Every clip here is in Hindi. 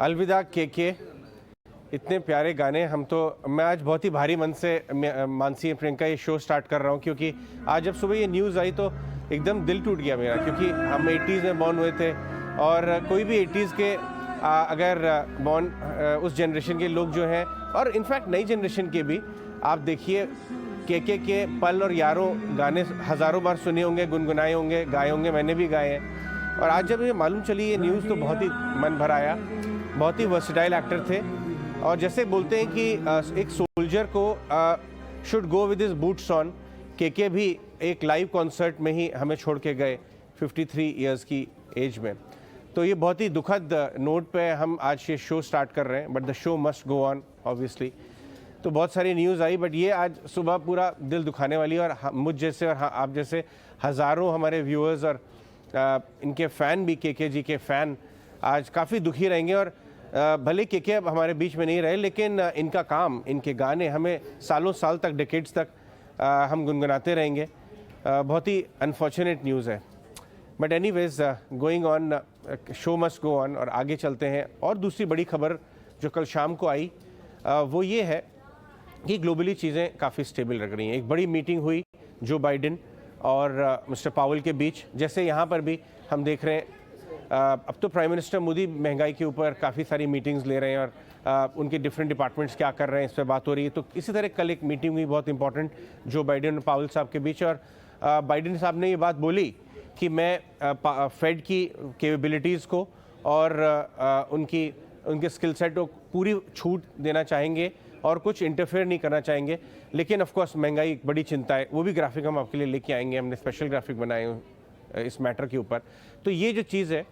अलविदा के इतने प्यारे गाने। हम तो मैं आज बहुत ही भारी मन से मानसी और प्रियंका ये शो स्टार्ट कर रहा हूँ, क्योंकि आज जब सुबह ये न्यूज़ आई तो एकदम दिल टूट गया मेरा, क्योंकि हम 80s में बॉर्न हुए थे और कोई भी 80s के अगर बॉर्न उस जनरेशन के लोग जो हैं, और इनफैक्ट नई जनरेशन के भी, आप देखिए के पल और यारों गाने हज़ारों बार सुने होंगे, गुनगुनाए होंगे, गाए होंगे, मैंने भी गाए हैं। और आज जब मुझे मालूम चली ये न्यूज़ तो बहुत ही मन भर आया। बहुत ही वर्सेटाइल एक्टर थे, और जैसे बोलते हैं कि एक सोल्जर को should go with his boots on, के भी एक लाइव कॉन्सर्ट में ही हमें छोड़ के गए 53 इयर्स की एज में। तो ये बहुत ही दुखद नोट पे हम आज ये शो स्टार्ट कर रहे हैं, but the show must go on obviously. तो बहुत सारी न्यूज़ आई, बट ये आज सुबह पूरा दिल दुखाने वाली है, और मुझ जैसे और आप जैसे हज़ारों हमारे व्यूअर्स और इनके फ़ैन भी, के जी के फ़ैन आज काफ़ी दुखी रहेंगे। और भले के अब हमारे बीच में नहीं रहे, लेकिन इनका काम, इनके गाने हमें सालों साल तक, डिकेड्स तक हम गुनगुनाते रहेंगे। बहुत ही अनफॉर्चुनेट न्यूज़ है, but anyways going on, show must go on. और आगे चलते हैं। और दूसरी बड़ी खबर जो कल शाम को आई वो ये है कि ग्लोबली चीज़ें काफ़ी स्टेबल लग रही हैं। एक बड़ी मीटिंग हुई जो बाइडेन और मिस्टर पावेल के बीच, जैसे यहाँ पर भी हम देख रहे हैं। अब तो प्राइम मिनिस्टर मोदी महंगाई के ऊपर काफ़ी सारी मीटिंग्स ले रहे हैं, और उनके डिफरेंट डिपार्टमेंट्स क्या कर रहे हैं इस पर बात हो रही है। तो इसी तरह कल एक मीटिंग हुई बहुत इंपॉर्टेंट जो बाइडेन और पावेल साहब के बीच, और बाइडेन साहब ने ये बात बोली कि मैं फेड की कैपेबिलिटीज़ को और उनके स्किल सेट को पूरी छूट देना चाहेंगे और कुछ इंटरफेयर नहीं करना चाहेंगे। लेकिन ऑफ कोर्स महंगाई एक बड़ी चिंता है, वो भी ग्राफिक हम आपके लिए लेके आएंगे। हमने स्पेशल ग्राफिक बनाए हैं इस मैटर के ऊपर। तो ये जो चीज़ है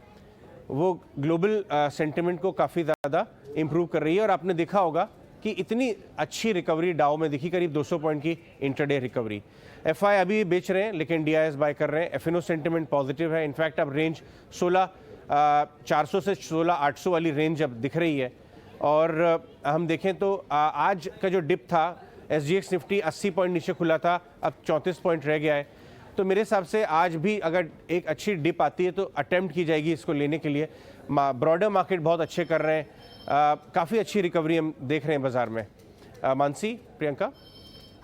वो ग्लोबल सेंटिमेंट को काफ़ी ज़्यादा इम्प्रूव कर रही है। और आपने देखा होगा कि इतनी अच्छी रिकवरी डाउ में दिखी, करीब 200 पॉइंट की इंटरडे रिकवरी। एफआई अभी बेच रहे हैं, लेकिन डीआईएस बाय कर रहे हैं। एफएनओ सेंटिमेंट पॉजिटिव है। इनफैक्ट अब रेंज 16,400 से 16,800 वाली रेंज अब दिख रही है। और हम देखें तो आज का जो डिप था, एसजीएक्स निफ्टी 80 पॉइंट नीचे खुला था, अब 34 पॉइंट रह गया है। तो मेरे हिसाब से आज भी अगर एक अच्छी डिप आती है तो अटेम्प्ट की जाएगी इसको लेने के लिए। ब्रॉडर मार्केट बहुत अच्छे कर रहे हैं, काफ़ी अच्छी रिकवरी हम देख रहे हैं बाजार में। मानसी, प्रियंका।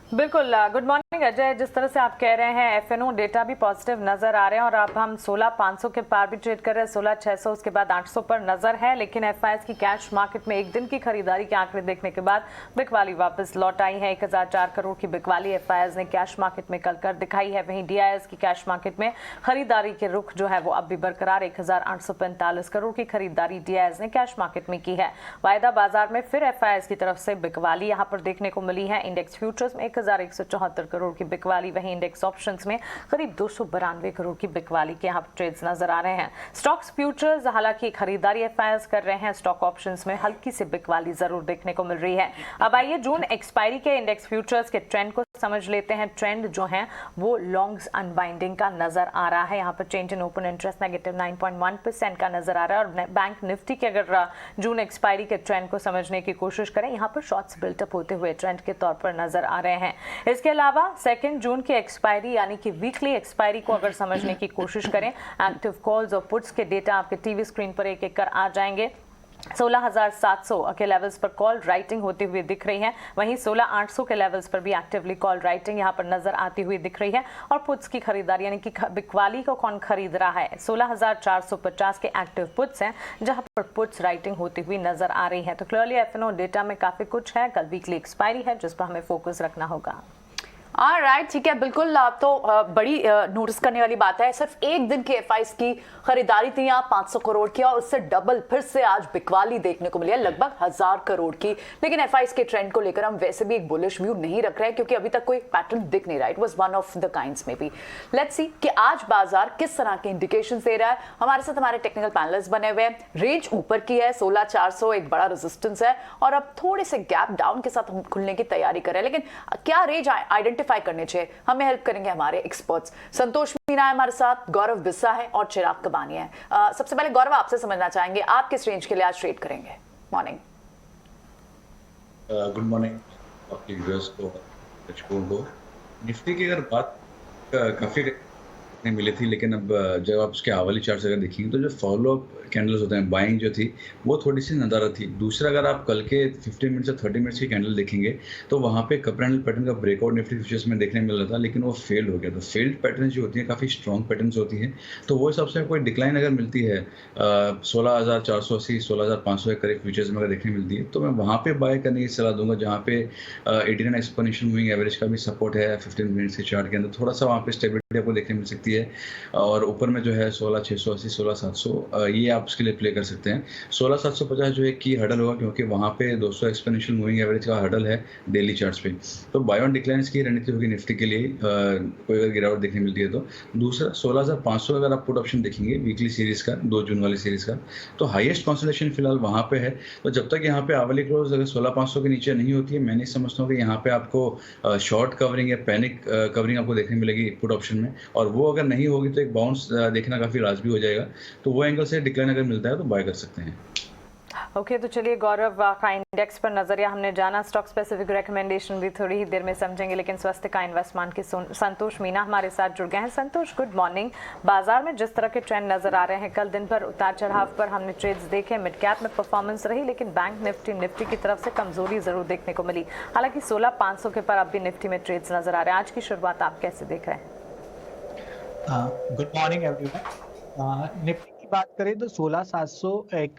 बिल्कुल, गुड मॉर्निंग अजय। जिस तरह से आप कह रहे हैं एफएनओ डेटा भी पॉजिटिव नजर आ रहे हैं, और अब हम 16,500 के पार भी ट्रेड कर रहे हैं, 16,600, उसके बाद 800 पर नजर है। लेकिन एफआईएस की कैश मार्केट में एक दिन की खरीदारी के आंकड़े देखने के बाद बिकवाली वापस लौट आई है। 1,004 करोड़ की बिकवाली एफआईएस ने कैश मार्केट में कल कर दिखाई है। वहीं डीआईएस की कैश मार्केट में खरीदारी के रुख जो है वो अब भी बरकरार, 1,845 करोड़ की खरीदारी डीआईएस ने कैश मार्केट में की है। वायदा बाजार में फिर एफआईएस की तरफ से बिकवाली यहां पर देखने को मिली है। इंडेक्स फ्यूचर्स में 1,174 करोड़ की बिकवाली, वहीं इंडेक्स ऑप्शंस में करीब 292 करोड़ की बिकवाली के यहाँ ट्रेड्स नजर आ रहे हैं। स्टॉक्स फ्यूचर्स हालांकि खरीदारी एफआईएस कर रहे हैं, स्टॉक ऑप्शंस में हल्की सी बिकवाली जरूर देखने को मिल रही है। अब आइए जून एक्सपायरी के इंडेक्स फ्यूचर्स के ट्रेंड को समझ लेते हैं। ट्रेंड जो है वो लॉन्ग्स अनवाइंडिंग का नजर आ रहा है। यहाँ पर change in open interest negative 9.1% का नजर आ रहा है। और बैंक निफ्टी के अगर जून एक्सपायरी के ट्रेंड को समझने की कोशिश करें, यहाँ पर शॉर्ट्स बिल्टअप होते हुए ट्रेंड के तौर पर नजर आ रहे हैं। इसके अलावा 2 जून की एक्सपायरी यानी कि वीकली एक्सपायरी को अगर समझने की कोशिश करें, एक्टिव कॉल्स और पुट्स के डेटा आपके टीवी स्क्रीन पर एक एक कर आ जाएंगे। 16,700 के लेवल्स पर कॉल राइटिंग होती हुई दिख रही है। वहीं 16,800 के लेवल्स पर भी एक्टिवली कॉल राइटिंग यहां पर नजर आती हुई दिख रही है। और पुट्स की खरीदारी यानी कि बिकवाली को कौन खरीद रहा है, 16,450 के एक्टिव पुट्स हैं जहां पर पुट्स राइटिंग होती हुई नजर आ रही है। तो क्लियरली एफएनओ डेटा में काफी कुछ है। कल वीकली एक्सपायरी है जिस पर हमें फोकस रखना होगा। राइट, ठीक है, बिल्कुल। तो बड़ी नोटिस करने वाली बात है, सिर्फ एक दिन की एफआईएस की खरीदारी थी यहाँ 500 करोड़ की, और उससे डबल फिर से आज बिकवाली देखने को मिली है लगभग 1000 करोड़ की। लेकिन एफआईएस के ट्रेंड को लेकर हम वैसे भी एक बुलिश व्यू नहीं रख रहे हैं, क्योंकि अभी तक कोई पैटर्न दिख नहीं रहा। It was one of the kinds में भी। लेट्स सी कि आज बाजार किस तरह के इंडिकेशन दे रहा है। हमारे साथ हमारे टेक्निकल पैनलिस्ट बने हुए हैं। रेंज ऊपर की है 16400, एक बड़ा रेजिस्टेंस है, और अब थोड़े से गैप डाउन के साथ हम खुलने की तैयारी कर रहे हैं। लेकिन क्या रेंज आइडेंटिफाई करने चाहिए, हमें हेल्प करेंगे हमारे एक्सपर्ट्स। संतोष मीना है हमारे साथ, गौरव बिस्सा है और चिराग कबानी है। सबसे पहले गौरव, आपसे समझना चाहेंगे आप किस रेंज के लिए आज ट्रेड करेंगे। मॉर्निंग। गुड मॉर्निंग आपके व्यूअर्स को, निफ्टी की अगर बात काफी मिली थी, लेकिन अब जब आप उसके आवली चार्ट अगर देखेंगे तो जो फॉलो अप कैंडल्स होते हैं, बाइंग जो थी वो थोड़ी सी नदारद थी। दूसरा, अगर आप कल के 15 मिनट से 30 मिनट्स की कैंडल देखेंगे तो वहाँ पे कप एंड पैटर्न का ब्रेकआउट निफ्टी फ्यूचर्स में देखने मिल रहा था, लेकिन वो फेल हो गया। तो फेल्ड पैटर्न जो होती है काफ़ी स्ट्रॉन्ग पैटर्न्स होती हैं, तो वो हिसाब से कोई डिक्लाइन अगर मिलती है 16,480 16,500 के करीब फ्यूचर्स में अगर देखने मिलती है, तो मैं वहाँ पे बाय करने की सलाह दूंगा, जहाँ पे 89 एक्सपोनेंशियल मूविंग एवरेज का भी सपोर्ट है 15 मिनट्स के चार्ट के अंदर। थोड़ा सा वहाँ पे स्टेबिलिटी आपको देखने मिल सकती है, और ऊपर में जो है 16,680 16,700 ये आप उसके लिए प्ले कर सकते हैं। 16,750 जो एक की हर्डल होगा, क्योंकि वहाँ पे 200 एक्सपोनेंशियल मूविंग एवरेज का हर्डल है डेली चार्ट्स पे। तो बाय ऑन डिक्लाइंस की रणनीति होगी निफ्टी के लिए, कोई अगर गिरावट देखने मिलती है तो। दूसरा, 16,500 अगर आप पुट ऑप्शन देखेंगे वीकली सीरीज का, 2 जून वाली सीरीज का, तो हाईएस्ट कंसोलिडेशन फिलहाल वहाँ पे है। तो जब तक यहाँ पे आवली क्लोज अगर 16,500 के नीचे नहीं होती है, मैं नहीं समझता हूँ कि यहाँ पे आपको शॉर्ट कवरिंग या पैनिक कवरिंग आपको देखने मिलेगी पुट ऑप्शन में, और वो अगर नहीं होगी तो एक बाउंस देखना काफी लाजमी हो जाएगा। तो वो एंगल से डिक्लाइन अगर मिलता है तो बाय कर सकते हैं। ओके, तो चलिए गौरव का इंडेक्स पर नजरिया हमने जाना। स्टॉक स्पेसिफिक रिकमेंडेशन भी थोड़ी ही देर में समझेंगे, लेकिन स्वास्थ्य का इन्वेस्टमेंट के संतोष मीना हमारे साथ जुड़ गए हैं। संतोष, गुड मॉर्निंग। बाजार में जिस तरह के ट्रेंड नजर आ रहे हैं, कल दिन भर उतार चढ़ाव पर हमने ट्रेड्स देखे, मिड कैप में परफॉर्मेंस रही, लेकिन बैंक निफ्टी की तरफ से कमजोरी जरूर देखने को मिली। हालांकि 16,500 के पर अब भी निफ्टी में ट्रेड्स नजर आ रहे हैं। आज की शुरुआत आप कैसे देख रहे हैं? Good morning everyone. निफ्टी की बात करें तो 16,700 एक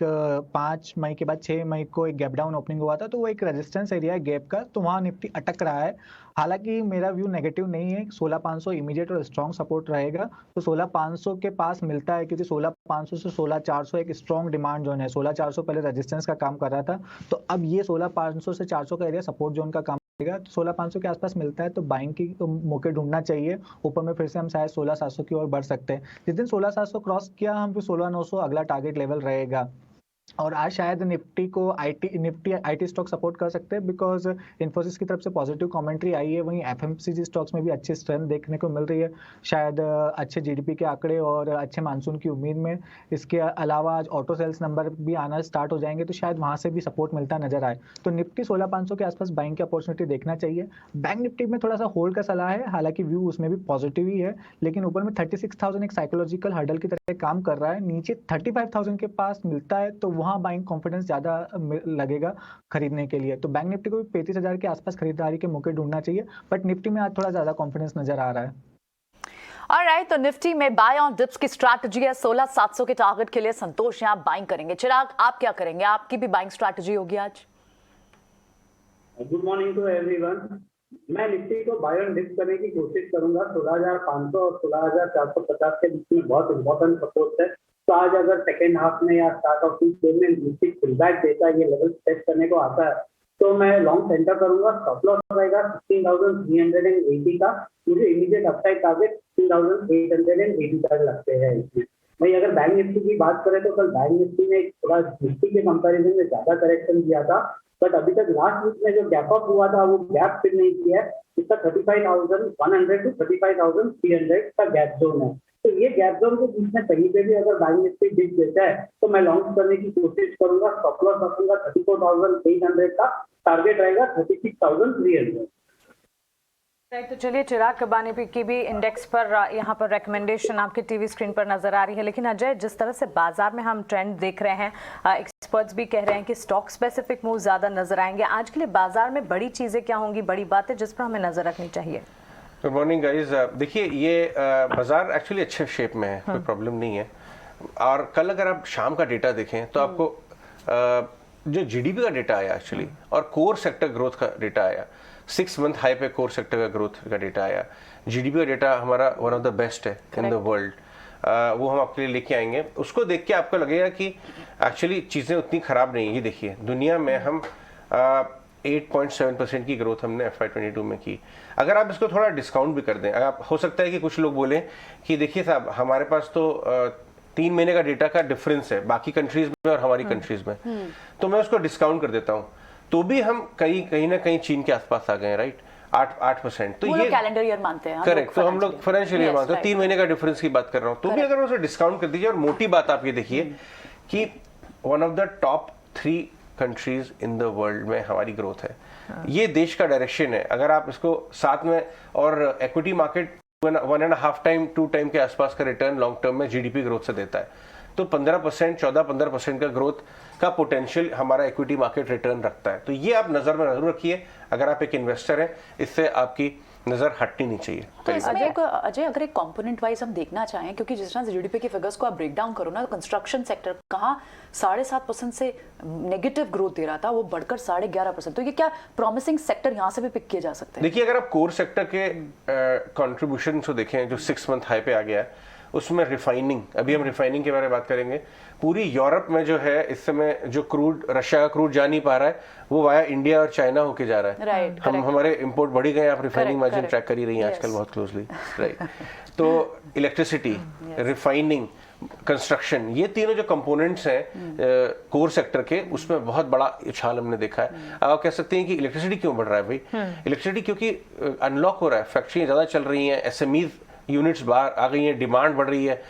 5 मई के बाद 6 मई को एक गैप डाउन ओपनिंग हुआ था, तो वो एक रेजिस्टेंस एरिया है गैप का, तो वहाँ निफ्टी अटक रहा है। हालांकि मेरा व्यू नेगेटिव नहीं है, 16,500 इमीडिएट और स्ट्रॉन्ग सपोर्ट रहेगा। तो 16,500 के पास मिलता है, क्योंकि 16,500 से 16,400 एक स्ट्रॉन्ग डिमांड जोन है। 16,400 पहले रेजिस्टेंस का काम कर रहा था, तो अब ये 16,500 से 400 का एरिया सपोर्ट जोन का काम करेगा। तो 16,500 के आसपास मिलता है तो बाइंग की मौके ढूंढना चाहिए। ऊपर में फिर से हम शायद 16,700 की ओर बढ़ सकते हैं। जिस दिन 16,700 क्रॉस किया, हम फिर 16,900 अगला टारगेट लेवल रहेगा। और आज शायद निफ्टी को आईटी स्टॉक सपोर्ट कर सकते हैं, बिकॉज इन्फोसिस की तरफ से पॉजिटिव कमेंट्री आई है। वहीं एफएमसीजी स्टॉक्स में भी अच्छी स्ट्रेंथ देखने को मिल रही है, शायद अच्छे जीडीपी के आंकड़े और अच्छे मानसून की उम्मीद में। इसके अलावा आज ऑटो सेल्स नंबर भी आना स्टार्ट हो जाएंगे, तो शायद वहां से भी सपोर्ट मिलता नजर आए। तो निफ्टी 16,500 के आसपास बाइंग की अपॉर्चुनिटी देखना चाहिए। बैंक निफ्टी में थोड़ा सा होल्ड का सलाह है, हालांकि व्यू उसमें भी पॉजिटिव ही है, लेकिन ऊपर में 36,000 एक साइकोलॉजिकल हर्डल की तरह काम कर रहा है। नीचे 35,000 के पास मिलता है तो वहां बाइंग कॉन्फिडेंस ज्यादा लगेगा खरीदने के लिए। तो बैंक निफ्टी को भी 35,000 के आसपास खरीदारी के मौके ढूंढना चाहिए, बट निफ्टी में आज थोड़ा ज्यादा कॉन्फिडेंस नजर आ रहा है। ऑलराइट, तो निफ्टी में बाय ऑन डिप्स की स्ट्रैटेजी है। 16,700 के टारगेट के लिए संतोष यहाँ बाइंग करेंगे। चिराग, आप क्या करेंगे? आपकी भी बाइंग स्ट्रैटेजी होगी आज? Good morning to everyone. मैं निफ्टी को बाय ऑन डिप्स करने की कोशिश करूंगा। 16,500 और 16,450 के बीच में बहुत इंपॉर्टेंट सपोर्ट है। तो आज अगर सेकेंड हाफ में या स्टार्ट ऑफ दी में निफ्टी पुलबैक देता है, ये लेवल टेस्ट करने को आता है, तो मैं लॉन्ग सेंटर करूंगा। स्टॉप लॉस रहेगा 16,380 का। मुझे इमीडिएट अपसाइड टारगेट 16,880 तक लगते हैं इसमें। वही अगर बैंक निफ्टी की बात करें तो कल बैंक निफ्टी ने थोड़ा निफ्टी के कंपैरिजन में ज्यादा करेक्शन किया था, बट अभी तक लास्ट वीक में जो गैप अप हुआ था वो गैप फिर नहीं किया है। इसका 35,100 टू 35,300 का गैप जोन है। तो ये गैप जोन के बीच में कहीं पे भी अगर बैंक निफ्टी डिप देता है तो मैं लॉन्ग करने की कोशिश करूंगा। स्टॉप लॉस रखूंगा 34,800 का। टारगेट रहेगा 36,300। राइट, तो चलिए चिराग कबानी की भी इंडेक्स पर यहाँ पर रिकमेंडेशन आपके टीवी स्क्रीन पर नजर आ रही है। लेकिन अजय, जिस तरह से बाजार में हम ट्रेंड देख रहे हैं, एक्सपर्ट्स भी कह रहे हैं कि स्टॉक स्पेसिफिक मूव ज्यादा नजर आएंगे। आज के लिए बाजार में बड़ी चीजें क्या होंगी, बड़ी बातें जिस पर हमें नजर रखनी चाहिए? Good morning guys. देखिए, ये बाजार एक्चुअली अच्छे शेप में है, कोई प्रॉब्लम नहीं है। और कल अगर आप शाम का डेटा देखें तो आपको जो जीडीपी का डेटा आया एक्चुअली, और कोर सेक्टर ग्रोथ का डेटा आया, 6 मंथ हाई पे कोर सेक्टर का ग्रोथ का डेटा आया, जीडीपी का डेटा हमारा वन ऑफ द बेस्ट है इन द वर्ल्ड, वो हम आपके लिए लेके आएंगे। उसको देख के आपको लगेगा कि एक्चुअली चीज़ें उतनी ख़राब नहीं है। ये देखिए दुनिया में हम 8.7% की ग्रोथ हमने FY22 में की। अगर आप इसको थोड़ा डिस्काउंट भी कर दें, आप हो सकता है कि कुछ लोग बोलें कि देखिए साहब हमारे पास तो 3 महीने का डेटा का डिफरेंस है बाकी कंट्रीज में और हमारी कंट्रीज में, तो मैं उसको डिस्काउंट कर देता हूँ, तो भी हम कहीं ना कहीं चीन के आसपास आ गए, राइट, 8%। तो ये कैलेंडर ईयर मानते हैं, करेक्ट, तो हम लोग फाइनेंशियल ईयर मानते हैं, 3 महीने का डिफरेंस की बात कर रहा हूँ, तो भी अगर उसे डिस्काउंट कर दीजिए। और मोटी बात आप ये देखिए कि one of the top 3 countries in the world में हमारी ग्रोथ है। ये देश का डायरेक्शन है। अगर आप इसको साथ में, और इक्विटी मार्केट 1.5 टाइम 2 टाइम के आसपास का रिटर्न लॉन्ग टर्म में जीडीपी ग्रोथ से देता है, तो 14-15% का ग्रोथ का पोटेंशियल हमारा इक्विटी मार्केट रिटर्न रखता है। तो ये आप नजर में जरूर रखिए, अगर आप एक इन्वेस्टर हैं, इससे आपकी नजर हटनी नहीं चाहिए। तो अजय अगर एक कंपोनेंट वाइज हम देखना चाहें, क्योंकि जिस तरह से जीडीपी के फिगर्स को आप ब्रेक डाउन करो ना, तो कंस्ट्रक्शन सेक्टर कहाँ 7.5% से नेगेटिव ग्रोथ दे रहा था, वो बढ़कर 11.5%। तो ये क्या प्रॉमिसिंग सेक्टर यहाँ से भी पिक किए जा सकते हैं? देखिए अगर आप कोर सेक्टर के कॉन्ट्रीब्यूशन को देखें जो 6 मंथ हाई पे आ गया है, उसमें रिफाइनिंग, अभी हम रिफाइनिंग के बारे में बात करेंगे। पूरी यूरोप में जो है इस समय जो क्रूड, रशिया का क्रूड जा नहीं पा रहा है, वो वाया इंडिया और चाइना होके जा रहा है। राइट, हमारे इंपोर्ट बढ़ी गए। आप रिफाइनिंग मार्जिन ट्रैक कर ही रही हैं आजकल बहुत क्लोजली, राइट। तो इलेक्ट्रिसिटी, रिफाइनिंग, कंस्ट्रक्शन, ये तीनों जो कंपोनेंट्स हैं कोर सेक्टर के, उसमें बहुत बड़ा उछाल हमने देखा है। आप कह सकते हैं कि इलेक्ट्रिसिटी क्यों बढ़ रहा है भाई? इलेक्ट्रिसिटी क्योंकि अनलॉक हो रहा है, फैक्ट्रियां ज्यादा चल रही हैं, एसएमई यूनिट्स बाहर आ गई हैं, डिमांड बढ़ रही है,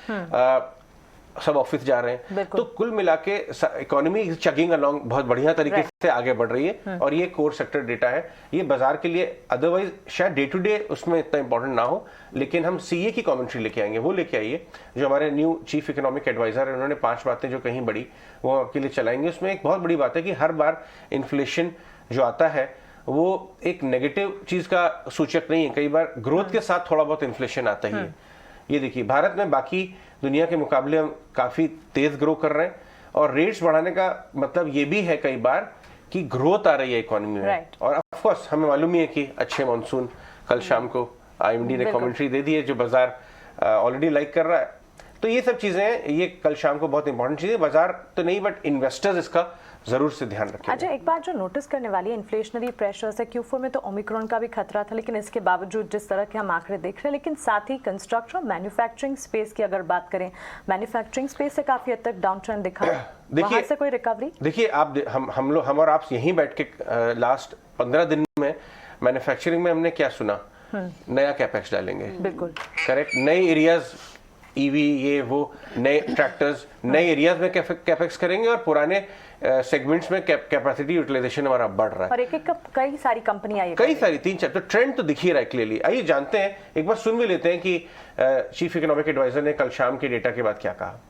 सब ऑफिस जा रहे हैं, तो कुल मिला के इकोनॉमी चगिंग अलोंग बहुत बढ़िया तरीके से आगे बढ़ रही है। और ये कोर सेक्टर डेटा है, ये बाजार के लिए अदरवाइज शायद डे टू डे उसमें इतना इंपॉर्टेंट ना हो, लेकिन हम सीए की कमेंट्री लेके आएंगे, वो लेके आइए जो हमारे न्यू चीफ इकोनॉमिक एडवाइजर है, उन्होंने 5 बातें जो कहीं बड़ी वो आपके लिए चलाएंगे। उसमें एक बहुत बड़ी बात है कि हर बार इन्फ्लेशन जो आता है वो एक नेगेटिव चीज का सूचक नहीं है, कई बार ग्रोथ के साथ थोड़ा बहुत इन्फ्लेशन आता ही है। ये देखिए भारत में बाकी दुनिया के मुकाबले हम काफी तेज ग्रो कर रहे हैं, और रेट्स बढ़ाने का मतलब ये भी है कई बार कि ग्रोथ आ रही है इकोनॉमी में। और ऑफ कोर्स हमें मालूम ही है कि अच्छे मानसून, कल शाम को आईएमडी ने कमेंट्री दे दी है जो बाजार ऑलरेडी लाइक कर रहा है। तो ये सब चीजें हैं, ये कल शाम को बहुत इंपॉर्टेंट चीजें, बाजार तो नहीं बट इन्वेस्टर्स इसका जरूर से ध्यान रखें। अच्छा, एक बात जो नोटिस करने वाली है, इन्फ्लेशनरी प्रेशर्स है। Q4 में तो ओमिक्रॉन का भी खतरा था, लेकिन इसके बावजूद जिस तरह के हम आंकड़े देख रहे हैं, लेकिन साथ ही कंस्ट्रक्शन, मैन्युफैक्चरिंग स्पेस की अगर बात करें, मैन्युफैक्चरिंग स्पेस से काफी हद तक डाउन ट्रेंड दिखा, वहां से कोई रिकवरी? देखिए आप हम और आप यहीं बैठ के लास्ट 15 दिन में मैन्युफैक्चरिंग में हमने क्या सुना, नया कैपेक्स डालेंगे, बिल्कुल करेक्ट, नए एरियाज, ईवी, ये वो नए ट्रैक्टर्स नए एरियाज में कैपेक्स करेंगे, और पुराने सेगमेंट्स में कैपेसिटी यूटिलाइजेशन हमारा बढ़ रहा है। और एक कई सारी कंपनियां, कई सारी 3-4, तो ट्रेंड तो दिख ही रहा है क्लियरली। आइए जानते हैं, एक बार सुन भी लेते हैं कि चीफ इकोनॉमिक एडवाइजर ने कल शाम के डेटा के बाद क्या कहा।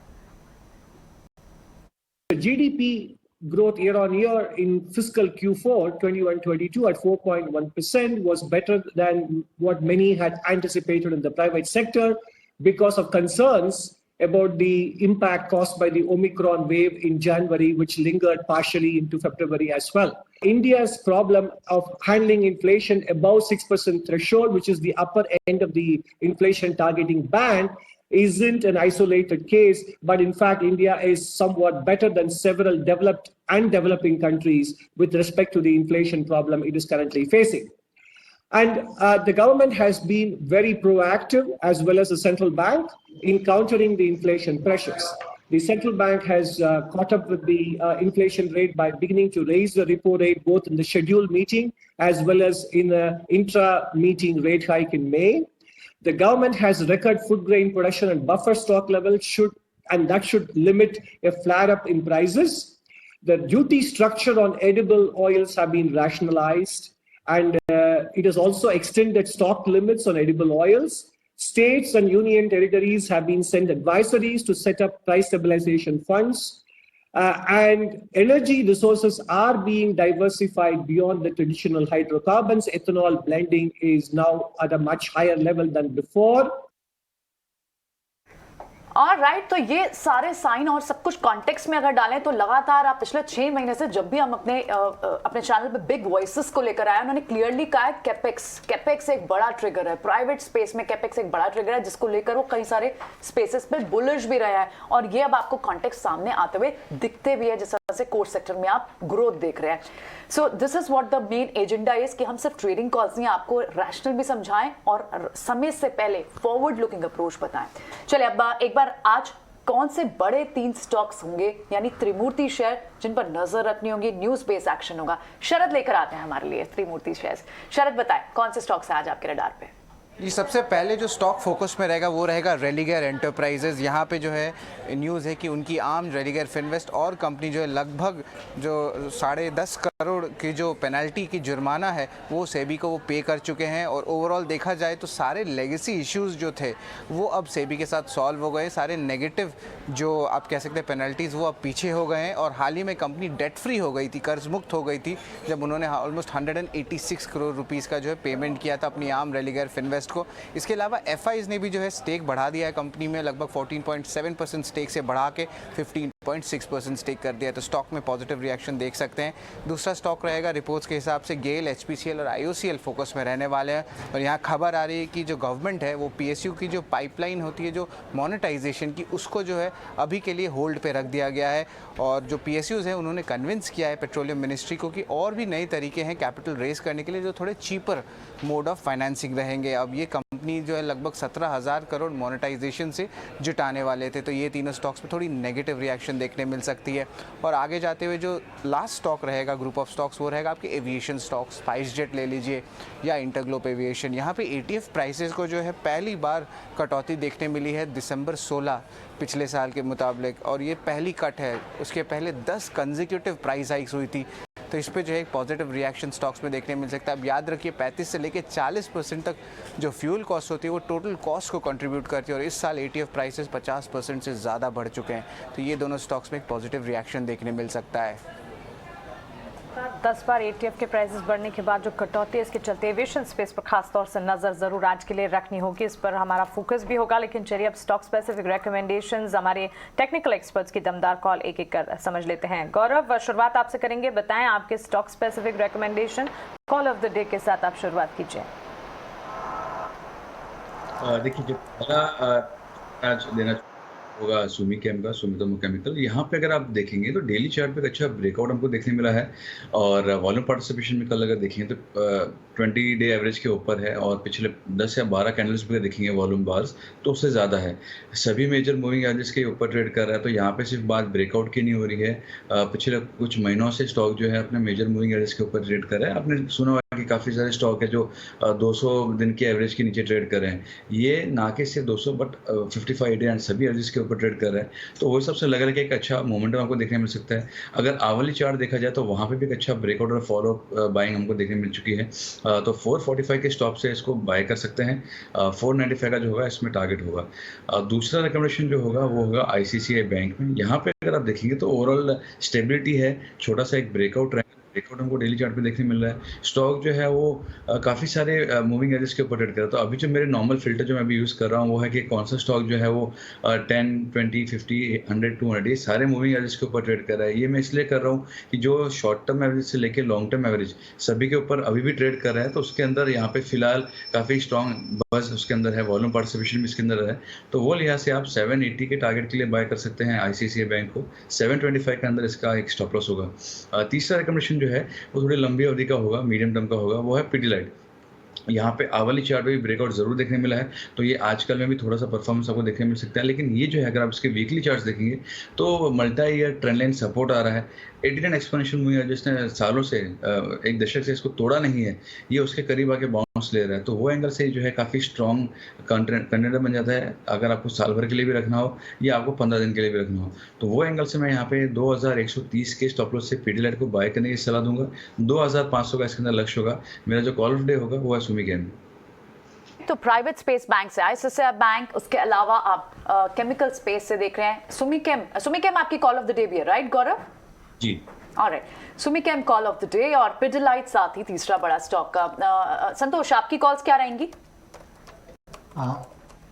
GDP growth year on year in fiscal Q4 21-22 at 4.1% was better than what many had anticipated in the private sector because of concerns about the impact caused by the Omicron wave in January, which lingered partially into February as well. India's problem of handling inflation above 6% threshold, which is the upper end of the inflation targeting band, isn't an isolated case, but in fact, India is somewhat better than several developed and developing countries with respect to the inflation problem it is currently facing. And the government has been very proactive, as well as the central bank, in countering the inflation pressures. The central bank has caught up with the inflation rate by beginning to raise the repo rate both in the scheduled meeting as well as in the intra-meeting rate hike in May. The government has record food grain production and buffer stock levels that should limit a flare-up in prices. The duty structure on edible oils have been rationalized, and it has also extended stock limits on edible oils. States and union territories have been sent advisories to set up price stabilization funds. And energy resources are being diversified beyond the traditional hydrocarbons. Ethanol blending is now at a much higher level than before. Right, तो ये सारे साइन और सब कुछ कॉन्टेक्स्ट में अगर डालें तो लगातार आप पिछले 6 महीने से जब भी हम अपने चैनल पे बिग वॉइसेस को लेकर आए, उन्होंने क्लियरली कहा है कैपेक्स एक बड़ा ट्रिगर है, प्राइवेट स्पेस में कैपेक्स एक बड़ा ट्रिगर है, जिसको लेकर वो कई सारे स्पेसेस पे बुलिश भी रहा है, और ये अब आपको कॉन्टेक्स्ट सामने आते हुए दिखते भी है, जिस तरह से कोर सेक्टर में आप ग्रोथ देख रहे हैं। So this is what the main agenda is कि हम सिर्फ ट्रेडिंग कॉल्स नहीं, आपको रैशनल भी समझाएं और समय से पहले फॉरवर्ड लुकिंग अप्रोच बताएं। चलिए अब एक बार आज कौन से बड़े 3 स्टॉक्स होंगे, यानी त्रिमूर्ति शेयर, जिन पर नजर रखनी होगी, न्यूज बेस्ड एक्शन होगा। शरद लेकर आते हैं हमारे लिए त्रिमूर्ति शेयर्स। शरद बताएं कौन से स्टॉक्स हैं आज आपके रडार पे? जी, सबसे पहले जो स्टॉक फोकस में रहेगा वो रहेगा रेलिगेयर एंटरप्राइजेज। यहाँ पे जो है न्यूज़ है कि उनकी आर्म रेलिगेयर फिनवेस्ट और कंपनी जो है लगभग जो 10.5 करोड़ की जो पेनल्टी की जुर्माना है वो सेबी को वो पे कर चुके हैं, और ओवरऑल देखा जाए तो सारे लेगेसी इश्यूज जो थे वो अब सेबी के साथ सॉल्व हो गए। सारे नेगेटिव जो आप कह सकते हैं पेनल्टीज़ वो अब पीछे हो गए हैं, और हाल ही में कंपनी डेट फ्री हो गई थी, कर्ज मुक्त हो गई थी, जब उन्होंने ऑलमोस्ट 186 करोड़ रुपीज़ का जो है पेमेंट किया था अपनी आर्म रेलिगेयर फिनवेस्ट को। इसके अलावा एफआईज ने भी जो है स्टेक बढ़ा दिया है कंपनी में, लगभग 14.7% स्टेक से बढ़ा के 15.6% स्टेक कर दिया है, तो स्टॉक में पॉजिटिव रिएक्शन देख सकते हैं। दूसरा स्टॉक रहेगा रिपोर्ट्स के हिसाब से गेल, एचपीसीएल और आईओसीएल फोकस में रहने वाले हैं, और यहाँ खबर आ रही है कि जो गवर्नमेंट है वो पीएसयू की जो पाइपलाइन होती है जो मोनेटाइजेशन की, उसको जो है अभी के लिए होल्ड पे रख दिया गया है, और जो पीएसयूज हैं उन्होंने कन्विंस किया है पेट्रोलियम मिनिस्ट्री को कि और भी नए तरीके हैं कैपिटल रेज करने के लिए जो थोड़े चीपर मोड ऑफ फाइनेंसिंग रहेंगे। अब ये कंपनी जो है लगभग 17,000 करोड़ मोनेटाइजेशन से जुटाने वाले थे, तो ये तीनों स्टॉक्स में थोड़ी नेगेटिव रिएक्शन देखने मिल सकती है। और आगे जाते हुए जो लास्ट स्टॉक रहेगा ग्रुप ऑफ स्टॉक्स वो रहेगा आपके एविएशन स्टॉक्स, स्पाइसजेट ले लीजिए या इंटरग्लोब एविएशन। यहाँ पे एटीएफ प्राइसेस को जो है पहली बार कटौती देखने मिली है दिसंबर 16 पिछले साल के मुताबिक, और ये पहली कट है। उसके पहले 10 कंसेक्यूटिव प्राइस हाइक्स हुई थी, तो इस पे जो है एक पॉजिटिव रिएक्शन स्टॉक्स में देखने मिल सकता है। अब याद रखिए 35 से लेकर 40% तक जो फ्यूल कॉस्ट होती है वो टोटल कॉस्ट को कंट्रीब्यूट करती है, और इस साल एटीएफ प्राइसेस 50% से ज़्यादा बढ़ चुके हैं, तो ये दोनों स्टॉक्स में एक पॉजिटिव रिएक्शन देखने मिल सकता है। 10 बार एटीएफ के प्राइसेस बढ़ने के बाद जो कटौती है, इसके चलते एविएशन स्पेस पर खास तौर से नजर जरूर आज के लिए रखनी होगी, इस पर हमारा फोकस भी होगा। लेकिन चलिए अब स्टॉक स्पेसिफिक रिकमेंडेशंस हमारे टेक्निकल एक्सपर्ट्स की दमदार कॉल एक एक कर समझ लेते हैं। गौरव, शुरुआत आपसे करेंगे, बताएं आपके stock specific recommendation, call of the day के साथ आप शुरुआत कीजिए। देखिए, जो पहला आज देना होगा सुमीकेम का, सुमितोमो केमिकल। यहाँ पे अगर आप देखेंगे तो डेली चार्ट पे एक अच्छा ब्रेकआउट हमको देखने मिला है, और वॉल्यूम पार्टिसिपेशन में कल अगर देखेंगे तो 20 डे एवरेज के ऊपर है, और पिछले 10 या 12 कैंडल्स पे देखेंगे वॉल्यूम बार्स तो उससे ज़्यादा है। सभी मेजर मूविंग एवरेज के ऊपर ट्रेड कर रहा है, तो यहाँ पे सिर्फ बात ब्रेकआउट की नहीं हो रही है। पिछले कुछ महीनों से स्टॉक जो है अपने मेजर मूविंग एवरेज के ऊपर ट्रेड कर रहा है। आपने सुना होगा कि काफ़ी सारे स्टॉक है जो 200 दिन की एवरेज के नीचे ट्रेड कर रहे हैं, ये ना कि सिर्फ 200 बट 55 डे एंड सभी एवरेज के ऊपर ट्रेड कर रहे हैं, तो वो सबसे लग रहा है कि एक अच्छा मोमेंटम आपको देखने मिल सकता है। अगर आवली चार्ट देखा जाए तो वहाँ पे भी एक अच्छा ब्रेकआउट और फॉलो बाइंग हमको देखने मिल चुकी है, तो 445 के स्टॉप से इसको बाय कर सकते हैं। 495 का जो होगा इसमें टारगेट होगा। दूसरा रिकमेंडेशन जो होगा वो होगा आईसीआईसीआई बैंक में। यहाँ पे अगर आप देखेंगे तो ओवरऑल स्टेबिलिटी है, छोटा सा एक ब्रेकआउट हमको डेली चार्ट पे देखने मिल रहा है। स्टॉक जो है वो काफ़ी सारे मूविंग एवरेज के ऊपर ट्रेड कर रहा है, तो अभी जो मेरे नॉर्मल फिल्टर जो मैं अभी यूज़ कर रहा हूँ वो है कि कौन सा स्टॉक जो है वो 10, 20, 50, 100, 200 ये सारे मूविंग एवरेज के ऊपर ट्रेड कर रहा है। ये मैं इसलिए कर रहा हूँ कि जो शॉर्ट टर्म एवरेज से लेकर लॉन्ग टर्म एवरेज सभी के ऊपर अभी भी ट्रेड कर रहा है, तो उसके अंदर यहाँ पे फिलहाल काफ़ी स्ट्रॉन्ग बस उसके अंदर है, वॉल्यूम पार्टिसिपेशन भी इसके अंदर है, तो वो लिहाज से आप 780 के टारगेट के लिए बाय कर सकते हैं आईसीआईसीआई बैंक को। 725 के अंदर इसका एक स्टॉप लॉस होगा। तीसरा रिकमेंडेशन जो है वो थोड़ी लंबी अवधि का होगा, मीडियम टर्म का होगा, वो है पिडिलाइट। यहाँ पे आवली चार्ट में भी ब्रेकआउट जरूर देखने मिला है, तो ये आजकल में भी थोड़ा सा परफॉर्मेंस आपको देखने मिल सकता है। लेकिन ये जो है अगर आप इसके वीकली चार्ट्स देखेंगे तो multi year trend line support आ रहा है। 89 एक्सपोनेंशियल मूविंग एवरेज जिसने सालों से एक दशक से इसको तोड़ा नहीं है, ये उसके करीब आके बाउंस ले रहा है, तो वो एंगल से जो है काफ़ी स्ट्रॉन्ग कंटेंडर बन जाता है। अगर आपको साल भर के लिए भी रखना हो या आपको 15 दिन के लिए भी रखना हो, तो वो एंगल से मैं यहाँ पे 2130 के स्टॉप लॉस से पिडिलाइट को बाय करने की सलाह दूंगा। 2500 का इसके अंदर लक्ष्य होगा। मेरा जो कॉल ऑफ डे होगा वो है सुमीकेम। तो प्राइवेट स्पेस बैंक से आईसीआईसीआई बैंक, उसके अलावा आप केमिकल स्पेस से देख रहे हैं सुमीकेम आपकी कॉल ऑफ द डे भी है, राइट गौरव? जी alright, Sumichem call of the day, और पिडिलाइट साथ ही तीसरा बड़ा स्टॉक का। संतोष, आपकी कॉल्स क्या रहेंगी?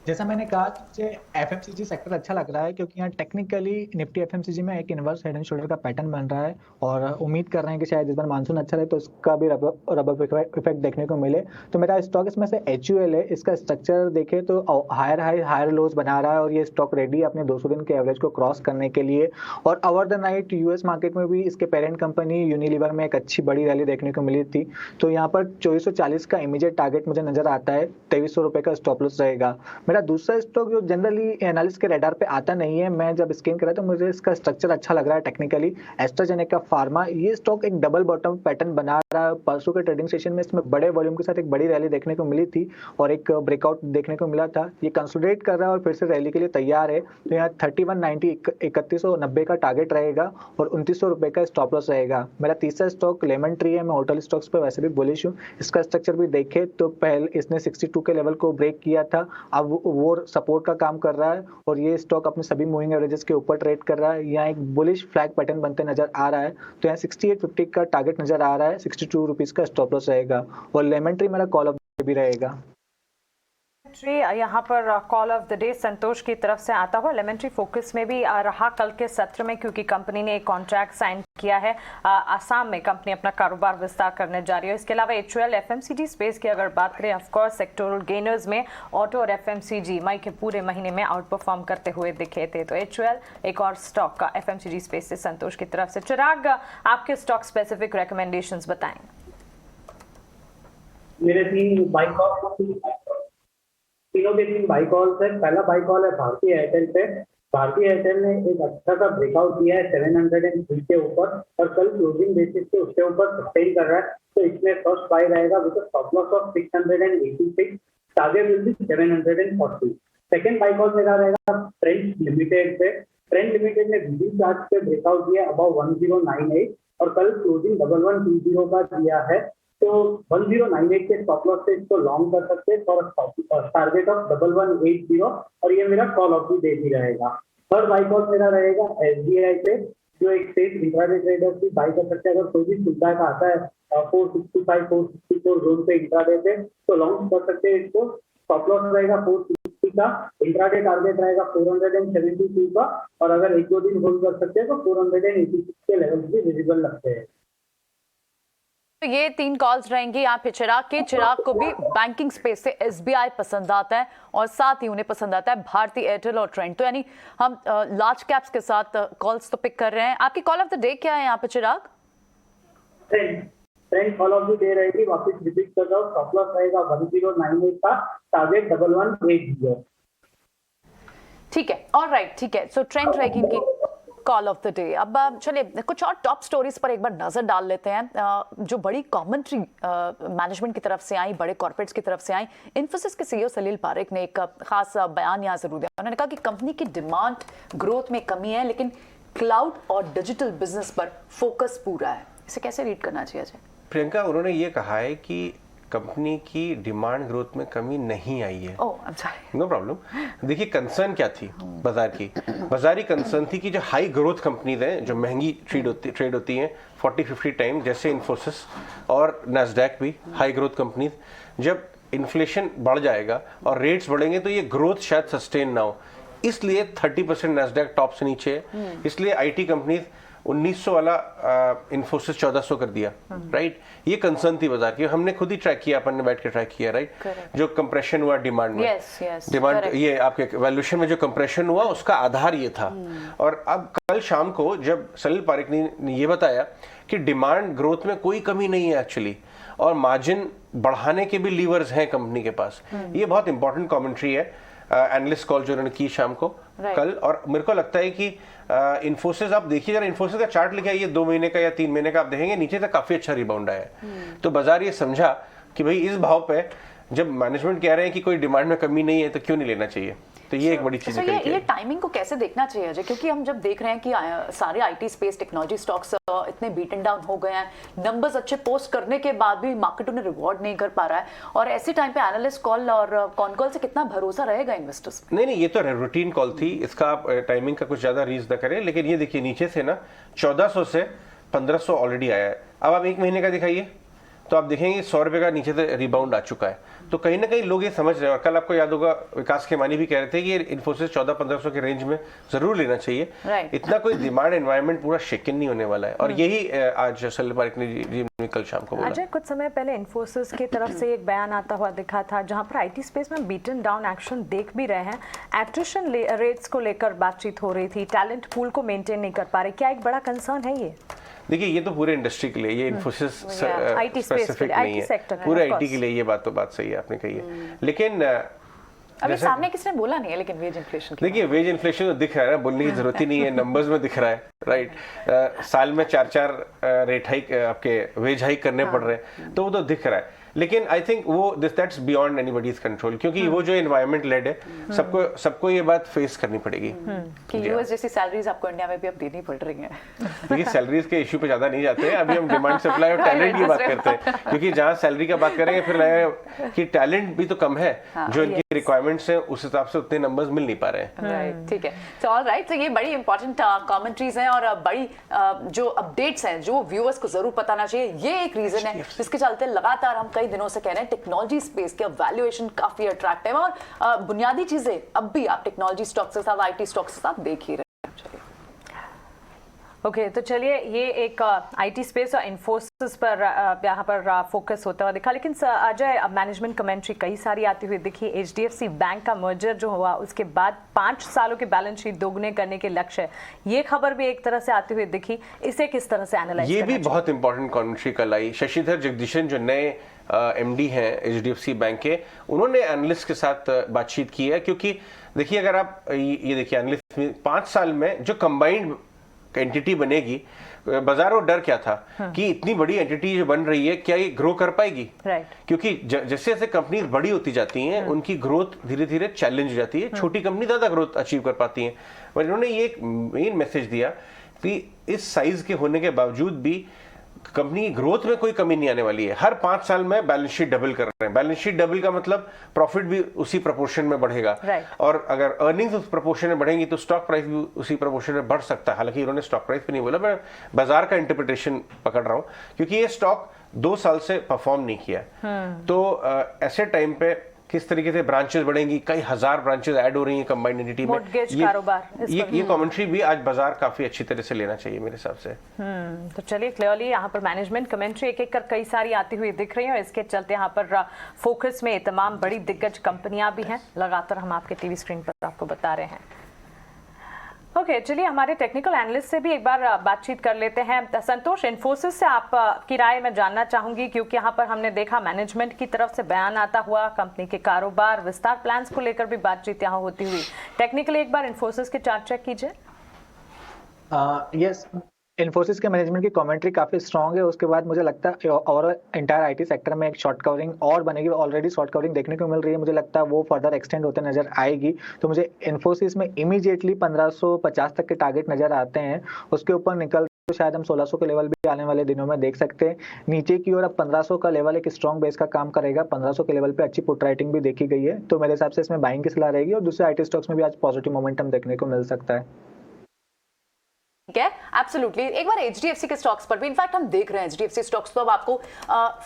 जैसा मैंने कहा, मुझे एफएमसीजी सेक्टर अच्छा लग रहा है क्योंकि यहाँ टेक्निकली निफ्टी एफएमसीजी में एक इनवर्स हेड एंड शोल्डर का पैटर्न बन रहा है और उम्मीद कर रहे हैं कि शायद इस बार मानसून अच्छा रहे तो उसका भी रबर इफेक्ट देखने को मिले। तो मेरा स्टॉक इसमें से HUL है। इसका स्ट्रक्चर देखें तो हायर हाई हायर लोज बना रहा है और ये स्टॉक रेडी है अपने 200 दिन के एवरेज को क्रॉस करने के लिए। और over the night US market में भी इसके पेरेंट कंपनी यूनिलीवर में एक अच्छी बड़ी रैली देखने को मिली थी। तो यहाँ पर 2440 का इमीडिएट टारगेट मुझे नजर आता है, 2300 रुपए का स्टॉप लॉस रहेगा। मेरा दूसरा स्टॉक जो जनरली एनालिस्ट के रडार पे आता नहीं है, मैं जब स्कैन करा तो मुझे इसका स्ट्रक्चर अच्छा लग रहा है टेक्निकली, एस्ट्राजेनेका फार्मा। ये स्टॉक एक डबल बॉटम पैटर्न बना रहा है। परसों के ट्रेडिंग सेशन में इसमें बड़े वॉल्यूम के साथ एक बड़ी रैली देखने को मिली थी और एक ब्रेकआउट देखने को मिला था। ये कंसोलिडेट कर रहा है और फिर से रैली के लिए तैयार है। तो यहाँ 3190 3190 का टारगेट रहेगा और 2900 रुपए का स्टॉप लॉस रहेगा। मेरा तीसरा स्टॉक लेमन ट्री है। मैं होटल स्टॉक्स पे वैसे भी बुलिश हूँ। इसका स्ट्रक्चर भी देखे तो पहले इसने 62 के लेवल को ब्रेक किया था, अब वो सपोर्ट का काम कर रहा है और ये स्टॉक अपने सभी मूविंग एवरेजेस के ऊपर ट्रेड कर रहा है। यहाँ एक बुलिश फ्लैग पैटर्न बनते नजर आ रहा है। तो यहाँ 6850 का टारगेट नजर आ रहा है, 62 रुपीज का स्टॉप लॉस रहेगा और लेमन ट्री मेरा कॉल ऑफ भी रहेगा। यहाँ पर कॉल ऑफ द डे संतोष की तरफ से आता हुआ लेमेंट्री फोकस में भी रहा कल के सत्र में, क्योंकि कंपनी ने एक कॉन्ट्रैक्ट साइन किया है। आसाम में कंपनी अपना कारोबार विस्तार करने जा रही है। इसके अलावा HUL FMCG स्पेस की अगर बात करें, ऑफकोर्स सेक्टोरल गेनर्स में ऑटो और FMCG मई के पूरे महीने में आउट परफॉर्म करते हुए दिखे थे। तो HUL एक और स्टॉक का FMCG स्पेस से संतोष की तरफ से। चिराग, आपके स्टॉक स्पेसिफिक रिकमेंडेशंस बताएं। मेरे तीनों के 3 बाई कॉल्स है। पहला बाई कॉल है भारतीय एयरटेल पे। भारतीय एयरटेल ने एक अच्छा सा ब्रेकआउट किया है 703 के ऊपर और कल क्लोजिंग बेसिस पे उसके ऊपर सस्टेन कर रहा है। तो इसमें फर्स्ट बाई रहेगा with stop loss of 686, target will be 740। Second by call मेरा रहेगा ट्रेंड लिमिटेड पे। ट्रेंड लिमिटेड ने वीडी चार्ट पे ब्रेकआउट किया अबाउ 1098 और कल क्लोजिंग 1120 का दिया है। तो 1098 के स्टॉप लॉस से इसको लॉन्ग कर सकते हैं फॉर टारगेट ऑफ 1180 और ये मेरा कॉल ऑफ द डे भी रहेगा। थर्ड बाई कॉल मेरा रहेगा SBI पे, जो एक सेफ इंट्राडे ट्रेडर भी बाई कर सकते हैं। अगर कोई भी सुविधा का आता है 465 464 जोन पे इंट्राडे पे तो लॉन्ग कर सकते हैं इसको। स्टॉप लॉस रहेगा 460 का, इंट्राडे टारगेट रहेगा 472 का और अगर 1-2 दिन होल्ड कर सकते हैं तो 486 के लेवल भी विजिबल लगते हैं। तो ये 3 कॉल्स रहेंगी यहाँ पे चिराग को भी बैंकिंग स्पेस से SBI पसंद आता है और साथ ही उन्हें पसंद आता है भारतीय एयरटेल और ट्रेंड। तो यानी हम लार्ज कैप्स के साथ कॉल्स तो पिक कर रहे हैं। आपकी कॉल ऑफ द डे क्या है यहाँ पे Chirag? Trend call of the day रहेगी, वापस रिपीट कर रहा हूँ, स्टॉप लॉस रहेगा 1098 का, टारगेट 1180। ठीक है, ऑलराइट, ठीक है। सो ट्रेंड रहेगी इनकी कॉल ऑफ द डे। अब चलिए कुछ और टॉप स्टोरीज पर एक बार नजर डाल लेते हैं जो बड़ी कमेंट्री मैनेजमेंट की तरफ से आई, बड़े कॉर्पोरेट्स की तरफ से आई। इन्फोसिस के CEO सलील पारेख ने एक खास बयान यहाँ जरूर दिया। उन्होंने कहा कि कंपनी की डिमांड ग्रोथ में कमी है लेकिन क्लाउड और डिजिटल बिजनेस पर फोकस पूरा है। इसे कैसे रीड करना चाहिए? प्रियंका, उन्होंने ये कहा है कि कंपनी की डिमांड ग्रोथ में कमी नहीं आई है। No problem. देखिए कंसर्न क्या थी बाजार की? बाजारी कंसर्न थी कि जो हाई ग्रोथ कंपनीज हैं, जो महंगी ट्रेड होती हैं 40-50 टाइम, जैसे इन्फोसिस और नैस्डैक भी हाई ग्रोथ कंपनीज, जब इन्फ्लेशन बढ़ जाएगा और रेट्स बढ़ेंगे तो ये ग्रोथ शायद सस्टेन ना हो, इसलिए 30% नैस्डैक टॉप से नीचे है। इसलिए IT कंपनीज 1900 वाला इन्फोसिस 1400 कर दिया, राइट? ये कंसर्न थी बाजार की, हमने खुद ही ट्रैक किया, अपन ने बैठ के ट्रैक किया, राइट? जो कंप्रेशन हुआ डिमांड में, डिमांड ये आपके वैल्यूएशन में जो कंप्रेशन हुआ उसका आधार ये था। और अब कल शाम को जब सलील पारेख ने ये बताया कि डिमांड ग्रोथ में कोई कमी नहीं है एक्चुअली, और मार्जिन बढ़ाने के भी लीवर्स हैं कंपनी के पास, ये बहुत इंपॉर्टेंट कमेंट्री है एनालिस्ट कॉल जो उन्होंने की शाम को कल। और मेरे को लगता है कि इन्फोसिस, आप देखिए जरा इन्फोसिस का चार्ट लिखा है, ये 2 महीने का या 3 महीने का, आप देखेंगे नीचे तक काफी अच्छा रिबाउंड आया है। तो बाजार ये समझा कि भाई इस भाव पे जब मैनेजमेंट कह रहे हैं कि कोई डिमांड में कमी नहीं है तो क्यों नहीं लेना चाहिए। तो ये एक बड़ी चीज है। ये टाइमिंग को कैसे देखना चाहिए अजय? क्योंकि हम जब देख रहे हैं कि सारे IT स्पेस टेक्नोलॉजी स्टॉक्स इतने बीटन डाउन हो गए हैं, नंबर्स अच्छे पोस्ट करने के बाद भी मार्केट उन्हें रिवॉर्ड नहीं कर पा रहा है, और ऐसे टाइम पे एनालिस्ट कॉल और कॉन कॉल से कितना भरोसा रहेगा इन्वेस्टर्स पे? नहीं, ये तो रूटीन कॉल थी, इसका आप टाइमिंग का कुछ ज्यादा रीज ना करें। लेकिन ये देखिए नीचे से ना 1400 से 1500 ऑलरेडी आया है। अब आप 1 महीने का दिखाइए तो आप देखेंगे 100 रुपए का नीचे से रिबाउंड आ चुका है। तो कहीं ना कहीं लोग ये समझ रहे हैं। और कल आपको याद होगा विकास खेमानी भी कह रहे थे कि ये इन्फोसिस 14-1500 के रेंज में जरूर लेना चाहिए। Right. इतना कोई डिमांड एनवायरनमेंट पूरा शेकन नहीं होने वाला है। और यही आज सलील पारेख ने कल शाम को बोला। अजय, कुछ समय पहले इन्फोसिस की तरफ से एक बयान आता हुआ दिखा था जहां पर आईटी स्पेस में बीटन डाउन एक्शन देख भी रहे हैं, एट्रिशन रेट्स को लेकर बातचीत हो रही थी, टैलेंट पूल को मेंटेन नहीं कर पा रहे, क्या एक बड़ा कंसर्न है ये? देखिए, ये तो पूरे इंडस्ट्री के लिए, ये इन्फोसिस IT स्पेसिफिक नहीं है, पूरे आईटी के लिए ये बात सही है आपने कही है। लेकिन अभी सामने किसने बोला नहीं है, लेकिन वेज इन्फ्लेशन, देखिए वेज इन्फ्लेशन तो दिख रहा है ना, बोलने की जरूरत ही नहीं है, नंबर्स में दिख रहा है, राइट। साल में 4 रेट हाइक आपके वेज हाइक करने पड़ रहे हैं, तो वो तो दिख रहा है। लेकिन आई थिंक वो दैट्स बियॉन्ड एनीबॉडीज कंट्रोल, क्योंकि वो जो एनवायरनमेंट लेड है, सबको ये बात फेस करनी पड़ेगी कि यूएस जैसी सैलरीज आपको इंडिया में भी अब देनी पड़ रही है। देखिए, सैलरीज के इशू पे ज्यादा नहीं जाते हैं, अभी हम डिमांड सप्लाई और टैलेंट की बात करते हैं, क्योंकि जहाँ सैलरी का बात करेंगे फिर लगेगा कि टैलेंट भी तो कम है, जो इनकी रिक्वायरमेंट्स हैं उस हिसाब से उतने नंबर्स मिल नहीं पा रहे हैं। राइट, ठीक है। तो ऑल राइट, तो ये बड़ी इंपॉर्टेंट कमेंट्रीज हैं और बड़ी जो अपडेट्स हैं जो व्यूअर्स को जरूर बताना चाहिए। ये एक रीजन है जिसके चलते लगातार हम कई दिनों से कह रहे हैं टेक्नोलॉजी स्पेस के वैल्यूएशन काफी अट्रैक्टिव है और बुनियादी चीजें अब भी आप टेक्नोलॉजी स्टॉक्स के साथ, आईटी स्टॉक्स के साथ देख ही रहे हैं। चलिए ओके, तो चलिए ये एक आईटी स्पेस और इन्फोसिस पर यहाँ पर फोकस होता हुआ दिखा। लेकिन अजय, मैनेजमेंट कमेंट्री कई सारी आती हुई दिखी। एचडीएफसी बैंक का मर्जर जो हुआ उसके बाद 5 सालों के बैलेंस शीट दोगुने करने के लक्ष्य, ये खबर भी एक तरह से आती हुई दिखी। इसे किस तरह से एनालाइज ये भी बहुत इंपॉर्टेंट कमेंट्री कल आई। शशिधर जगदीशन जो नए एमडी हैं एचडीएफसी बैंक के, उन्होंने एनालिस्ट के साथ बातचीत की है, क्योंकि देखिए अगर आप ये देखिए एनालिस्ट में 5 साल में जो कंबाइंड एंटिटी बनेगी, बाजार को डर क्या था कि इतनी बड़ी एंटिटी जो बन रही है क्या ये ग्रो कर पाएगी, क्योंकि जैसे जैसे कंपनी बड़ी होती जाती हैं उनकी ग्रोथ धीरे धीरे चैलेंज हो जाती है, छोटी कंपनी ज्यादा ग्रोथ अचीव कर पाती हैं। पर इन्होंने ये एक मेन मैसेज दिया कि इस साइज के होने के बावजूद भी कंपनी की ग्रोथ में कोई कमी नहीं आने वाली है। हर 5 साल में बैलेंस शीट डबल कर रहे हैं। बैलेंस शीट डबल का मतलब प्रॉफिट भी उसी प्रोपोर्शन में बढ़ेगा, और अगर अर्निंग्स उस प्रोपोर्शन में बढ़ेंगी तो स्टॉक प्राइस भी उसी प्रोपोर्शन में बढ़ सकता है। हालांकि उन्होंने स्टॉक प्राइस पे नहीं बोला, मैं बाजार का इंटरप्रिटेशन पकड़ रहा हूं, क्योंकि ये स्टॉक 2 साल से परफॉर्म नहीं किया। तो ऐसे टाइम पे किस तरीके से ब्रांचेस बढ़ेंगी, कई हजार ब्रांचेस ऐड हो रही हैं कंबाइंड एंटिटी में, ये कमेंट्री भी आज बाजार काफी अच्छी तरह से लेना चाहिए मेरे हिसाब से। तो चलिए, क्लियरली यहाँ पर मैनेजमेंट कमेंट्री एक एक कर कई सारी आती हुई दिख रही है और इसके चलते यहाँ पर फोकस में तमाम बड़ी दिग्गज कंपनियां भी हैं, लगातार हम आपके टीवी स्क्रीन पर आपको बता रहे हैं। ओके, चलिए हमारे टेक्निकल एनालिस्ट से भी एक बार बातचीत कर लेते हैं। संतोष, इन्फोसिस से आप की राय मैं जानना चाहूंगी, क्योंकि यहाँ पर हमने देखा मैनेजमेंट की तरफ से बयान आता हुआ, कंपनी के कारोबार विस्तार प्लान्स को लेकर भी बातचीत यहाँ होती हुई। टेक्निकली एक बार इन्फोसिस के चार्ट चेक कीजिए। यस, इन्फोसिस के मैनेजमेंट की कमेंट्री काफी स्ट्रांग है। उसके बाद मुझे लगता है ओवरऑल इंटायर आईटी सेक्टर में एक शॉर्ट कवरिंग और बनेगी, ऑलरेडी शॉर्ट कवरिंग देखने को मिल रही है, मुझे लगता है वो फर्दर एक्सटेंड होते नजर आएगी। तो मुझे इन्फोसिस में इमीडिएटली 1550 तक के टारगेट नजर आते हैं। उसके ऊपर निकल तो शायद हम 1600 के लेवल भी आने वाले दिनों में देख सकते हैं। नीचे की ओर अब 1500 का लेवल एक स्ट्रॉन्ग बेस का काम करेगा। 1500 के लेवल पे अच्छी पुट राइटिंग भी देखी गई है, तो मेरे हिसाब से इसमें बाइंग की सलाह रहेगी और दूसरे आईटी स्टॉक्स में भी आज पॉजिटिव मोमेंटम देखने को मिल सकता है। ठीक है, एब्सोल्युटली। एक बार एचडीएफसी के स्टॉक्स पर भी इनफैक्ट हम देख रहे हैं एचडीएफसी स्टॉक्स तो अब आपको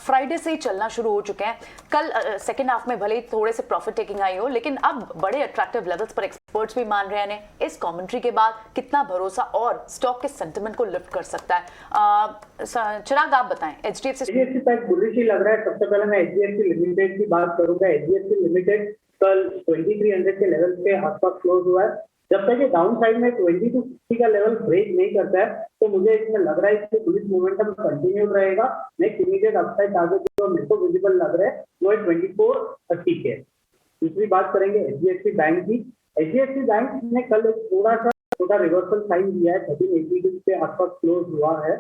फ्राइडे से ही चलना शुरू हो चुके हैं। कल सेकेंड हाफ में भले ही थोड़े से प्रॉफिट टेकिंग आई हो, लेकिन अब बड़े अट्रैक्टिव लेवल्स पर एक्सपर्ट्स भी मान रहे हैं। इस कमेंट्री के बाद कितना भरोसा और स्टॉक के सेंटिमेंट को लिफ्ट कर सकता है? चिराग, आप बताएं। एचडीएफसी बैंक बुलिश ही लग रहा है। सबसे पहले मैं एचडीएफसी लिमिटेड की बात करूंगा। एचडीएफसी लिमिटेड कल 2300 के लेवल के आसपास क्लोज हुआ है। जब तक ये डाउन साइड में 20 to 50 का लेवल ब्रेक नहीं करता है, तो मुझे इसमें लग रहा है कि बुलिश मोमेंटम कंटिन्यू रहेगा। नेक्स्ट इमीडिएट अपसाइड टारगेट जो मेरे को विजिबल लग रहा है वो 2430 के। दूसरी बात करेंगे एचडीएफसी बैंक की। एचडीएफसी बैंक ने कल एक छोटा रिवर्सल साइन दिया है, 1380 के आसपास क्लोज हुआ है।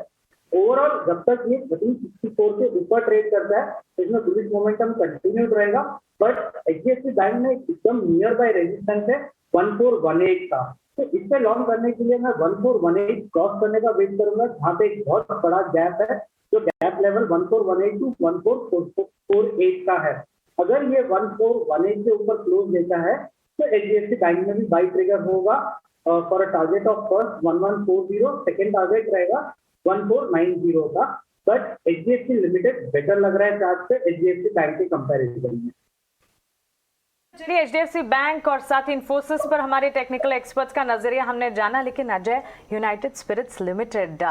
ओवरऑल जब तक ये 1364 के ऊपर ट्रेड करता है तो इसमें बुलिश मोमेंटम कंटिन्यू रहेगा। बट एचडीएफसी बैंक में एकदम नियर बाय रेजिस्टेंस है 1418 का, तो इससे लॉन्ग करने के लिए मैं 1418 क्रॉस करने का वेट करूंगा, जहाँ पे एक बहुत बड़ा गैप है, जो गैप लेवल 1418 टू 1448 का है। अगर ये 1418 के ऊपर क्लोज लेता है तो एचडीएफसी बैंक में भी बाई ट्रिगर होगा for a target of first 1140, second target रहेगा 1490 का। बट एचडीएफसी लिमिटेड बेटर लग रहा है चार्ट पे एचडीएफसी बैंक के कंपैरिजन में। चलिए एचडीएफसी बैंक और साथ ही इन्फोसिस पर हमारे टेक्निकल एक्सपर्ट्स का नजरिया हमने जाना, लेकिन अजय यूनाइटेड स्पिरिट्स लिमिटेड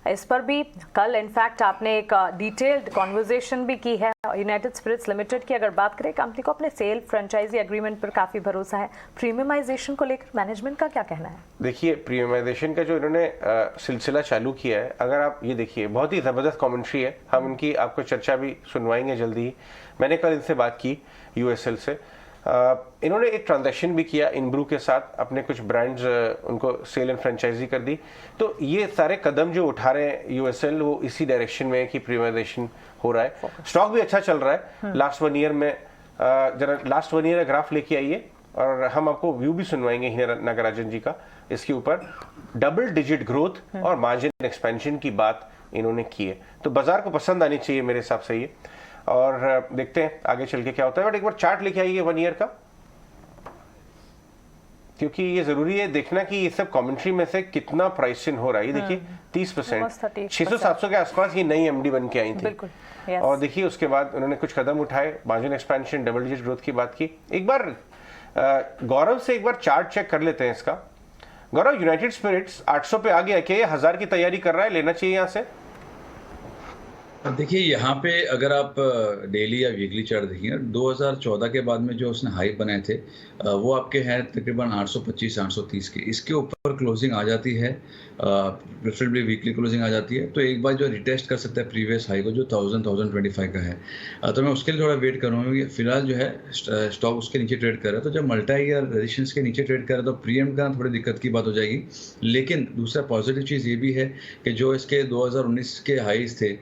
इस पर भी कल इनफैक्ट आपने एक डिटेल्ड कॉन्वर्जेशन भी की है। यूनाइटेड स्पिरिट्स लिमिटेड की अगर बात करें, कंपनी को अपने सेल फ्रेंचाइजी एग्रीमेंट पर काफी भरोसा है। प्रीमियमाइजेशन को लेकर मैनेजमेंट का क्या कहना है? देखिए, प्रीमियमाइजेशन का जो इन्होंने सिलसिला चालू किया है, अगर आप ये देखिए, बहुत ही जबरदस्त कमेंट्री है। हम इनकी आपको चर्चा भी सुनवाएंगे जल्दी ही। मैंने कल इनसे बात की यूएसएल से। इन्होंने एक ट्रांजैक्शन भी किया इनब्रू के साथ, अपने कुछ ब्रांड्स उनको सेल एंड फ्रेंचाइजी कर दी। तो ये सारे कदम जो उठा रहे हैं यूएसएल, वो इसी डायरेक्शन में है कि प्रीमियमाइजेशन हो रहा है। स्टॉक भी अच्छा चल रहा है लास्ट 1 ईयर में। जरा लास्ट 1 ईयर का ग्राफ लेके आइए और हम आपको व्यू भी सुनवाएंगे हीना नागराजन जी का इसके ऊपर। डबल डिजिट ग्रोथ और मार्जिन एक्सपेंशन की बात इन्होंने की है, तो बाजार को पसंद आनी चाहिए मेरे हिसाब से ये। और देखते हैं आगे चल के क्या होता है। बट एक बार चार्ट लेके आइए 1 ईयर का, क्योंकि ये जरूरी है देखना कि ये सब कमेंट्री में से कितना प्राइस इन हो रहा है। ये देखिए 30%, 600-700 के आसपास ये नई एमडी बन के आई थी। और देखिए उसके बाद उन्होंने कुछ कदम उठाए, margin expansion, double digit growth की बात की। एक बार गौरव से एक बार चार्ट चेक कर लेते हैं इसका। गौरव, यूनाइटेड स्पिरिट्स 800 पे आ गया, क्या ये 1000 की तैयारी कर रहा है? लेना चाहिए यहाँ से? देखिए, यहाँ पे अगर आप डेली या वीकली चार्ट देखिए, 2014 के बाद में जो उसने हाई बनाए थे वो आपके हैं तकरीबन 825-830 के। इसके ऊपर क्लोजिंग आ जाती है, प्रेफरेबली वीकली क्लोजिंग आ जाती है, तो एक बार जो रिटेस्ट कर सकता है प्रीवियस हाई को, जो 1025 का है। तो मैं उसके लिए थोड़ा वेट करूँगा। फिलहाल जो है स्टॉक उसके नीचे ट्रेड कर रहा है, तो जब मल्टी ईयर रेजिस्टेंस के नीचे ट्रेड कर रहा है तो प्रीएम का थोड़ी दिक्कत की बात हो जाएगी। लेकिन दूसरा पॉजिटिव चीज़ ये भी है कि जो इसके 2019 के हाईज थे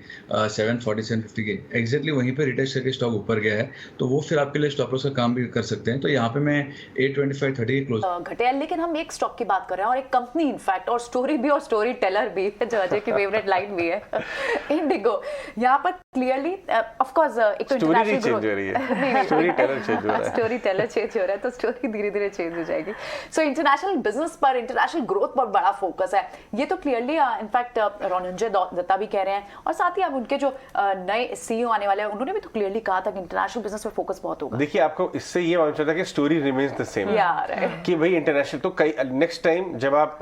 740-750 के, एग्जैक्टली वहीं पे रिटेस्ट करके स्टॉक ऊपर गया है, तो वो फिर आपके लिए स्टॉप लॉस का काम भी कर सकते हैं। तो यहाँ पे मैं 825-30 क्लोज घटे। लेकिन हम एक स्टॉक की बात कर रहे हैं और एक कंपनी इनफैक्ट, और स्टोरी भी और स्टोरी टेलर भी, जो अजय की फेवरेट लाइन भी है, इंडिगो। यहाँ पर क्लियरली ऑफ कोर्स एक तो इंटरनेशनल चेंज हो रही है, स्टोरी टेलर चेंज हो रहा है, स्टोरी टेलर चेंज हो रहा है, तो स्टोरी धीरे धीरे चेंज हो जाएगी। सो इंटरनेशनल बिजनेस पर, इंटरनेशनल ग्रोथ पर बड़ा फोकस है। ये तो क्लियरली इनफैक्ट रणंजय दत्ता भी कह रहे हैं, और साथ ही अब उनके जो नए सीईओ आने वाले हैं, उन्होंने भी तो क्लियरली कहा था कि इंटरनेशनल बिजनेस पर फोकस बहुत होगा। देखिए, आपको इससे ये मालूम चलता है कि स्टोरी रिमेन्स द सेम, कि भाई इंटरनेशनल तो कई, नेक्स्ट टाइम जब आप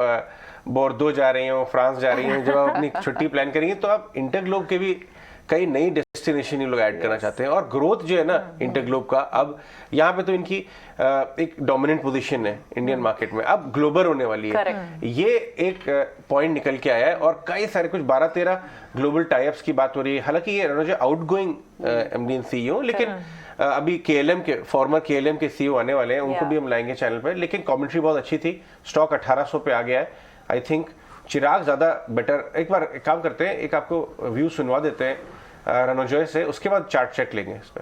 बोर्दो जा रही हो, फ्रांस जा रही हो, जब आप अपनी छुट्टी प्लान करेंगे, तो आप इंटरग्लोब के भी कई नई डेस्टिनेशन ये लोग ऐड करना चाहते हैं। और ग्रोथ जो है ना इंटरग्लोब का, अब यहाँ पे तो इनकी एक डोमिनेंट पोजीशन है इंडियन मार्केट में, अब ग्लोबल होने वाली है। ये एक पॉइंट निकल के आया है, और कई सारे कुछ 12-13 ग्लोबल टाइप्स की बात हो रही है। हालांकि ये रणंजय आउटगोइंग एमडी सीईओ, लेकिन अभी केएलएम के फॉर्मर केएलएम के सीईओ आने वाले हैं, उनको भी हम लाएंगे चैनल पर। लेकिन कमेंट्री बहुत अच्छी थी, स्टॉक 1800 पे आ गया है। आई थिंक चिराग ज्यादा बेटर। एक बार एक काम करते हैं, एक आपको व्यू सुनवा देते हैं रणंजय से, उसके बाद चार्ट चेक लेंगे इस पे।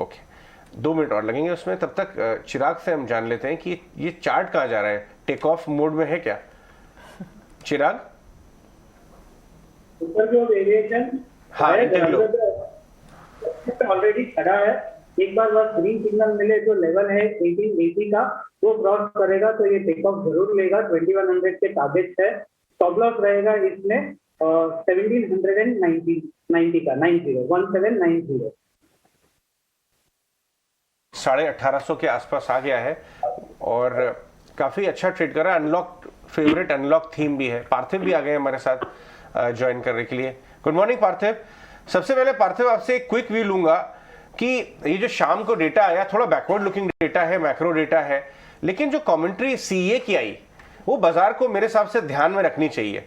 ओके, 2 मिनट और लगेंगे उसमें। तब तक चिराग से हम जान लेते हैं कि ये चार्ट कहाँ जा रहा है, टेक ऑफ मोड में है क्या चिराग? ऊपर जो वेरिएशन हाँ, ऑलरेडी खड़ा है। एक बार बस ग्रीन सिग्नल मिले, जो लेवल है 1880 का, वो क्रॉस करेगा तो ये टेक ऑफ जरूर लेगा। 2100 के टारगेट है। स्टॉप लॉस रहेगा इसमें 1790 का, 1790। 1850 के आसपास आ गया है और काफी अच्छा ट्रेड कर रहा है। अनलॉक फेवरेट अनलॉक थीम भी है। पार्थिव भी आ गए हमारे साथ ज्वाइन करने के लिए। गुड मॉर्निंग पार्थिव। सबसे पहले पार्थिव आपसे एक क्विक व्यू लूंगा कि ये जो शाम को डेटा आया, थोड़ा बैकवर्ड लुकिंग डेटा है, मैक्रो डेटा है, लेकिन जो कमेंट्री सीए की आई वो बाजार को मेरे हिसाब से ध्यान में रखनी चाहिए।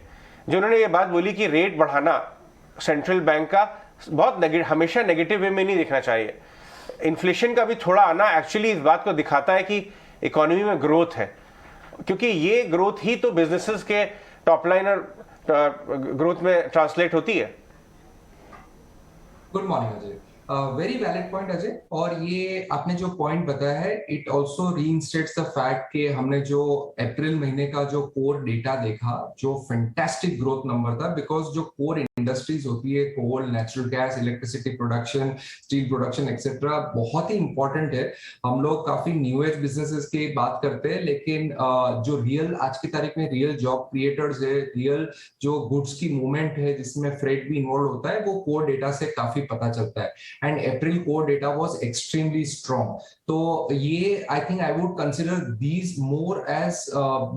जो उन्होंने ये बात बोली कि रेट बढ़ाना सेंट्रल बैंक का बहुत हमेशा नेगेटिव वे में नहीं देखना चाहिए। इन्फ्लेशन का भी थोड़ा आना एक्चुअली इस बात को दिखाता है कि इकोनॉमी में ग्रोथ है, क्योंकि ये ग्रोथ ही तो बिजनेसेस के टॉप लाइन और ग्रोथ में ट्रांसलेट होती है। Good morning Ajay. Very valid point Ajay, और ये आपने जो पॉइंट बताया है इट ऑल्सो रीइंस्टेट्स द फैक्ट कि हमने जो अप्रैल महीने का जो कोर डेटा देखा जो फैंटास्टिक ग्रोथ नंबर था, बिकॉज जो कोर इंडस्ट्रीज होती है coal, natural gas, electricity production, steel production etcetera, बहुत ही इंपॉर्टेंट है। हम लोग काफी न्यू एज बिजनेसेस की बात करते हैं, लेकिन जो रियल आज की तारीख में रियल जॉब क्रिएटर्स है, रियल जो गुड्स की मूवमेंट है जिसमें फ्रेट भी इन्वॉल्व होता है, वो कोर डेटा से काफी पता चलता है। And April core data was extremely strong. तो ये I think I would consider these more as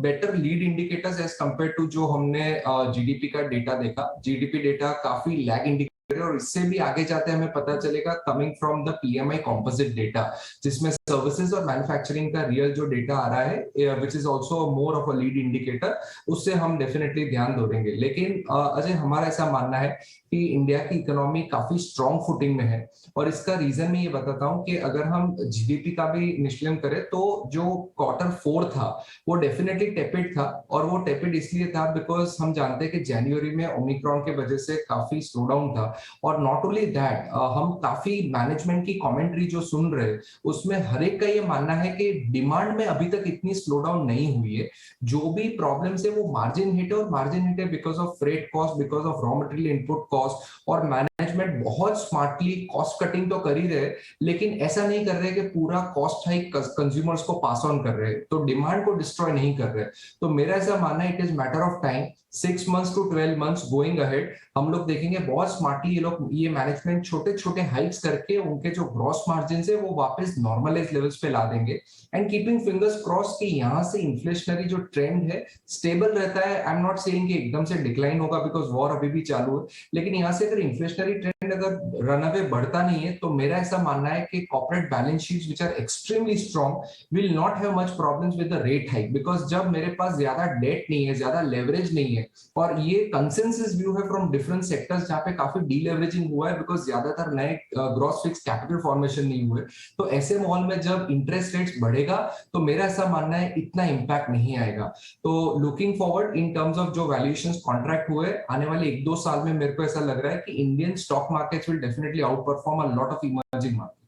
better lead indicators as compare to जो हमने जीडीपी का डेटा देखा। जीडीपी डेटा काफी लैग इंडिकेटर, और इससे भी आगे जाते हमें पता चलेगा coming from the PMI composite data, जिसमें सर्विसेज और मैन्युफैक्चरिंग का रियल जो डेटा आ रहा है which is also more of a lead indicator, उससे हम डेफिनेटली ध्यान देंगे। लेकिन अजय हमारा ऐसा मानना है कि इंडिया की इकोनॉमी काफी स्ट्रॉन्ग फुटिंग में है, और इसका रीजन मैं ये बताता हूँ कि अगर हम जीडीपी का भी निश्चलन करें तो जो Q4 था वो डेफिनेटली टेपिड था, और वो टेपिड इसलिए था बिकॉज हम जानते हैं कि जनवरी में ओमिक्रॉन के वजह से काफी स्लो डाउन था। और नॉट ओनली दैट, हम काफी मैनेजमेंट की कमेंट्री जो सुन रहे उसमें हर एक का ये मानना है कि डिमांड में अभी तक इतनी स्लो डाउन नहीं हुई है। जो भी प्रॉब्लम्स है वो मार्जिन हिट है, और मार्जिन हिट है because of freight cost, because of raw material input cost, और मैनेजमेंट बहुत स्मार्टली कॉस्ट कटिंग तो कर ही रहे, लेकिन ऐसा नहीं कर रहे कि पूरा कॉस्ट हाइक कंज्यूमर्स को पास ऑन कर रहे, तो डिमांड को डिस्ट्रॉय नहीं कर रहे। तो मेरा ऐसा मानना है it is matter of time, 6 months to 12 months going ahead, हम लोग देखेंगे बहुत स्मार्टली ये मैनेजमेंट छोटे छोटे हाइक्स करके उनके जो ग्रॉस मार्जिन है वो वापस नॉर्मलाइज लेवल्स पे ला देंगे। एंड कीपिंग फिंगर्स क्रॉस कि यहाँ से इन्फ्लेशनरी जो ट्रेंड है स्टेबल रहता है। आई एम नॉट सेइंग कि एकदम से डिक्लाइन होगा बिकॉज वॉर अभी भी चालू है, लेकिन यहाँ से अगर इन्फ्लेशनरी ट्रेंड अगर रन अवे बढ़ता नहीं है तो मेरा ऐसा मानना है कि corporate balance sheets which are extremely strong will not have much problems with the rate hike, because जब मेरे पास ज्यादा डेट नहीं है, ज्यादा लेवरेज नहीं है, और ये कंसेंसस व्यू है फ्रॉम डिफरेंट सेक्टर्स जहां पे काफी डीलेवरेजिंग हुआ है बिकॉज ज्यादातर नए ग्रॉस फिक्स कैपिटल फॉर्मेशन नहीं हुए, तो ऐसे माहौल में जब इंटरेस्ट रेट्स बढ़ेगा तो मेरा ऐसा मानना है इतना इंपैक्ट नहीं आएगा। तो looking forward in terms of जो वैल्यूएशंस कॉन्ट्रैक्ट हुए आने वाले 1-2 साल में मेरे को ऐसा लग रहा है कि Indian stock markets will definitely out perform a lot of emerging markets.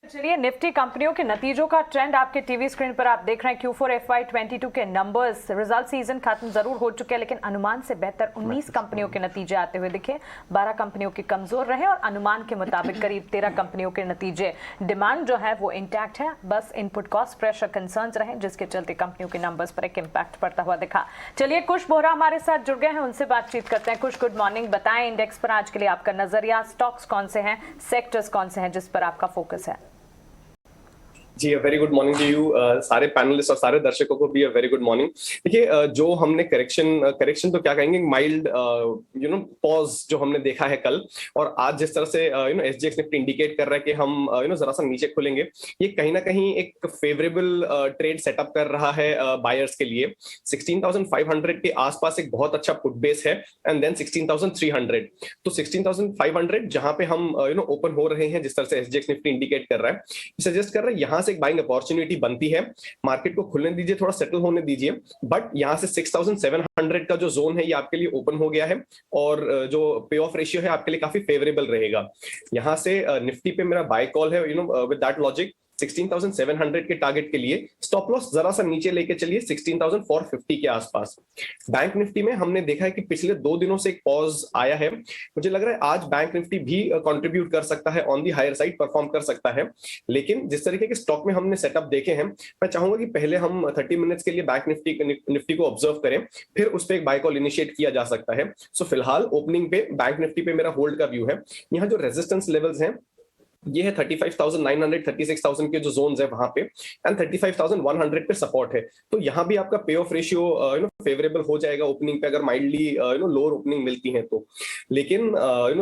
चलिए, निफ्टी कंपनियों के नतीजों का ट्रेंड आपके टीवी स्क्रीन पर आप देख रहे हैं। Q4 FY22 के नंबर्स, रिजल्ट सीजन खत्म जरूर हो चुके हैं, लेकिन अनुमान से बेहतर 19 कंपनियों के नतीजे आते हुए दिखे। 12 कंपनियों के कमजोर रहे और अनुमान के मुताबिक करीब 13 कंपनियों के नतीजे। डिमांड जो है वो इंटैक्ट है, बस इनपुट कॉस्ट प्रेशर कंसर्न्स रहे जिसके चलते कंपनियों के नंबर्स पर एक इम्पैक्ट पड़ता हुआ दिखा। चलिए, कुश बोहरा हमारे साथ जुड़ गए हैं, उनसे बातचीत करते हैं। कुश, गुड मॉर्निंग। बताएं इंडेक्स पर आज के लिए आपका नजरिया, स्टॉक्स कौन से हैं, सेक्टर्स कौन से हैं जिस पर आपका फोकस है? जी, very good morning to you सारे पैनलिस्ट और सारे दर्शकों को भी वेरी गुड मॉर्निंग। देखिए, जो हमने करेक्शन तो क्या कहेंगे, माइल्ड पॉज जो हमने देखा है कल और आज जिस तरह से SGX निफ्टी इंडिकेट कर रहा है कि हम जरा सा नीचे खुलेंगे, ये कहीं ना कहीं एक फेवरेबल ट्रेड सेटअप कर रहा है बायर्स के लिए। 16,500 के आसपास एक बहुत अच्छा पुट बेस है, एंड देन 16,300। तो 16,500 जहां पे हम ओपन हो रहे हैं, जिस तरह से SGX निफ्टी इंडिकेट कर रहा है, सजेस्ट कर रहा है यहाँ से एक बाइंग अपॉर्चुनिटी बनती है। मार्केट को खुलने दीजिए, थोड़ा सेटल होने दीजिए, बट यहाँ से 6,700 का जो जोन है ये आपके लिए ओपन हो गया है, और जो पे ऑफ रेशियो है आपके लिए काफी फेवरेबल रहेगा। यहाँ से निफ्टी पे मेरा बाय कॉल है, विद दैट लॉजिक 16,700 के टारगेट के लिए स्टॉप लॉस जरा सा नीचे लेके चलिए 16,450 के आसपास। बैंक निफ्टी में हमने देखा है कि पिछले 2 दिनों से एक पॉज आया है। मुझे लग रहा है आज बैंक निफ्टी भी कंट्रीब्यूट कर सकता है, on the higher side perform कर सकता है। लेकिन जिस तरीके के स्टॉक में हमने सेटअप देखे हैं, मैं चाहूंगा कि पहले हम 30 मिनट्स के लिए बैंक निफ्टी को ऑब्जर्व करें, फिर उस पर एक बाय कॉल इनिशिएट किया जा सकता है। सो फिलहाल ओपनिंग पे बैंक निफ्टी पे मेरा होल्ड का व्यू है। यहाँ जो रेजिस्टेंस लेवल्स हैं ये है 35,900, 36,000 के जो जोन्स है वहां पे, एंड 35,100 पे सपोर्ट है। तो यहाँ भी आपका पे ऑफ रेशियो फेवरेबल हो जाएगा ओपनिंग पे, अगर माइल्डली लोअर ओपनिंग मिलती है तो। लेकिन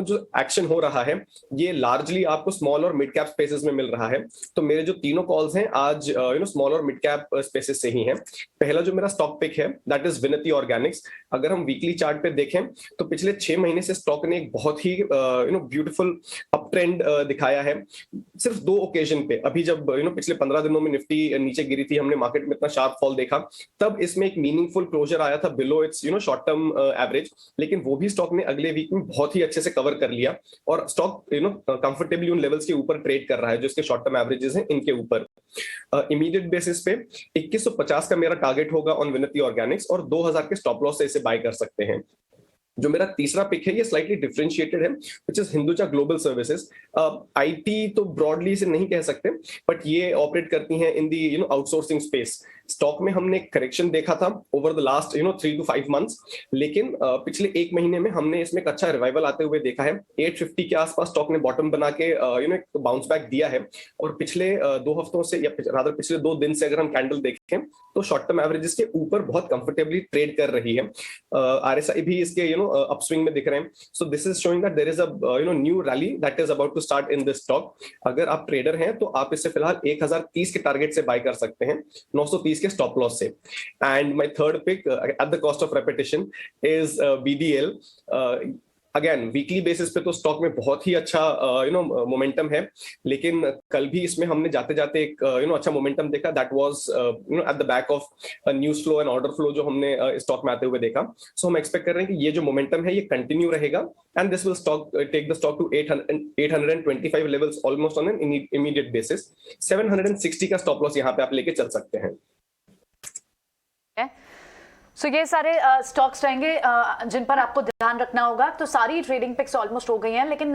जो एक्शन हो रहा है ये लार्जली आपको स्मॉल और मिड कैप स्पेसेस में मिल रहा है। तो मेरे जो तीनों कॉल्स हैं आज स्मॉल और मिड कैप स्पेसेस से ही हैं। पहला जो मेरा स्टॉक पिक है दैट इज विनती ऑर्गेनिक्स। अगर हम वीकली चार्ट पे देखें तो पिछले 6 महीने से स्टॉक ने एक बहुत ही ब्यूटीफुल अप ट्रेंड दिखाया है। है सिर्फ 2 ओकेजन पे। अभी जब पिछले 15 दिनों में निफ्टी नीचे गिरी थी, हमने मार्केट में इतना शार्प फॉल देखा, तब इसमें एक मीनिंगफुल क्लोजर आया था below it's short term average, लेकिन वो भी स्टॉक ने अगले वीक में बहुत ही अच्छे से कवर कर लिया और स्टॉक कंफर्टेबली उन लेवल्स के ऊपर ट्रेड कर रहा है जो इसके शॉर्ट टर्म एवरेजेस हैं इनके ऊपर। इमीडिएट बेसिस पे 2150 का मेरा टारगेट होगा ऑन विनती ऑर्गेनिक्स और 2000 के स्टॉप लॉस से इसे बाय कर सकते हैं। जो मेरा तीसरा पिक है ये स्लाइटली डिफरेंशिएटेड है, which is Hinduja global services. IT तो ब्रॉडली इसे नहीं कह सकते, बट ये ऑपरेट करती हैं इन दी आउटसोर्सिंग स्पेस। स्टॉक में हमने करेक्शन देखा था over the last 3 to 5 months, लेकिन पिछले 1 महीने में हमने इसमें एक अच्छा रिवाइवल आते हुए देखा है। 850 के आसपास स्टॉक ने बॉटम बना के एक बाउंस बैक दिया है और पिछले 2 हफ्तों से या रादर पिछले 2 दिन से अगर हम कैंडल देखें तो शॉर्ट टर्म एवरेजेस के ऊपर बहुत कंफर्टेबली ट्रेड कर रही है। आरएसआई भी इसके अपस्विंग में दिख रहे हैं। So this is showing that there is a new rally that is about to start in this stock. अगर आप ट्रेडर हैं तो आप इसे फिलहाल 1030 के टारगेट से बाय कर सकते हैं 930 के स्टॉप लॉस से। And my third pick at the cost of repetition is BDL. Again weekly basis पे तो स्टॉक में बहुत ही अच्छा मोमेंटम है, लेकिन कल भी इसमें हमने जाते जाते एक अच्छा मोमेंटम देखा that was at the back of news flow and order flow जो हमने स्टॉक में आते हुए देखा। सो हम एक्सपेक्ट कर रहे हैं कि ये जो मोमेंटम है ये कंटिन्यू रहेगा and this will take the stock to 825 levels almost on an immediate basis. 760 का स्टॉप लॉस यहाँ पे आप लेके चल सकते हैं। सो ये सारे स्टॉक्स रहेंगे जिन पर आपको ध्यान रखना होगा। तो सारी ट्रेडिंग पिक्स ऑलमोस्ट हो गई हैं, लेकिन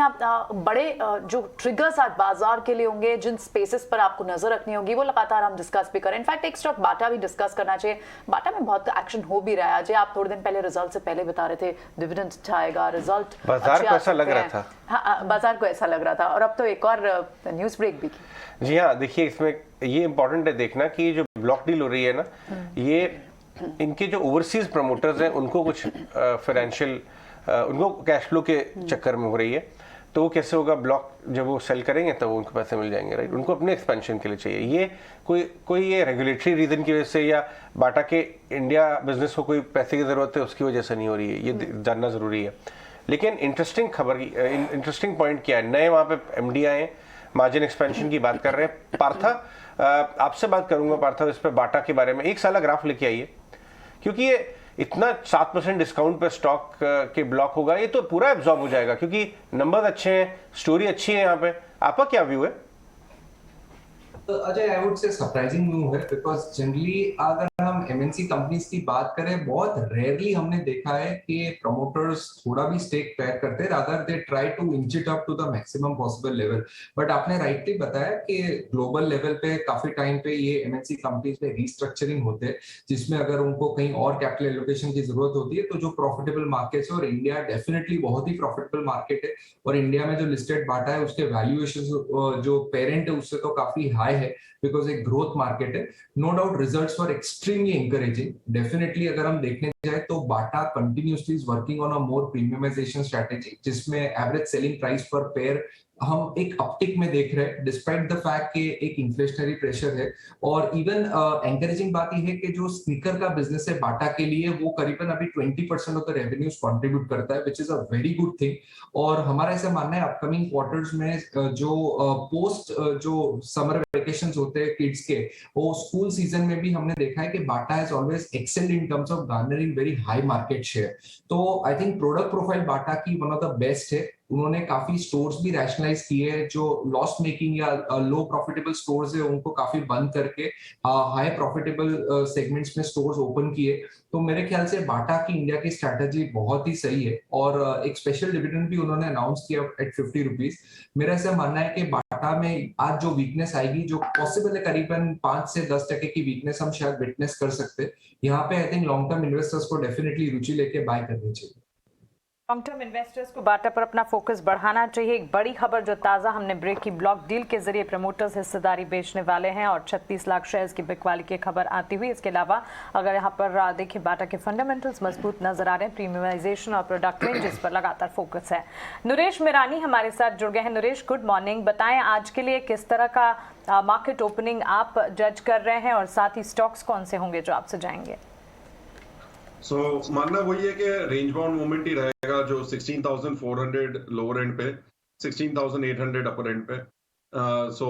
बड़े जो ट्रिगर्स आज बाजार के लिए होंगे, जिन स्पेसेस पर आपको नजर रखनी होगी, वो लगातार हम डिस्कस भी करें। इनफैक्ट एक स्टॉक बाटा भी डिस्कस करना चाहिए। बाटा में बहुत एक्शन हो भी रहा है। अजय, आप थोड़े दिन पहले रिजल्ट से पहले बता रहे थे डिविडेंड अच्छा आएगा, रिजल्ट बाजार को ऐसा लग रहा था। हाँ, बाजार को ऐसा लग रहा था और अब तो एक और न्यूज ब्रेक भी की। जी हाँ, देखिए इसमें ये इंपॉर्टेंट है देखना कि जो ब्लॉक डील हो रही है ना, ये इनके जो ओवरसीज प्रमोटर्स हैं उनको कुछ फाइनेंशियल उनको कैश फ्लो के चक्कर में हो रही है। तो वो कैसे होगा, ब्लॉक जब वो सेल करेंगे तब वो उनको पैसे मिल जाएंगे, राइट। उनको अपने एक्सपेंशन के लिए चाहिए। ये कोई ये रेगुलेटरी रीजन की वजह से या बाटा के इंडिया बिजनेस को कोई पैसे की जरूरत है उसकी वजह से नहीं हो रही है, ये जानना जरूरी है। लेकिन इंटरेस्टिंग पॉइंट क्या है, नए वहाँ पे एमडी आए, मार्जिन एक्सपेंशन की बात कर रहे हैं। पार्था, आपसे बात करूंगा पार्था इस पे बाटा के बारे में। 1 साल ग्राफ लेके आइए, क्योंकि ये इतना 7% डिस्काउंट पे स्टॉक के ब्लॉक होगा, ये तो पूरा एब्जॉर्ब हो जाएगा क्योंकि नंबर अच्छे हैं, स्टोरी अच्छी है। यहाँ पे आपका क्या व्यू है? अजय, आई वुड से सरप्राइजिंग न्यू है बिकॉज जनरली अगर हम एमएनसी कंपनीज की बात करें, बहुत रेयरली हमने देखा है कि प्रमोटर्स थोड़ा भी स्टेक पैक करते, rather they try to inch it up to the maximum possible level. But आपने राइटली बताया कि ग्लोबल लेवल पे काफी टाइम पे ये एमएनसी कंपनीज में रीस्ट्रक्चरिंग होते हैं, जिसमें अगर उनको कहीं और कैपिटल एलोकेशन की जरूरत होती है तो जो प्रॉफिटेबल मार्केट्स है, और इंडिया डेफिनेटली बहुत ही प्रॉफिटेबल मार्केट है, और इंडिया में जो लिस्टेड बाटा है उसके वैल्यूएशन जो पेरेंट है उससे तो काफी हाई है बिकॉज एक ग्रोथ मार्केट है। No doubt results were extremely encouraging. Definitely अगर हम देखने जाए तो Bata continuously is working on a more premiumisation strategy, जिसमें average selling price per pair हम एक अपटिक में देख रहे हैं डिस्पाइट द फैक्ट कि एक इन्फ्लेशनरी प्रेशर है। और इवन एनकरेजिंग बात यह है कि जो स्नीकर का बिजनेस है बाटा के लिए, वो करीबन अभी 20% ऑफ द रेवेन्यूज कंट्रीब्यूट करता है, which is a very good thing. और हमारा ऐसा मानना है अपकमिंग क्वार्टर्स में जो पोस्ट जो समर वेकेशंस होते हैं किड्स के, वो स्कूल सीजन में भी हमने देखा है कि Bata has always excelled in terms of garnering very high market share. तो I think product profile Bata की वन ऑफ द बेस्ट है। उन्होंने काफी स्टोर्स भी रैशनलाइज किए हैं, जो लॉस मेकिंग या लो प्रॉफिटेबल स्टोर्स है उनको काफी बंद करके हाई प्रॉफिटेबल सेगमेंट्स में स्टोर्स ओपन किए। तो मेरे ख्याल से बाटा की इंडिया की स्ट्रैटेजी बहुत ही सही है, और एक स्पेशल डिविडेंड भी उन्होंने अनाउंस किया एट 50 रुपीज। मेरा ऐसा मानना है कि बाटा में आज जो वीकनेस आएगी, जो पॉसिबल है करीबन 5 से 10% की वीकनेस हम शायद विटनेस कर सकते हैं। यहाँ पे I think long term investors को डेफिनेटली रुचि लेके बाय करनी चाहिए। लॉन्ग टर्म इन्वेस्टर्स को बाटा पर अपना फोकस बढ़ाना चाहिए। एक बड़ी खबर जो ताज़ा हमने ब्रेक की, ब्लॉक डील के जरिए प्रमोटर्स हिस्सेदारी बेचने वाले हैं और 36 लाख शेयर्स की बिकवाली की खबर आती हुई। इसके अलावा अगर यहाँ पर देखिए बाटा के फंडामेंटल्स मजबूत नजर आ रहे हैं, प्रीमियमाइजेशन और प्रोडक्ट रेंज जिस पर लगातार फोकस है। नरेश मिरानी हमारे साथ जुड़ गए हैं। Naresh, good morning. बताएं आज के लिए किस तरह का मार्केट ओपनिंग आप जज कर रहे हैं और साथ ही स्टॉक्स कौन से होंगे जो आपसे जाएंगे? मानना वही है कि रेंज बाउंड मूवमेंट ही रहेगा, जो 16,400 लोअर एंड पे, 16,800 अपर एंड पे। सो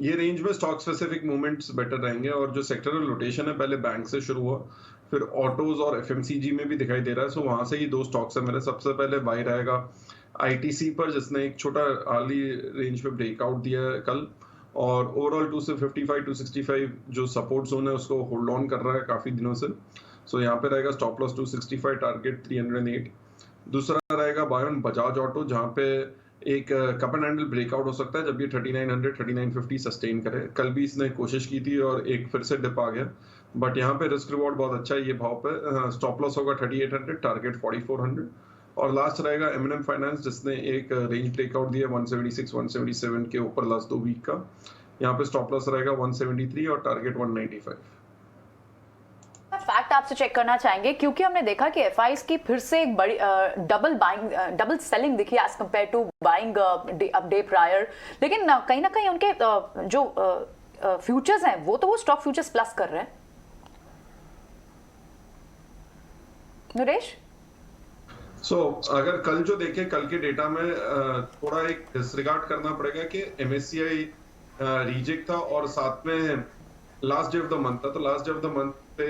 ये रेंज में स्टॉक स्पेसिफिक मूवमेंट्स बेटर रहेंगे, और जो सेक्टरल रोटेशन है पहले बैंक से शुरू हुआ, फिर ऑटोज और एफएमसीजी में भी दिखाई दे रहा है। सो वहां से ही दो स्टॉक्स है मेरे। सबसे पहले बाय रहेगा आईटीसी पर, जिसने एक छोटा अर्ली रेंज पे ब्रेकआउट दिया है कल, और ओवरऑल 255 265 जो सपोर्ट जोन है उसको होल्ड ऑन कर रहा है काफी दिनों से। सो यहाँ पे रहेगा स्टॉप लॉस 265, टारगेट 308। दूसरा रहेगा बाय ऑन बजाज ऑटो, जहाँ पे एक कप एंड हैंडल ब्रेकआउट हो सकता है जब ये 3900 3950 सस्टेन करे। कल भी इसने कोशिश की थी और एक फिर से डिप आ गया, बट यहाँ पे रिस्क रिवॉर्ड बहुत अच्छा है ये भाव पे। स्टॉप लॉस होगा 3800, टारगेट 4400। और लास्ट रहेगा एमएनएम फाइनेंस, जिसने एक रेंज ब्रेकआउट दिया 176 177 के ऊपर लास्ट 2 वीक का। यहाँ पे स्टॉप लॉस रहेगा 173 और टारगेट 195। फैक्ट आपसे चेक करना चाहेंगे क्योंकि हमने देखा कि एफआईज की फिर से एक बड़ी डबल सेलिंग दिखी as compare to buying day prior, लेकिन कहीं ना कहीं उनके जो फ्यूचर्स हैं वो स्टॉक फ्यूचर्स प्लस कर रहे हैं। नरेश, अगर कल जो देखें, कल के डेटा में थोड़ा एक डिसरिगार्ड करना पड़ेगा कि एमएससीआई रिजेक्ट था और साथ में last day of the month था। तो last day of the month पे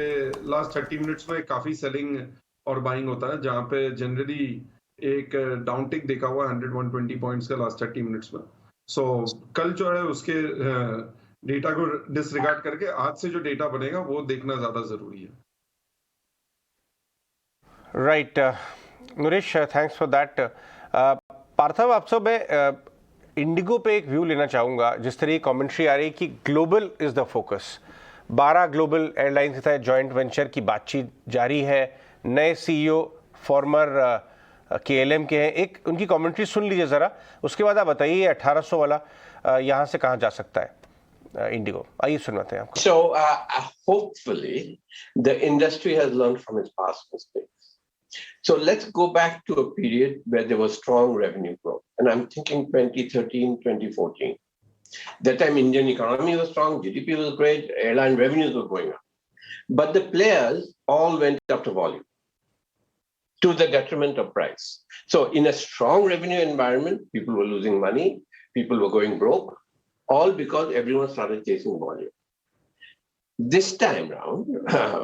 लास्ट 30 मिनट्स में काफी सेलिंग और बाइंग होता है, जहां पे जनरली एक डाउनटिक देखा हुआ 100-120 पॉइंट्स का लास्ट 30 मिनट्स में। कल जो है उसके डेटा को डिसरिगार्ड करके आज से जो डेटा बनेगा वो देखना ज्यादा जरूरी है। Right Naresh, thanks for that. Parthav, आपसे मैं इंडिगो पे एक व्यू लेना चाहूँगा। जिस तरह की कमेंट्री आ रही है कि global is the focus, 12 global airlines के तहत जॉइंट वेंचर की बातचीत जारी है। नए सीईओ फॉर्मर KLM के हैं। एक उनकी कमेंट्री सुन लीजिए ज़रा, उसके बाद आप बताइए 1800 वाला यहाँ से कहाँ जा सकता है इंडिगो। आइए सुनवाते हैं आपको। So hopefully the industry has learned from its past mistakes. So let's go back to a period where there was strong revenue growth, and I'm thinking 2013, 2014. That time Indian economy was strong, GDP was great, airline revenues were going up. But the players all went after volume to the detriment of price. So in a strong revenue environment, people were losing money, people were going broke, all because everyone started chasing volume. This time round,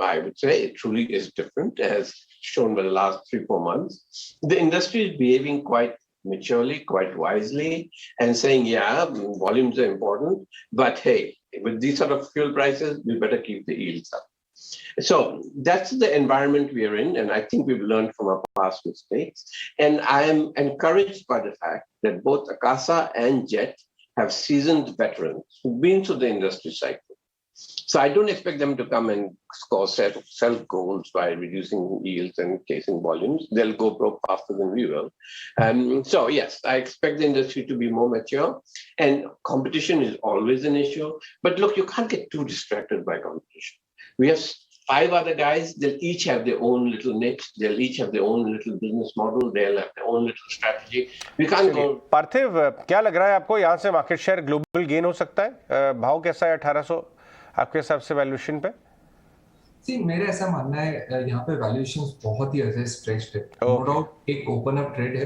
I would say it truly is different, as shown by the last 3-4 months. The industry is behaving quite maturely, quite wisely, and saying, yeah, volumes are important, but hey, with these sort of fuel prices, we better keep the yields up. So that's the environment we are in, and I think we've learned from our past mistakes. And I am encouraged by the fact that both Akasa and Jet have seasoned veterans who've been through the industry cycle. So I don't expect them to come and score self goals by reducing yields and chasing volumes. They'll go broke faster than we will. So yes, I expect the industry to be more mature, and competition is always an issue. But look, you can't get too distracted by competition. We have 5 other guys. They'll each have their own little niche. They'll each have their own little business model. They'll have their own little strategy. We can't go. पार्थिव, क्या लग रहा है आपको, यहाँ से मार्केट शेयर ग्लोबल गेन हो सकता है? भाव कैसा है 1800 आपके हिसाब से वैल्यूएशन पे? मेरा ऐसा मानना है यहाँ पे वैल्यूएशंस बहुत ही ऐसे स्ट्रेच्ड है। नो डाउट एक ओपन अप ट्रेड है,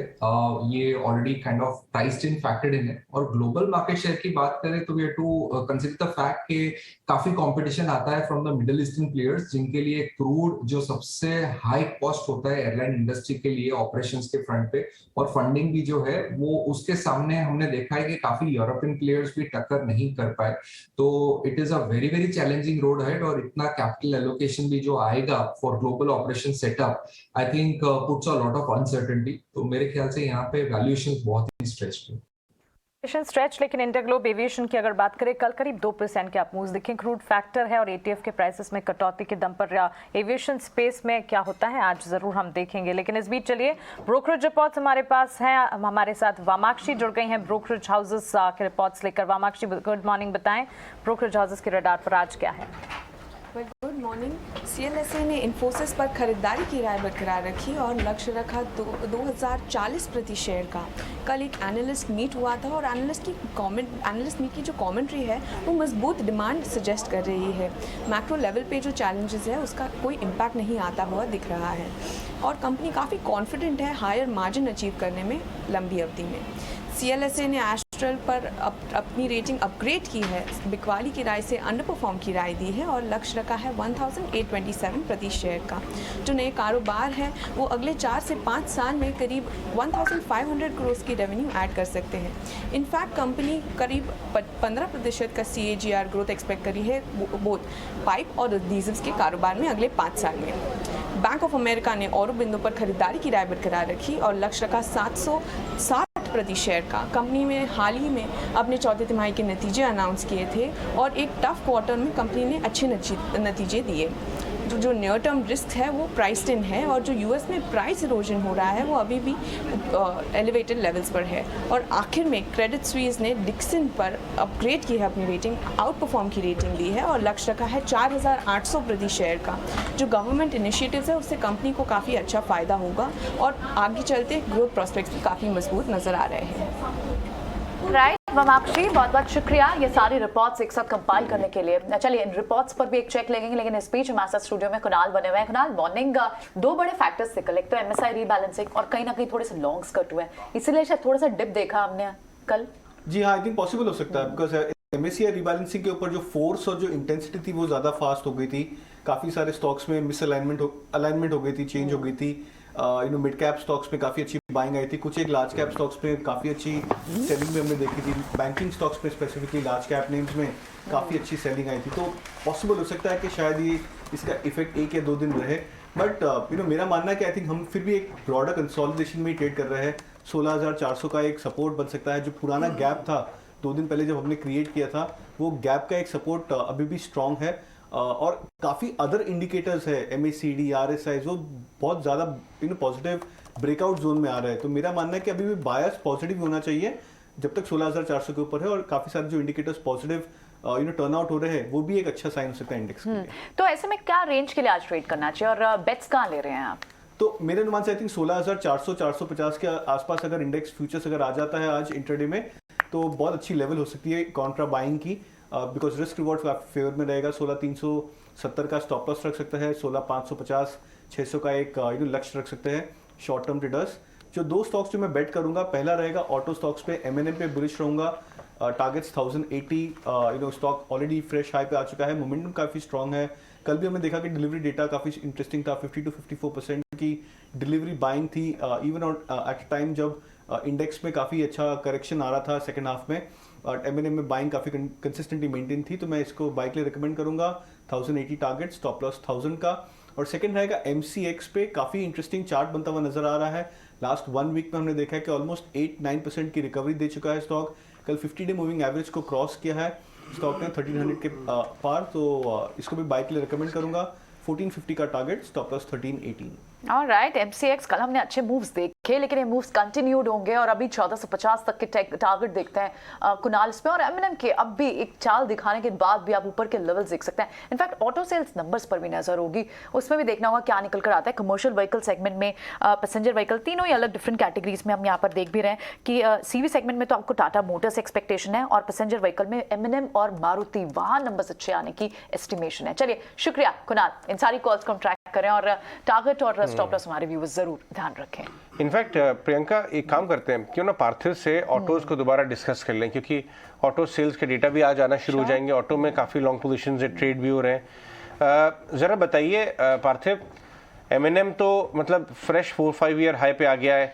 ये already kind of priced in, factored in है। और ग्लोबल मार्केट शेयर की बात करें तो we have to consider the fact कि काफी कंपटीशन आता है from the middle eastern players, जिनके लिए क्रूड जो सबसे हाई कॉस्ट होता है एयरलाइन इंडस्ट्री के लिए ऑपरेशंस के फ्रंट पे, और फंडिंग भी जो है वो उसके सामने हमने देखा है कि काफी यूरोपियन प्लेयर्स भी टक्कर नहीं कर पाए। तो it is a very very challenging road head, और इतना कैपिटल एलोकेशन भी जो आएगा for global operation setup, I think puts a lot of uncertainty. तो मेरे ख्याल से यहाँ पे वैल्यूएशन बहुत ही स्ट्रेच्ड है। स्ट्रेच, लेकिन इंटरग्लोब एविएशन की अगर बात करें, कल करीब 2% के आप मूव्स दिखे। क्रूड फैक्टर है और एटीएफ के प्राइसेस में कटौती के दम पर एविएशन स्पेस में क्या होता है आज जरूर हम देखेंगे। लेकिन इस बीच चलिए ब्रोकरेज रिपोर्ट्स हमारे पास हैं। हमारे साथ वामाक्षी जुड़ गई हैं ब्रोकरेज हाउसेस के रिपोर्ट्स लेकर। वामाक्षी, गुड मॉर्निंग, बताएं ब्रोकरेज हाउसेस के रडार पर आज क्या है? Good morning. CLSA ने इन्फोसिस पर खरीदारी की राय बरकरार रखी और लक्ष्य रखा 2040 प्रति शेयर का। कल एक एनालिस्ट मीट हुआ था और एनालिस्ट मीट की जो कमेंट्री है वो मजबूत डिमांड सजेस्ट कर रही है। मैक्रो लेवल पे जो चैलेंजेस है उसका कोई इम्पैक्ट नहीं आता हुआ दिख रहा है, और कंपनी काफ़ी कॉन्फिडेंट है हायर मार्जिन अचीव करने में लंबी अवधि में। CLSA ने एस्ट्रल पर अपनी रेटिंग अपग्रेड की है, बिकवाली की राय से अंडर परफॉर्म की राय दी है और लक्ष्य रखा है 1827 प्रति शेयर का। जो नए कारोबार है वो अगले 4 से 5 साल में करीब 1500 करोड़ की रेवेन्यू ऐड कर सकते हैं। इनफैक्ट कंपनी करीब 15% का CAGR ग्रोथ एक्सपेक्ट करी है बोथ पाइप और डीजल्स के कारोबार में अगले 5 साल में। बैंक ऑफ अमेरिका ने औरोबिंदो पर खरीदारी की राय बरकरार रखी और लक्ष्य रखा 760 प्रति शेयर का। कंपनी में हाल ही में अपने चौथे तिमाही के नतीजे अनाउंस किए थे और एक टफ क्वार्टर में कंपनी ने अच्छे नतीजे दिए। जो नियर टर्म रिस्क है वो प्राइस्ड इन है और जो US में प्राइस इरोजन हो रहा है वो अभी भी एलिवेटेड लेवल्स पर है। और आखिर में क्रेडिट स्विस ने डिक्सन पर अपग्रेड की है अपनी रेटिंग, आउट परफॉर्म की रेटिंग दी है और लक्ष्य रखा है 4800 प्रति शेयर का। जो गवर्नमेंट इनिशिएटिव्स है उससे कंपनी को काफ़ी अच्छा फ़ायदा होगा और आगे चलते ग्रोथ प्रोस्पेक्ट्स भी काफ़ी मजबूत नज़र आ रहे हैं। राइट ममाक्षी, बहुत बहुत शुक्रिया ये सारी रिपोर्ट्स एक साथ कंपाइल करने के लिए। चलिए इन रिपोर्ट्स पर भी एक चेक लेंगे, लेकिन इस बीच हमारे साथ स्टूडियो में कुणाल बने हुए हैं। कुणाल, मॉर्निंग 2 बड़े फैक्टर्स थे कल, एक तो MSI रीबैलेंसिंग और कहीं ना कहीं थोड़े से लॉन्ग्स कट हुए हैं, इसीलिए शायद थोड़ा सा डिप देखा हमने कल। जी हाँ, आई थिंक पॉसिबल हो सकता है बिकॉज MSCI रीबैलेंसिंग के ऊपर जो फोर्स और जो इंटेंसिटी थी वो ज़्यादा फास्ट हो गई थी। काफ़ी सारे स्टॉक्स में मिसअलाइनमेंट हो गई थी, चेंज हो गई थी। मिड कैप स्टॉक्स में काफ़ी अच्छी बाइंग आई थी, कुछ एक लार्ज कैप स्टॉक्स में काफ़ी अच्छी सेलिंग भी हमने देखी थी। बैंकिंग स्टॉक्स में स्पेसिफिकली लार्ज कैप नेम्स में काफ़ी अच्छी सेलिंग आई थी। तो पॉसिबल हो सकता है कि शायद ये इसका इफेक्ट 1 या 2 दिन रहे, बट मेरा मानना है कि आई थिंक हम फिर भी एक ब्रॉडर कंसोलिडेशन में ट्रेड कर रहे हैं। 16,400 का एक सपोर्ट बन सकता है। जो पुराना गैप था 2 दिन पहले जब हमने क्रिएट किया था, वो गैप का एक सपोर्ट अभी भी स्ट्रॉन्ग है। और काफ़ी अदर इंडिकेटर्स है, MACD, RSI, वो बहुत ज़्यादा पॉजिटिव ब्रेकआउट जोन में आ रहा है। तो मेरा मानना है कि अभी भी बायस पॉजिटिव होना चाहिए जब तक 16,400 के ऊपर है, और काफ़ी सारे जो इंडिकेटर्स पॉजिटिव टर्न आउट हो रहे हैं वो भी एक अच्छा साइन हो सकता है इंडेक्स के लिए। तो ऐसे में क्या रेंज के लिए आज ट्रेड करना चाहिए और बेट्स कहाँ ले रहे हैं आप? तो मेरे अनुमान से आई थिंक 16,400 450 के आसपास अगर इंडेक्स फ्यूचर्स अगर आ जाता है आज इंट्राडे में, तो बहुत अच्छी लेवल हो सकती है कॉन्ट्रा बाइंग की, बिकॉज रिस्क रिवॉर्ड फेवर में रहेगा। 16,370 का स्टॉप लॉस रख सकता है, 16,550 600 का एक लक्ष्य रख सकते हैं शॉर्ट टर्म ट्रेडर्स। जो 2 स्टॉक्स जो मैं बेट करूंगा, पहला रहेगा ऑटो स्टॉक्स पे, M&M पे बुलिश रहूंगा। Targets 1080, stock already fresh high पे आ चुका है, मोमेंटम काफ़ी स्ट्रॉन्ग है। कल भी हमने देखा कि डिलीवरी डेटा काफ़ी इंटरेस्टिंग था, 50 to 54% की डिलीवरी बाइंग थी, इवन एट टाइम जब इंडेक्स में काफ़ी अच्छा करेक्शन आ रहा था सेकेंड हाफ में। M&M में बाइंग काफ़ी कंसिस्टेंटली मेंटेन थी, तो मैं इसको बाइक के लिए रिकमेंड करूंगा। 1080 टारगेट, स्टॉप लॉस 1000 का। और सेकंड रहेगा MCX पे, काफ़ी इंटरेस्टिंग चार्ट बनता हुआ नजर आ रहा है। लास्ट 1 वीक में हमने देखा है कि ऑलमोस्ट 8-9% की रिकवरी दे चुका है स्टॉक। कल 50-डे मूविंग एवरेज को क्रॉस किया है स्टॉक ने 1300 के पार, तो इसको भी बाइक के लिए रिकमेंड करूंगा। 1450 का target, stop loss 1318। Alright, MCX कल हमने अच्छे मूव्स देखे, लेकिन ये मूव्स कंटिन्यूड होंगे और अभी 1450 तक के टारगेट देखते हैं कुणाल इसमें। और M&M के अब भी एक चाल दिखाने के बाद भी आप ऊपर के लेवल्स देख सकते हैं। इनफैक्ट ऑटो सेल्स नंबर्स पर भी नजर होगी, उसमें भी देखना होगा क्या निकल कर आता है। कमर्शियल व्हीकल सेगमेंट में, पैसेंजर व्हीकल, तीनों ही अलग डिफरेंट कैटेगरीज में हम यहाँ पर देख भी रहे हैं कि CV सेगमेंट में तो आपको टाटा मोटर्स एक्सपेक्टेशन है और पैसेंजर व्हीकल में M&M और मारुति, वहां नंबर्स अच्छे आने की एस्टिमेशन है। चलिए शुक्रिया कुणाल, इन सारी कॉल्स को हम ट्रैक करें और टारगेट और स्टॉप लॉस हमारे व्यूअर्स जरूर ध्यान रखें। इनफैक्ट प्रियंका, एक काम करते हैं, क्यों ना पार्थिव से ऑटोज को दोबारा डिस्कस कर लें, क्योंकि ऑटो सेल्स के डेटा भी आज आना शुरू हो जाएंगे। ऑटो में काफ़ी लॉन्ग पोजीशन से ट्रेड भी हो रहे हैं। ज़रा बताइए पार्थिव, M&M तो मतलब फ्रेश 4-5 ईयर हाई पे आ गया है।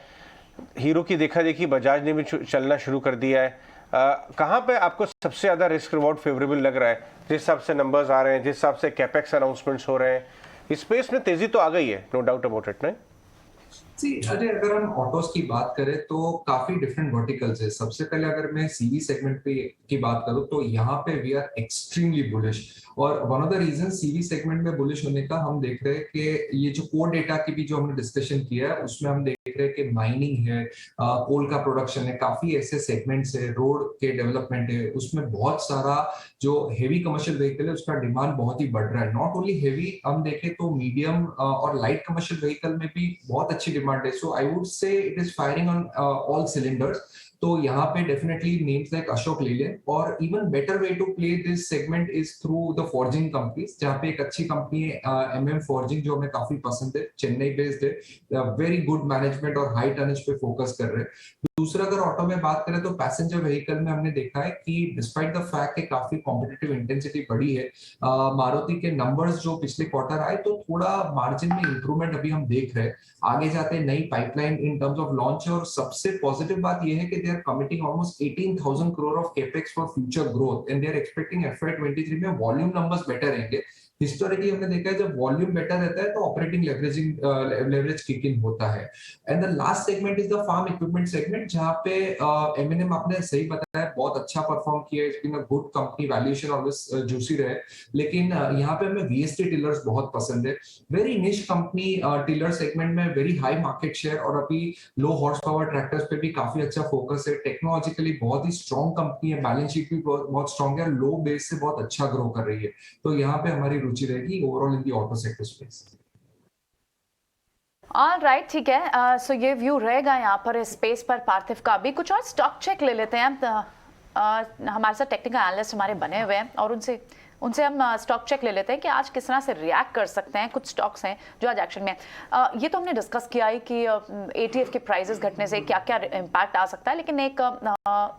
हीरो की देखा देखी बजाज ने भी चलना शुरू कर दिया है। कहाँ पे आपको सबसे ज़्यादा रिस्क रिवॉर्ड फेवरेबल लग रहा है? जिस हिसाब से नंबर्स आ रहे हैं, जिस हिसाब से कैपेक्स अनाउंसमेंट्स हो रहे हैं, इस स्पेस में तेजी तो आ गई है, नो डाउट अबाउट इट। नहीं अरे अगर हम ऑटोस की बात करें तो काफी डिफरेंट वर्टिकल्स है। सबसे पहले अगर मैं CV सेगमेंट पे की बात करूं तो यहाँ पे वी आर एक्सट्रीमली बुलिश, और one of the reason CV segment में बुलिश होने का हम देख रहे हैं कि ये जो कोर डेटा की भी जो हमने डिस्कशन किया है उसमें हम देख रहे हैं कि माइनिंग है, कोल का प्रोडक्शन है, काफी ऐसे सेगमेंट्स है, रोड के डेवलपमेंट है, उसमें बहुत सारा जो हेवी कमर्शियल व्हीकल है उसका डिमांड बहुत ही बढ़ रहा है। नॉट ओनली हेवी, हम देखें तो मीडियम और लाइट कमर्शियल व्हीकल में भी बहुत अच्छी डिमांड है। So I would say it is firing on all cylinders. तो यहाँ पे definitely names like Ashok Leyland. और even better way to play this segment is through the forging companies, जहाँ पे एक अच्छी कंपनी है MM फॉर्जिंग जो हमें काफी पसंद है, चेन्नई बेस्ड है, वेरी गुड मैनेजमेंट और हाई टनेज पे फोकस कर रहे हैं। दूसरा अगर ऑटो में बात करें तो पैसेंजर व्हीकल में हमने देखा है कि डिस्पाइट द फैक्ट कि काफी कॉम्पिटिटिव इंटेंसिटी बढ़ी है, मारुति के नंबर्स जो पिछले क्वार्टर आए तो थोड़ा मार्जिन में इंप्रूवमेंट अभी हम देख रहे हैं। आगे जाते नई pipeline in terms of launch है, और सबसे पॉजिटिव बात यह है कि they are committing almost 18,000 crore of capex for future growth and they are expecting FY23 में वॉल्यूम नंबर्स बेटर रहेंगे। हिस्टोरिकली हमने देखा है जब वॉल्यूम बेटर रहता है तो ऑपरेटिंग लेवरेज किक इन होता है। And the last segment is the farm equipment segment, जहां पे M&M आपने सही बताया बहुत अच्छा परफॉर्म किया, it's been a good company, valuation always juicy रहे, लेकिन यहाँ पे हमें VST टिलर्स बहुत पसंद है, वेरी निश कंपनी टिलर सेगमेंट में, वेरी हाई मार्केट शेयर, और अभी लो हॉर्स पावर ट्रैक्टर्स पे भी काफी अच्छा फोकस है, टेक्नोलॉजिकली बहुत ही स्ट्रॉन्ग कंपनी है, बैलेंस शीट भी बहुत स्ट्रॉन्ग है, लो बेस से बहुत अच्छा ग्रो कर रही है, तो यहाँ पे हमारी रुचि रहेगी ओवरऑल इन दी auto sector space. All right, ठीक है। सो ये व्यू रहेगा यहाँ पर स्पेस पर पार्थिव का। भी कुछ और स्टॉक चेक ले लेते हैं। हमारे साथ टेक्निकल एनालिस्ट हमारे बने हुए हैं और उनसे हम स्टॉक चेक ले लेते हैं कि आज किस तरह से रिएक्ट कर सकते हैं। कुछ स्टॉक्स हैं जो आज एक्शन में हैं। ये तो हमने डिस्कस किया है कि ETF के प्राइसेस घटने से क्या क्या इम्पैक्ट आ सकता है, लेकिन एक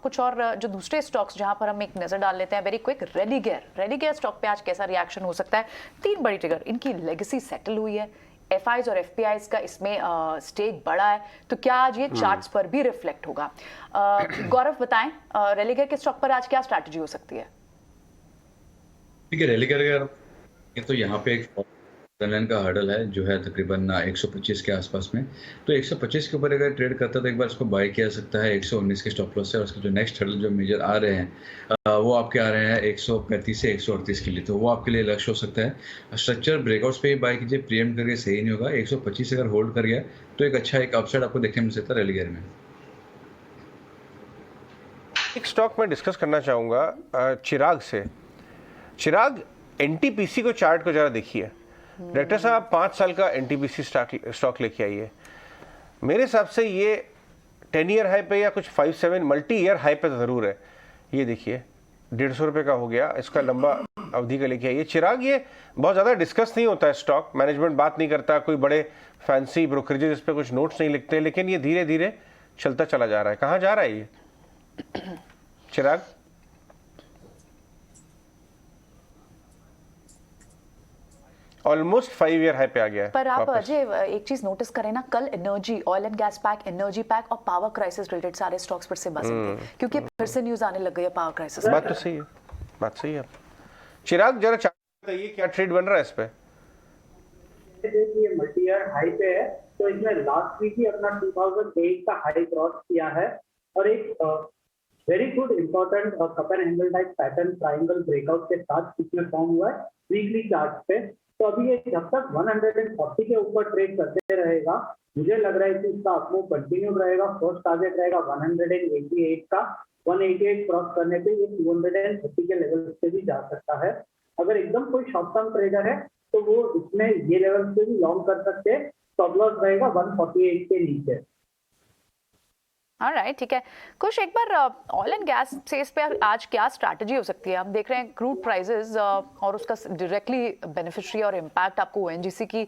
कुछ और जो दूसरे स्टॉक्स जहां पर हम एक नजर डाल लेते हैं वेरी क्विक। रेलिगेयर स्टॉक पे आज कैसा रिएक्शन हो सकता है। 3 बड़ी ट्रिगर, इनकी लेगेसी सेटल हुई है, FIs और FPIs का इसमें स्टेक बड़ा है, तो क्या आज ये चार्ट्स पर भी रिफ्लेक्ट होगा? गौरव बताएं, रेलिगेयर के स्टॉक पर आज क्या स्ट्रैटेजी हो सकती है? ठीक है, रेलिगेयर ये तो यहाँ पे एक लाइन का हर्डल है जो है तकरीबन 125 के आसपास में, तो 125 के ऊपर अगर ट्रेड करता है तो एक बार इसको बाय किया सकता है 119 के स्टॉप लॉस से, और उसके जो नेक्स्ट हर्डल जो मेजर आ रहे हैं वो आपके आ रहे हैं 135 से 138 के लिए, तो वो आपके लिए लक्ष्य हो सकता है। स्ट्रक्चर ब्रेकआउट्स पे ही बाय कीजिए, प्रीएम्प्ट करके सही नहीं होगा। 125 अगर होल्ड कर गया तो एक अच्छा एक अपसाइड आपको देखने मिल सकता है रेलिगेयर में। एक स्टॉक मैं डिस्कस करना चाहूँगा चिराग से। चिराग NTPC को चार्ट को जरा देखिए। डायरेक्टर साहब 5 साल का NTPC स्टॉक लेके आइए। मेरे हिसाब से ये 10 ईयर हाई पे या कुछ 5-7 मल्टी ईयर हाई पे ज़रूर है। ये देखिए 150 रुपये का हो गया, इसका लंबा अवधि का लेके आइए। चिराग ये बहुत ज़्यादा डिस्कस नहीं होता है, स्टॉक मैनेजमेंट बात नहीं करता, कोई बड़े फैंसी ब्रोकरेजेस इस पर कुछ नोट्स नहीं लिखते, लेकिन ये धीरे धीरे चलता चला जा रहा है। कहाँ जा रहा है ये चिराग? ऑलमोस्ट 5 ईयर हाई पे आ गया है। पर आप अजय एक चीज नोटिस करें ना, कल energy, oil and gas pack, energy pack और पावर क्राइसिस रिलेटेड सारे स्टॉक्स पर से बचे थे, क्योंकि फिर से न्यूज आने लग गई है पावर क्राइसिस। बात तो सही है, बात सही है। चिराग जरा बताइए क्या ट्रेड बन रहा है इस पे? ये मल्टी ईयर हाई पे है, तो इसने लास्ट वीक ही अपना 2008 का हाई क्रॉस किया है, और एक very good important cup and handle type pattern triangle breakout के साथ इसमें फॉर्म हुआ है वीकली चार्ट पे। तो अभी ये जब तक 140 के ऊपर ट्रेड करते रहेगा, मुझे लग रहा है कि इसका अपमूव कंटिन्यू रहेगा। फर्स्ट टारगेट रहेगा 188 का, 188 क्रॉस करने पे ये 230 के लेवल पे भी जा सकता है। अगर एकदम कोई शॉर्ट टर्म ट्रेडर है तो वो इसमें ये लेवल पे भी लॉन्ग कर सकते हैं। स्टॉप लॉस रहेगा 148 के नीचे। ऑलराइट, ठीक है। कुछ एक बार ऑयल एंड गैस से इस पे आज क्या स्ट्रैटेजी हो सकती है? हम देख रहे हैं क्रूड प्राइसेस और उसका डायरेक्टली बेनिफिशियरी और इम्पैक्ट आपको ONGC की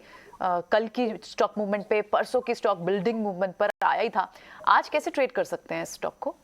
कल की स्टॉक मूवमेंट पे, परसों की स्टॉक बिल्डिंग मूवमेंट पर आया ही था। आज कैसे ट्रेड कर सकते हैं इस स्टॉक को?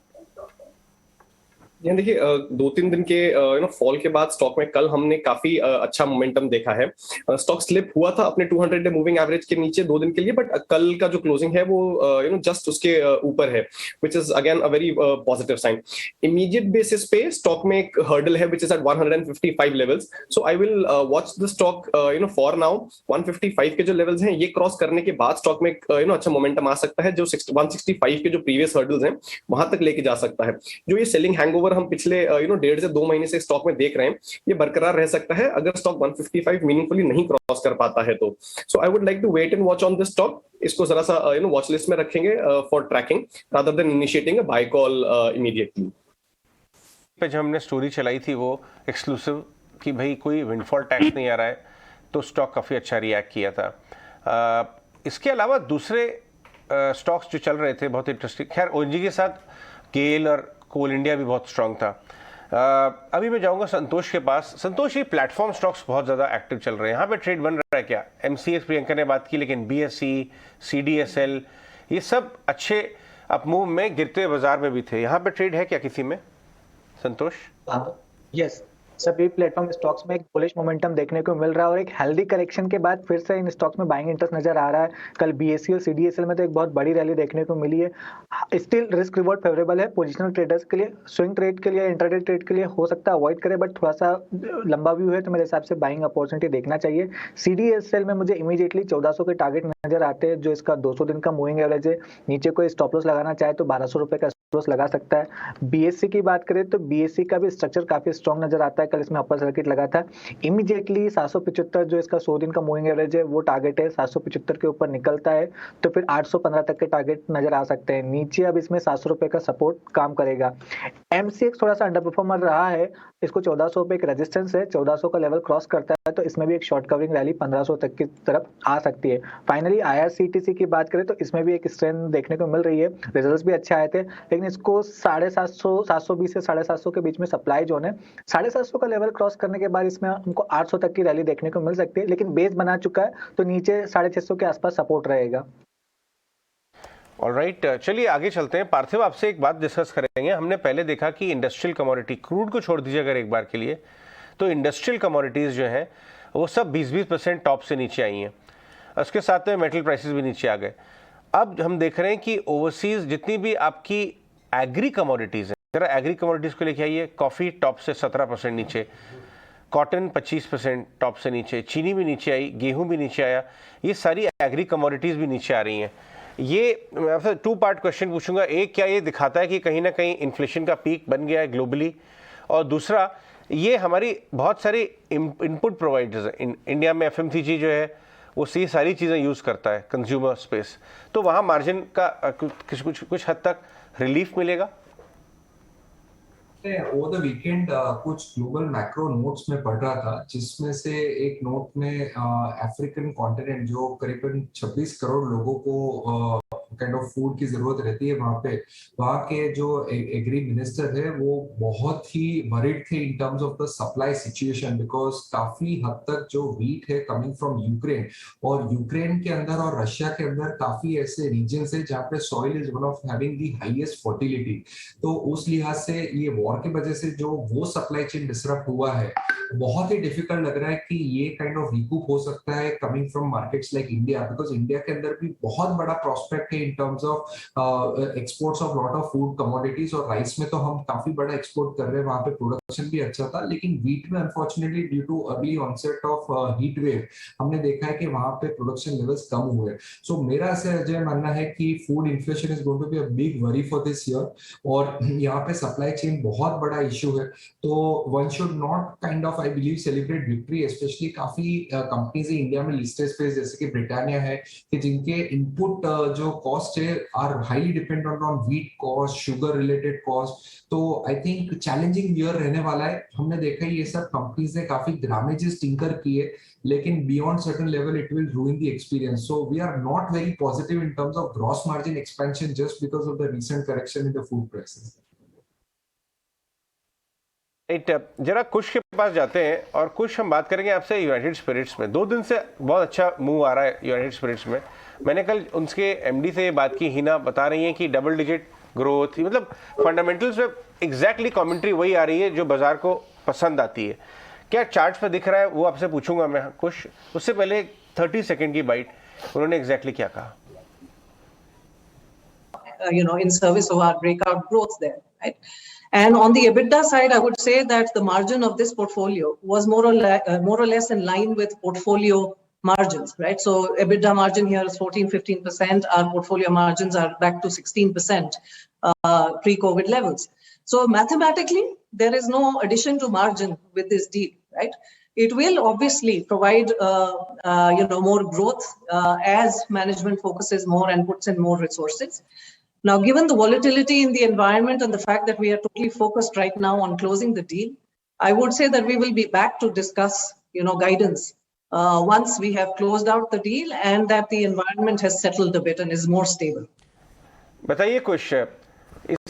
यहाँ देखिए 2-3 दिन के फॉल के बाद स्टॉक में कल हमने काफी अच्छा मोमेंटम देखा है। स्टॉक स्लिप हुआ था अपने 200 डे मूविंग एवरेज के नीचे 2 दिन के लिए, बट कल का जो क्लोजिंग है वो जस्ट उसके ऊपर है, which is again a very positive sign. Immediate basis पे स्टॉक में एक हर्डल है which is at 155 levels, so I will watch the stock for now. 155 के जो लेवल्स हैं ये क्रॉस करने के बाद स्टॉक में अच्छा मोमेंटम आ सकता है, जो 165 के जो प्रीवियस हर्डल्स हैं वहां तक लेके जा सकता है। जो ये सेलिंग हैंगओवर हम पिछले 1.5 से 2 महीने से स्टॉक में देख रहे हैं ये बरकरार रह सकता है अगर स्टॉक 155 मीनिंगफुली नहीं क्रॉस कर पाता है तो। So I would like to wait and watch on this stock. इसको जरा सा वॉच लिस्ट में रखेंगे for tracking rather than initiating a buy call immediately. पे जो हमने स्टोरी चलाई थी वो एक्सक्लूसिव कि भाई कोई विंडफॉल टैक्स नहीं आ रहा है, तो स्टॉक काफी अच्छा रिएक्ट किया था। इसके अलावा दूसरे स्टॉक्स जो चल रहे थे बहुत इंटरेस्टिंग। खैर ONGC के साथ गेल और कोल इंडिया भी बहुत स्ट्रांग था। अभी मैं जाऊंगा संतोष के पास। संतोष, ये प्लेटफॉर्म स्टॉक्स बहुत ज़्यादा एक्टिव चल रहे हैं, यहाँ पे ट्रेड बन रहा है क्या? MCX प्रियंका ने बात की, लेकिन BSE, CDSL ये सब अच्छे अप मूव में गिरते बाजार में भी थे, यहाँ पे ट्रेड है क्या किसी में? संतोष? यस, सभी प्लेटफॉर्म स्टॉक्स में एक बुलिश मोमेंटम देखने को मिल रहा है और एक हेल्दी करेक्शन के बाद फिर से इन स्टॉक्स में बाइंग इंटरेस्ट नजर आ रहा है। कल BSE और CDSL में तो एक बहुत बड़ी रैली देखने को मिली है। स्टिल रिस्क रिवॉर्ड फेवरेबल है पोजिशनल ट्रेडर्स के लिए। स्विंग ट्रेड के लिए, इंट्राडे ट्रेड के लिए हो सकता है अवॉइड करें, बट थोड़ा सा लंबा व्यू है तो मेरे हिसाब से बाइंग अपॉर्चुनिटी देखना चाहिए। CDSL में मुझे इमीडिएटली 1400 के टारगेट नजर आते हैं, जो इसका 200 दिन का मूविंग एवरेज है। नीचे कोई स्टॉप लॉस लगाना चाहे तो 1200 रुपए का लॉस लगा सकता है। BSE की बात करें तो BSE का भी स्ट्रक्चर काफी स्ट्रॉन्ग नजर आता है। कल इसमें अपर सर्किट लगा था। इमीडिएटली 775 जो इसका 100 दिन का मूविंग एवरेज है वो टारगेट है। 775 के ऊपर निकलता है तो फिर 815 तक के टारगेट नजर आ सकते हैं। नीचे अब इसमें 700 रुपए का सपोर्ट काम करेगा। MCX थोड़ा सा अंडर परफॉर्मर रहा है, इसको 1400 पे एक रेजिस्टेंस है, 1400 का लेवल क्रॉस करता है तो इसमें भी एक शॉर्ट कवरिंग रैली 1500 तक की तरफ आ सकती है। फाइनली IRCTC की बात करें तो इसमें भी एक स्ट्रेंथ देखने को मिल रही है। रिजल्ट्स भी अच्छे आए थे, लेकिन इसको 750 720 से 750 के बीच में सप्लाई जोन है। 750 का लेवल क्रॉस करने के बाद इसमें हमको 800 तक की रैली देखने को मिल सकती है, लेकिन बेस बना चुका है तो नीचे 650 के आसपास सपोर्ट रहेगा। ऑलराइट, चलिए आगे चलते हैं। पार्थिव, आपसे एक बात डिस्कस करेंगे। हमने पहले देखा कि इंडस्ट्रियल कमोडिटी, क्रूड को छोड़ दीजिए अगर एक बार के लिए, तो इंडस्ट्रियल कमोडिटीज़ जो हैं वो सब 20-20% टॉप से नीचे आई हैं। उसके साथ में मेटल प्राइसेस भी नीचे आ गए। अब हम देख रहे हैं कि ओवरसीज़ जितनी भी आपकी एग्री कमोडिटीज़ हैं, जरा एग्री कमोडिटीज़ को लेके आइए। कॉफ़ी टॉप से 17% नीचे, कॉटन 25% टॉप से नीचे, चीनी भी नीचे आई, गेहूं भी नीचे आया। ये सारी एग्री कमोडिटीज़ भी नीचे आ रही हैं। ये मैं आपसे 2 पार्ट क्वेश्चन पूछूंगा। एक, क्या ये दिखाता है कि कहीं ना कहीं इन्फ्लेशन का पीक बन गया है ग्लोबली? और दूसरा, ये हमारी बहुत सारी इनपुट प्रोवाइडर्स हैं इंडिया में, FMCG जो है वो सारी चीज़ें यूज़ करता है, कंज्यूमर स्पेस, तो वहाँ मार्जिन का कुछ हद तक रिलीफ मिलेगा? ओवर द वीकेंड कुछ ग्लोबल मैक्रो नोट्स में पढ़ रहा था, जिसमें से एक नोट में अफ्रीकन कॉन्टिनेंट जो करीबन 26 करोड़ लोगों को काइंड ऑफ फूड की जरूरत रहती है वहाँ के जो एग्री मिनिस्टर है वो बहुत ही वरीड थे इन terms of the supply situation, because काफी हद तक जो व्हीट है कमिंग फ्रॉम यूक्रेन, और यूक्रेन के अंदर और रशिया के अंदर काफी ऐसे रीजन्स है जहाँ पे soil is one of having the highest fertility. तो उस लिहाज से ये वॉर की वजह से जो वो सप्लाई चेन डिसरप्ट हुआ है, बहुत ही डिफिकल्ट लग रहा है कि ये काइंड ऑफ रिकूप हो सकता है coming from markets like India, because India के अंदर भी बहुत बड़ा प्रोस्पेक्ट है in terms of exports of lot of food commodities, और राइस में तो हम काफी बड़ा एक्सपोर्ट कर रहे हैं, वहां पे प्रोडक्शन भी अच्छा था, लेकिन व्हीट में unfortunately due to early onset of heat wave हमने देखा है कि वहां पे प्रोडक्शन लेवल्स कम हुए। सो मेरा ऐसे अजय मानना है कि food inflation is going to be a big worry for this year, और यहाँ पे सप्लाई चेन बहुत बड़ा इश्यू है। तो one should not kind of I believe celebrate victory, specially काफी कंपनीज इंडिया में लिस्टेड स्पेस जैसे कि ब्रिटानिया है कि जिनके इनपुट जो कॉस्ट है are highly dependent on wheat cost, sugar related cost. तो आई थिंक चैलेंजिंग ईयर रहने वाला है। हमने देखा है ये सब कंपनीज ने काफी ड्रामेजेस टिंकर किए, लेकिन beyond certain level it will ruin the experience. So we are not very positive in terms of gross margin expansion just because of the recent correction in the food prices. जरा कुश के पास जाते हैं, और कुश हम बात करेंगे आपसे यूनाइटेड स्पिरिट्स में। 2 दिन से बहुत अच्छा मूव आ रहा है यूनाइटेड स्पिरिट्स में। मैंने कल उनके एमडी से ये बात की, हिना बता रही हैं कि डबल डिजिट ग्रोथ, मतलब फंडामेंटल्स में एग्जैक्टली कमेंट्री वही आ रही है जो बाजार को पसंद आती है। क्या चार्ट्स पे दिख रहा है वो आपसे पूछूंगा मैं कुछ। उससे पहले 30 सेकंड की बाइट, उन्होंने एग्जैक्टली क्या कहा? In service of our breakout growth there, right? And on the EBITDA side, I would say that the margin of this portfolio was more or less in line with portfolio margins, right? So EBITDA margin here is 14-15%. Our portfolio margins are back to 16% pre-COVID levels. So mathematically, there is no addition to margin with this deal, right? It will obviously provide more growth as management focuses more and puts in more resources. Now, given the volatility in the environment and the fact that we are totally focused right now on closing the deal, I would say that we will be back to discuss, guidance once we have closed out the deal and that the environment has settled a bit and is more stable. बताइए कुछ,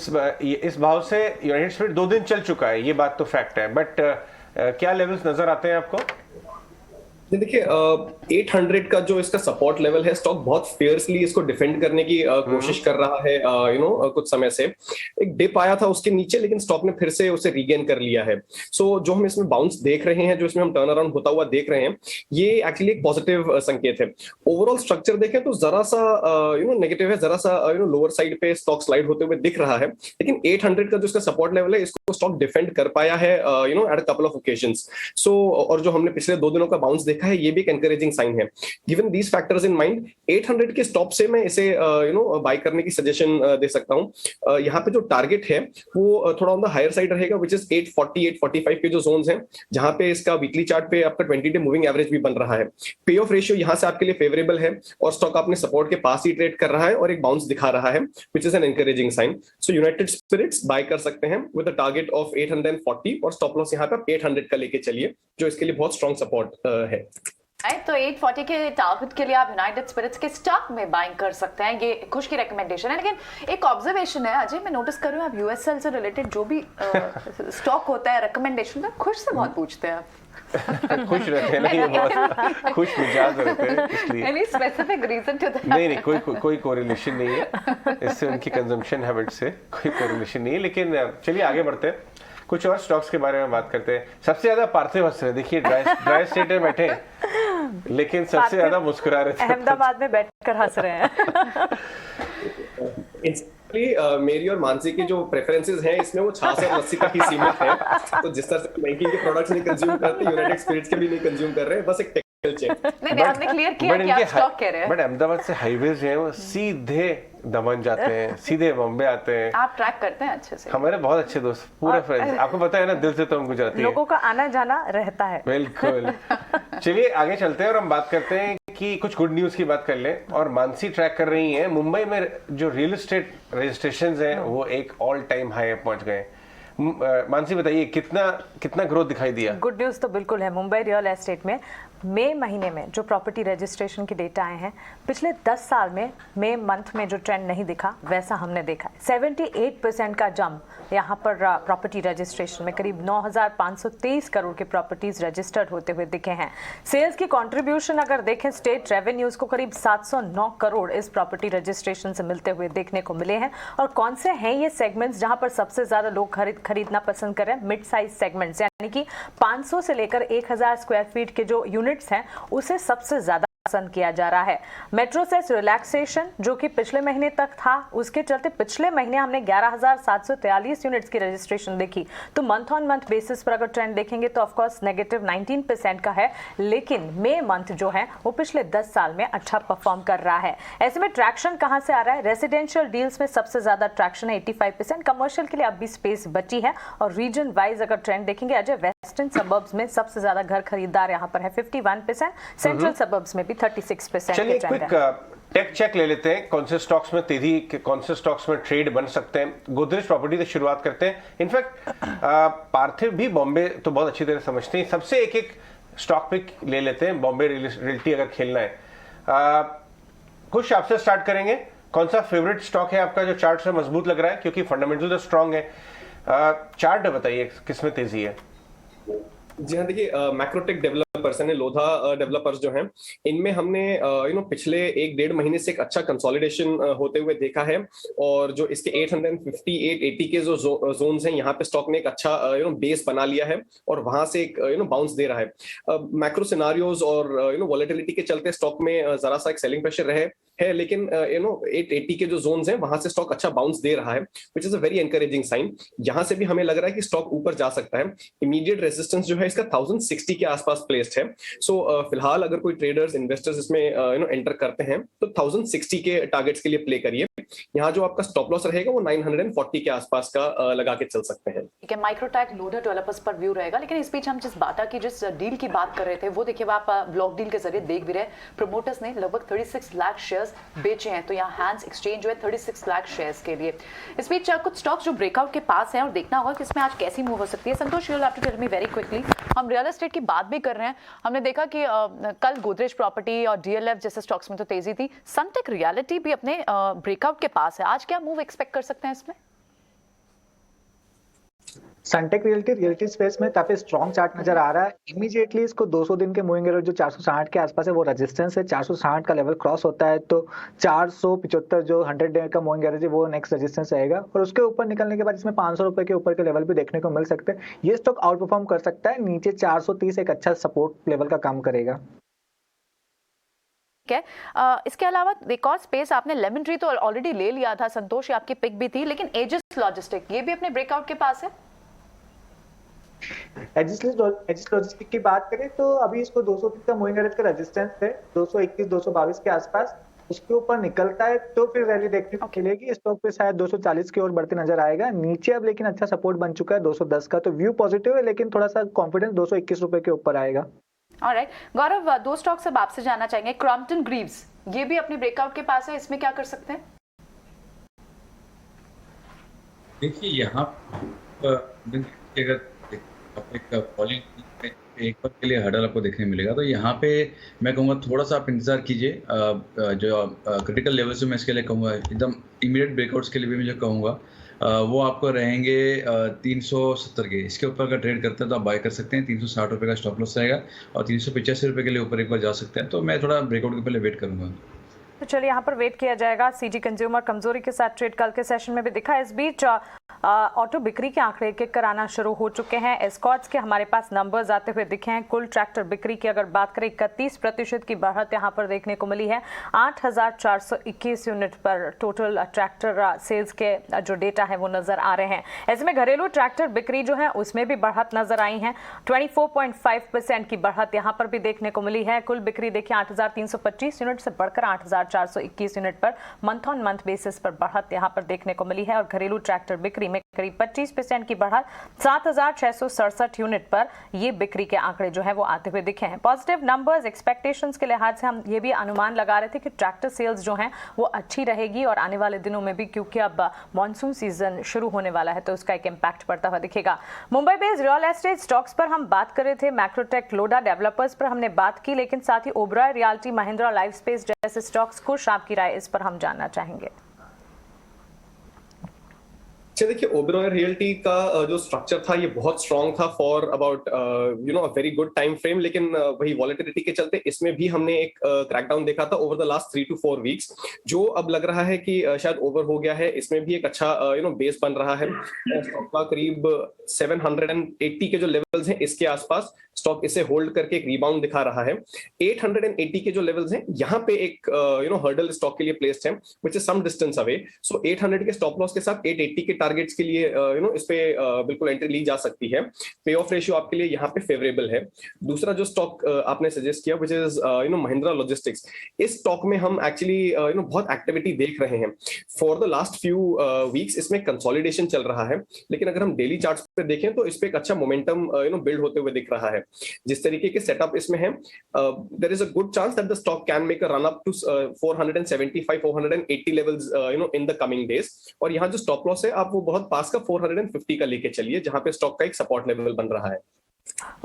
इस भाव से यूनाइटेड स्पिरिट 2 दिन चल चुका है, ये बात तो फैक्ट है, बट क्या लेवल्स नजर आते हैं आपको? देखिए 800 का जो इसका सपोर्ट लेवल है, स्टॉक बहुत फेयरसली इसको डिफेंड करने की कोशिश कर रहा है। कुछ समय से एक डिप आया था उसके नीचे, लेकिन स्टॉक ने फिर से उसे रीगेन कर लिया है। सो जो हम इसमें बाउंस देख रहे हैं, जो इसमें हम टर्न अराउंड होता हुआ देख रहे हैं, ये एक्चुअली एक पॉजिटिव संकेत है। ओवरऑल स्ट्रक्चर देखें तो जरा सा नेगेटिव है, जरा सा लोअर साइड पे स्टॉक स्लाइड होते हुए दिख रहा है, लेकिन 800 का जो इसका सपोर्ट लेवल है, इसको स्टॉक डिफेंड कर पाया है at a couple of occasions. So और जो हमने पिछले 2 दिनों का बाउंस देखा है, ये भी एक एनकरेजिंग साइन है। Given these factors in mind, 800 के स्टॉप से मैं इसे बाय करने की सजेशन दे सकता हूं। यहाँ पे जो टारगेट है वो थोड़ा ऑन द हायर साइड रहेगा, विच इज 840 845 के जो जोन्स हैं, जहां पे इसका वीकली चार्ट पे आपका 20 डे मूविंग एवरेज भी बन रहा है। पे ऑफ रेशियो यहाँ से आपके लिए फेवरेबल है और स्टॉक अपने सपोर्ट के पास ही ट्रेड कर रहा है और एक बाउंस दिखा रहा है, which is an encouraging sign. So United Spirits buy कर सकते हैं विद अ टारगेट ऑफ 840 और स्टॉप लॉस यहाँ पे आप 800 का लेके चलिए, जो इसके लिए बहुत स्ट्रॉन्ग सपोर्ट है। तो 840 के टारगेट के लिए आप यूनाइटेड स्पिरिट्स के स्टॉक में बाइंग कर सकते हैं, ये खुश की रिकमेंडेशन है। लेकिन एक ऑब्जर्वेशन है अजय, मैं नोटिस कर रही हूँ आप यूएसएल से रिलेटेड जो भी स्टॉक होता है रिकमेंडेशन में खुश से बहुत पूछते हैं। खुश रहते हैं ना, ये बहुत खुश मिजाज रहते हैं, इसलिए any specific reason to that? नहीं, कोई कोरिलेशन नहीं है इससे, उनकी कंजम्पशन हैबिट से कोई कोरिलेशन नहीं है। लेकिन चलिए आगे बढ़ते हैं, कुछ और स्टॉक्स के बारे में बात करते हैं। सबसे ज्यादा पार्थिव हंस रहे, देखिए ड्राई स्टेट में बैठे, लेकिन सबसे ज्यादा मुस्कुरा रहे थे। अहमदाबाद में बैठकर हंस रहे हैं। मेरी और मानसी की जो प्रेफरेंसेस हैं, इसमें वो 66 और 80 तक ही सीमित है। तो जिस तरह से बैंकिंग के प्रोडक्ट्स नहीं कंज्यूम करते, यूनाइटेड स्पिरिट्स के भी नहीं कंज्यूम कर रहे हैं, बस एक टेक्निकल चेक। नहीं, हमने क्लियर किया कि आप स्टॉक कह रहे हैं। बट अहमदाबाद से हाईवेज जो हैं वो सीधे दमन जाते हैं, सीधे बॉम्बे आते हैं। आप ट्रैक करते हैं अच्छे से। हमारे बहुत अच्छे दोस्त, पूरे फ्रेंड्स, आपको पता है ना, दिल से तो हम गुजराती हैं। लोगों का आना जाना रहता है। बिल्कुल। चलिए आगे चलते हैं और हम बात करते हैं कि कुछ गुड न्यूज की बात कर लें। और मानसी ट्रैक कर रही हैं, मुंबई में जो रियल एस्टेट रजिस्ट्रेशंस हैं वो एक ऑल टाइम हाई पहुंच गए। मानसी बताइए कितना ग्रोथ दिखाई दिया? गुड न्यूज तो बिल्कुल है। मुंबई रियल एस्टेट में मई महीने में जो प्रॉपर्टी रजिस्ट्रेशन के डेटा आए हैं, पिछले 10 साल में मई मंथ में जो ट्रेंड नहीं दिखा वैसा हमने देखा है। 78% का जंप यहाँ पर प्रॉपर्टी रजिस्ट्रेशन में, करीब 9,523 करोड़ के प्रॉपर्टीज रजिस्टर्ड होते हुए दिखे हैं। सेल्स की कंट्रीब्यूशन अगर देखें, स्टेट रेवेन्यूज को करीब 709 करोड़ इस प्रॉपर्टी रजिस्ट्रेशन से मिलते हुए देखने को मिले हैं। और कौन से हैं ये सेगमेंट्स जहां पर सबसे ज्यादा लोग खरीदना पसंद कर रहे हैं? मिड साइज सेगमेंट्स, यानी कि 500 से लेकर 1000 स्क्वायर फीट के जो यूनिट्स हैं उसे सबसे ज्यादा पसंद किया जा रहा है। मेट्रो सेस रिलैक्सेशन जो कि पिछले महीने तक था, उसके चलते पिछले महीने हमने 11,743 यूनिट्स की रजिस्ट्रेशन देखी। तो मंथ ऑन मंथ बेसिस पर अगर ट्रेंड देखेंगे तो ऑफ कोर्स नेगेटिव 19% का है, लेकिन मई मंथ जो है वो पिछले 10 साल में अच्छा परफॉर्म कर रहा है। ऐसे में ट्रैक्शन कहां से आ रहा है? रेसिडेंशियल डील्स में सबसे ज्यादा ट्रैक्शन है 85%, कमर्शियल के लिए अब भी स्पेस बची है। और रीजन वाइज अगर ट्रेंड देखेंगे अजय, वेस्टर्न सबर्ब्स में सबसे ज्यादा घर खरीदार यहाँ पर है 51%, सेंट्रल सबर्ब्स में भी 36%। चलिए क्विक टेक चेक ले लेते हैं, कौन से स्टॉक्स में तेजी, कौन से स्टॉक्स में ट्रेड बन सकते हैं। गोदरेज प्रॉपर्टी से शुरुआत करते हैं। इनफैक्ट पार्थिव भी बॉम्बे तो बहुत अच्छी तरह समझते हैं, सबसे एक स्टॉक पिक ले लेते हैं। बॉम्बे रियल्टी अगर खेलना है, कुछ आपसे स्टार्ट करेंगे। कौन सा फेवरेट स्टॉक है आपका जो चार्ट से मजबूत लग रहा है, क्योंकि फंडामेंटल तो स्ट्रांग है। चार्ट बताइए किसमें तेजी है? जी हाँ, देखिए मैक्रोटेक डेवलपर्स यानी लोधा डेवलपर्स जो हैं, इनमें हमने पिछले 1-1.5 महीने से एक अच्छा कंसोलिडेशन होते हुए देखा है। और जो इसके 850-880 के जो जोन्स हैं, यहाँ पे स्टॉक ने एक अच्छा बेस बना लिया है और वहां से एक बाउंस दे रहा है। मैक्रो सिनारियोज और वॉलेटिलिटी के चलते स्टॉक में जरा सा एक सेलिंग प्रेशर रहे है, लेकिन 880 के जो जोन्स हैं वहां से स्टॉक अच्छा बाउंस दे रहा है, which is a very encouraging sign. यहाँ से भी हमें लग रहा है कि स्टॉक ऊपर जा सकता है। इमीडिएट रेजिस्टेंस जो है इसका 1060 के आसपास प्लेस्ड है। सो फिलहाल अगर कोई ट्रेडर्स इन्वेस्टर्स इसमें एंटर करते हैं तो 1060 के टारगेट्स के लिए प्ले करिए। यहाँ जो आपका स्टॉप लॉस रहेगा वो 940 के आसपास का लगा के चल सकते हैं। ठीक है, माइक्रोटेक लोधा डेवलपर्स पर व्यू रहेगा। लेकिन इस बीच हम जिस बाटा की जिस डील की बात कर रहे थे वो देखिए आप ब्लॉक डील के जरिए देख भी रहे, प्रमोटर्स ने लगभग 36 लाख शेयर्स बेचे हैं। तो यहाँ हैंड्स एक्सचेंज जो है 36 लाख शेयर्स के लिए। इस बीच कुछ स्टॉक्स जो ब्रेकआउट के पास हैं और देखना होगा कि इसमें आज कैसी मूव हो सकती है। Santosh, you will have to tell me very quickly. हम रियल एस्टेट की बात भी कर रहे हैं, हमने देखा कि कल गोदरेज प्रॉपर्टी और डीएलएफ जैसे स्टॉक्स में तो तेजी थी। सनटेक रियलिटी भी अपने ब्रेकआउट के पास है, आज क्या मूव एक्सपेक्ट कर सकते हैं इसमें? सनटेक रियल्टी स्पेस में काफी स्ट्रॉन्ग चार्ट नजर आ रहा है। इमीडिएटली इसको 200 दिन के मूविंग एवरेज जो 460 के आसपास है वो रेजिस्टेंस है। 460 का लेवल क्रॉस होता है तो 475 जो 100 डे का मूविंग एवरेज है वो नेक्स्ट रेजिस्टेंस रहेगा, और उसके ऊपर निकलने के बाद इसमें 500 रुपए के ऊपर के लेवल भी देखने को मिल सकते हैं। ये स्टॉक आउट परफॉर्म कर सकता है, नीचे 430 एक अच्छा सपोर्ट लेवल का काम करेगा। ठीक है, इसके अलावा एक और स्पेस आपने लेमन ट्री तो ऑलरेडी ले लिया था संतोष, ये आपकी पिक भी थी, लेकिन एजिस लॉजिस्टिक ये भी अपने ब्रेकआउट के पास है। एजिस लॉजिस्टिक की बात करें तो अभी इसको 230 का मूविंग एवरेज का रेजिस्टेंस है 221 222 के आसपास, उसके ऊपर निकलता है तो फिर रैली देखने को मिलेगी। स्टॉक पे शायद 240 की ओर बढ़ते नजर आएगा। नीचे अब लेकिन अच्छा सपोर्ट बन चुका है 210 का, तो व्यू पॉजिटिव है, लेकिन थोड़ा सा कॉन्फिडेंस 221 रुपए के ऊपर आएगा। ऑलराइट गौरव, दो स्टॉक्स अब आपसे जानना चाहेंगे। क्रॉम्पटन ग्रीव्स ये भी अपने ब्रेकआउट के पास है, इसमें क्या कर सकते हैं? देखिए यहाँ अगर आप एक पॉलिंग एक बार के लिए हर्डल आपको देखने मिलेगा, तो यहाँ पे मैं कहूँगा थोड़ा सा आप इंतजार कीजिए। जो क्रिटिकल लेवल से मैं इसके लिए कहूँगा एकदम इमीडिएट ब्रेकआउट्स के लिए भी मैं जो कहूँगा वो आपको रहेंगे 370 के। इसके ऊपर अगर ट्रेड करते हैं तो आप बाय कर सकते हैं। 360 रुपये का स्टॉप लॉस रहेगा और 385 रुपये के लिए ऊपर एक बार जा सकते हैं, तो मैं थोड़ा ब्रेकआउट के पहले वेट करूँगा। तो चलिए यहाँ पर वेट किया जाएगा। सीजी कंज्यूमर कमजोरी के साथ ट्रेड कल के सेशन में भी दिखा। इस बीच ऑटो बिक्री के आंकड़े किक कर आना शुरू हो चुके हैं। एस्कॉर्ट्स के हमारे पास नंबर्स आते हुए दिखे हैं। कुल ट्रैक्टर बिक्री की अगर बात करें 31% की बढ़त यहाँ पर देखने को मिली है। 8,421 यूनिट पर टोटल ट्रैक्टर सेल्स के जो डेटा है वो नजर आ रहे हैं। ऐसे में घरेलू ट्रैक्टर बिक्री जो है उसमें भी बढ़त नजर आई है। 24.5% की बढ़त यहाँ पर भी देखने को मिली है। कुल बिक्री देखिए 8,325 यूनिट से बढ़कर 8,421 unit per month on month basis पर बढ़त यहाँ पर देखने को मिली है। और घरेलू ट्रैक्टर बिक्री में करीब 25% की बढ़त 7,667 यूनिट पर ये बिक्री के आंकड़े जो है वो आते हुए दिखे हैं। पॉजिटिव नंबर्स एक्सपेक्टेशंस के लिहाज से हम ये भी अनुमान लगा रहे थे कि ट्रैक्टर सेल्स जो हैं वो अच्छी रहेगी और आने वाले दिनों में भी, क्योंकि अब मॉनसून सीजन शुरू होने वाला है तो उसका एक इम्पैक्ट पड़ता हुआ दिखेगा। Mumbai based real estate stocks पर हम बात कर रहे थे। मैक्रोटेक, लोडा डेवलपर्स पर हमने बात की, लेकिन साथ ही Oberoi realty, Mahindra life space जैसे स्टॉक्स, खुश आपकी राय इस पर हम जानना चाहेंगे। अच्छा देखिए, ओबेरॉय रियल्टी का जो स्ट्रक्चर था ये बहुत स्ट्रॉन्ग था for about a very good time frame, लेकिन वही वॉलेटिलिटी के चलते इसमें भी हमने एक क्रैकडाउन देखा था over the last 3 to 4 weeks, जो अब लग रहा है कि शायद ओवर हो गया है। इसमें भी एक अच्छा बेस बन रहा है। स्टॉक का करीब 780 के जो लेवल्स हैं इसके आसपास स्टॉक इसे होल्ड करके एक रिबाउंड दिखा रहा है। 880 के जो लेवल्स हैं यहाँ पे एक हर्डल स्टॉक के लिए प्लेस्ड है which is some distance away. So 800 के स्टॉप लॉस के साथ 880 के टारगेट्स के लिए इस पे बिल्कुल एंट्री ली जा सकती है। पे ऑफ रेशियो आपके लिए यहाँ पे फेवरेबल है। दूसरा जो स्टॉक आपने सजेस्ट किया व्हिच इज महिंद्रा लॉजिस्टिक्स, इस स्टॉक में हम एक्चुअली बहुत एक्टिविटी देख रहे हैं for the last few weeks. इसमें कंसोलिडेशन चल रहा है, लेकिन अगर हम डेली चार्ट्स पे देखें तो इस पे एक अच्छा मोमेंटम बिल्ड होते हुए दिख रहा है। जिस तरीके के सेटअप इसमें है, there is a good chance that the stock can make a run up to 475 480 levels in the coming days. और यहाँ जो स्टॉप लॉस है आप वो बहुत पास का 450 का लेके चलिए, जहां पे स्टॉक का एक सपोर्ट लेवल बन रहा है।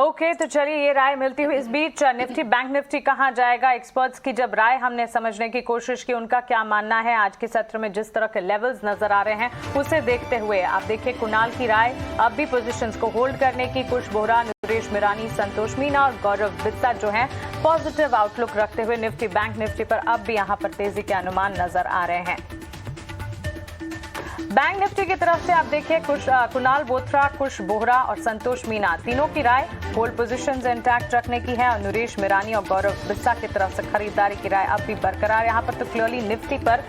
ओके, तो चलिए ये राय मिलती हुई इस बीच निफ्टी बैंक निफ्टी कहां जाएगा, एक्सपर्ट्स की जब राय हमने समझने की कोशिश की उनका क्या मानना है आज के सत्र में जिस तरह के लेवल्स नजर आ रहे हैं उसे देखते हुए आप देखिए कुणाल की राय अब भी पोजीशंस को होल्ड करने की। कुश बोहरा, नरेश मिरानी, संतोष मीना और गौरव बिस्सा जो है पॉजिटिव आउटलुक रखते हुए निफ्टी बैंक निफ्टी पर अब भी यहां पर तेजी के अनुमान नजर आ रहे हैं। बैंक निफ्टी की तरफ से आप देखिए कुणाल बोथरा, कुश बोहरा और संतोष मीना तीनों की राय होल्ड पोजीशंस इंटैक्ट रखने की है और नरेश मिरानी और गौरव बिस्सा की तरफ से खरीदारी की राय अब भी बरकरार। यहाँ पर तो क्लियरली निफ्टी पर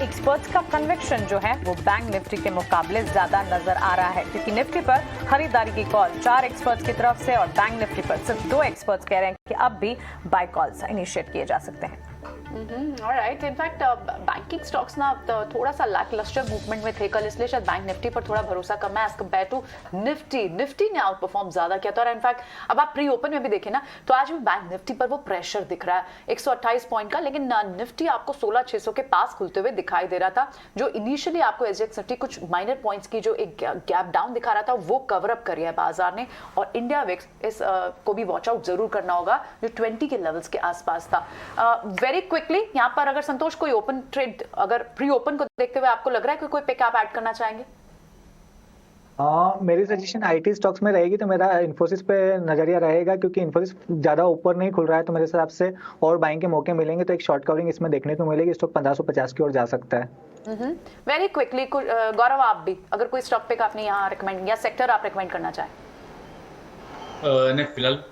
एक्सपर्ट्स का कन्विक्शन जो है वो बैंक निफ्टी के मुकाबले ज्यादा नजर आ रहा है, क्योंकि निफ्टी पर खरीदारी की कॉल 4 एक्सपर्ट्स की तरफ से और बैंक निफ्टी पर सिर्फ 2 एक्सपर्ट्स कह रहे हैं कि अब भी बाय कॉल्स इनिशिएट किए जा सकते हैं। ऑलराइट, इनफैक्ट बैंकिंग स्टॉक्स ना थोड़ा सा लैकलस्टर मूवमेंट में थे कल, इसलिए शायद बैंक निफ्टी पर थोड़ा भरोसा कम है as compare to Nifty. Nifty ने आउट परफॉर्म ज्यादा किया था और इनफैक्ट अब आप प्री ओपन में भी देखें ना तो आज भी बैंक निफ्टी पर वो प्रेशर दिख रहा है 128 पॉइंट का, लेकिन निफ्टी आपको 16,600 के पास खुलते हुए दिखाई दे रहा था। जो इनिशियली आपको एसजीएक्स निफ्टी कुछ माइनर पॉइंट्स की जो एक गैप डाउन दिखा रहा था वो कवर अप करिए बाजार ने, और इंडिया विक्स इस को भी वॉच आउट जरूर करना होगा जो 20 के लेवल्स के आसपास था। वेरी क्विकली यहाँ पर अगर संतोष कोई ओपन ट्रेड अगर प्री ओपन को देखते हुए आपको लग रहा है कि कोई पिकअप ऐड करना चाहेंगे? मेरी सजेशन आईटी स्टॉक्स में रहेगी, तो मेरा इन्फोसिस पे नजरिया रहेगा, क्योंकि इन्फोसिस ज्यादा ऊपर नहीं खुल रहा है, तो मेरे हिसाब से और बाइंग के मौके मिलेंगे, तो एक शॉर्ट कवरिंग इसमें देखने को मिलेगी। स्टॉक 1550 की ओर जा सकता है। वेरी क्विकली गौरव, आप भी अगर कोई स्टॉक पिक आपने यहाँ रिकमेंड या सेक्टर आप रिकमेंड करना चाहें? नहीं, फिलहाल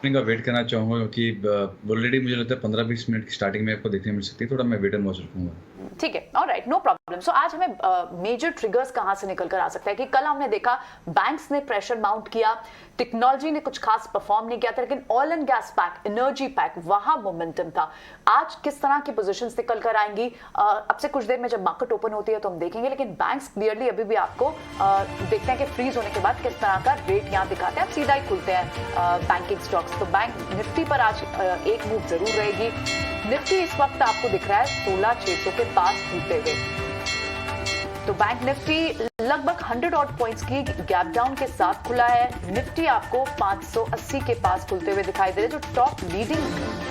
का वेट करना चाहूंगा, क्योंकि ऑलरेडी मुझे लगता है 15-20 मिनट की स्टार्टिंग में आपको देखने मिल सकती है। थोड़ा मैं वेट एंड वॉच रखूंगा। ठीक है, ऑलराइट, नो प्रॉब्लम। सो आज हमें मेजर ट्रिगर्स कहां से निकल कर आ सकता है कि कल हमने देखा बैंक्स ने प्रेशर माउंट किया, टेक्नोलॉजी ने कुछ खास परफॉर्म नहीं किया था, लेकिन oil and gas pack, energy pack, वहां मोमेंटम था। आज किस तरह की पोजीशंस निकल कर आएंगी अब से कुछ देर में जब मार्केट ओपन होती है तो हम देखेंगे, लेकिन बैंक्स क्लियरली अभी भी आपको देखते हैं कि फ्रीज होने के बाद किस तरह का रेट यहाँ दिखाते हैं। अब सीधा ही खुलते हैं बैंकिंग स्टॉक्स। तो बैंक निफ्टी पर आज एक मूव जरूर रहेगी। निफ्टी इस वक्त आपको दिख रहा है 16,600 के पास खुलते हुए। तो बैंक निफ्टी लगभग 100 ऑड पॉइंट्स की गैप डाउन के साथ खुला है। निफ्टी आपको 580 के पास खुलते हुए दिखाई दे रहे हैं। जो टॉप लीडिंग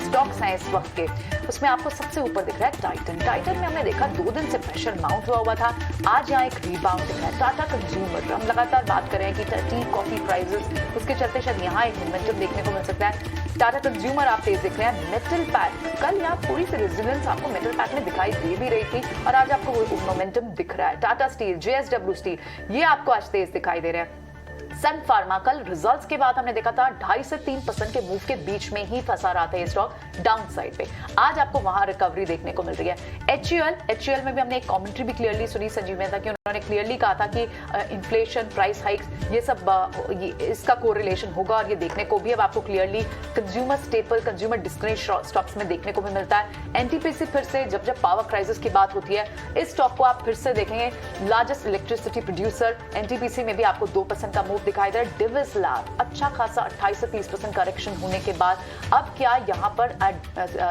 स्टॉक्स हैं इस वक्त के, उसमें आपको सबसे ऊपर दिख रहा है टाइटन। टाइटन में हमने देखा 2 दिन से प्रेशर माउंट हुआ था, आज यहाँ एक रिबाउंड दिख रहा है। टाटा कंज्यूमर, हम लगातार बात कर रहे हैं कि टी कॉफी प्राइसेस, उसके चलते शायद यहाँ एक मोमेंटम देखने को मिल सकता है। टाटा कंज्यूमर आप तेज दिख रहे हैं। मेटल पैक, कल यहाँ थोड़ी सी रेजिलियंस आपको मेटल पैक में दिखाई दे भी रही थी, और आज आपको वो मोमेंटम दिख रहा है। टाटा स्टील, JSW स्टील, ये आपको आज तेज दिखाई दे रहे हैं। सन फार्मा, कल रिजल्ट्स के बाद हमने देखा था 2.5 से 3% के मूव के बीच में ही फंसा रहा था ये स्टॉक डाउन साइड पे। आज आपको वहां रिकवरी देखने को मिल रही है। HUL में भी हमने एक कमेंट्री भी क्लियरली सुनी संजीव मेहता की, उन्होंने क्लियरली कहा था कि इन्फ्लेशन, प्राइस हाइक्स, ये सब इसका कोरिलेशन होगा, और ये देखने को भी अब आपको clearly consumer staple, consumer discretionary stocks में देखने को भी मिलता है। NTPC फिर से जब पावर क्राइसिस की बात होती है, इस स्टॉक को आप फिर से देखेंगे, लार्जेस्ट इलेक्ट्रिसिटी प्रोड्यूसर, NTPC में भी आपको 2% का मूव दिखाई दे रहा है। डिविस लैब अच्छा खासा 28 से 30% करेक्शन होने के बाद अब क्या यहाँ पर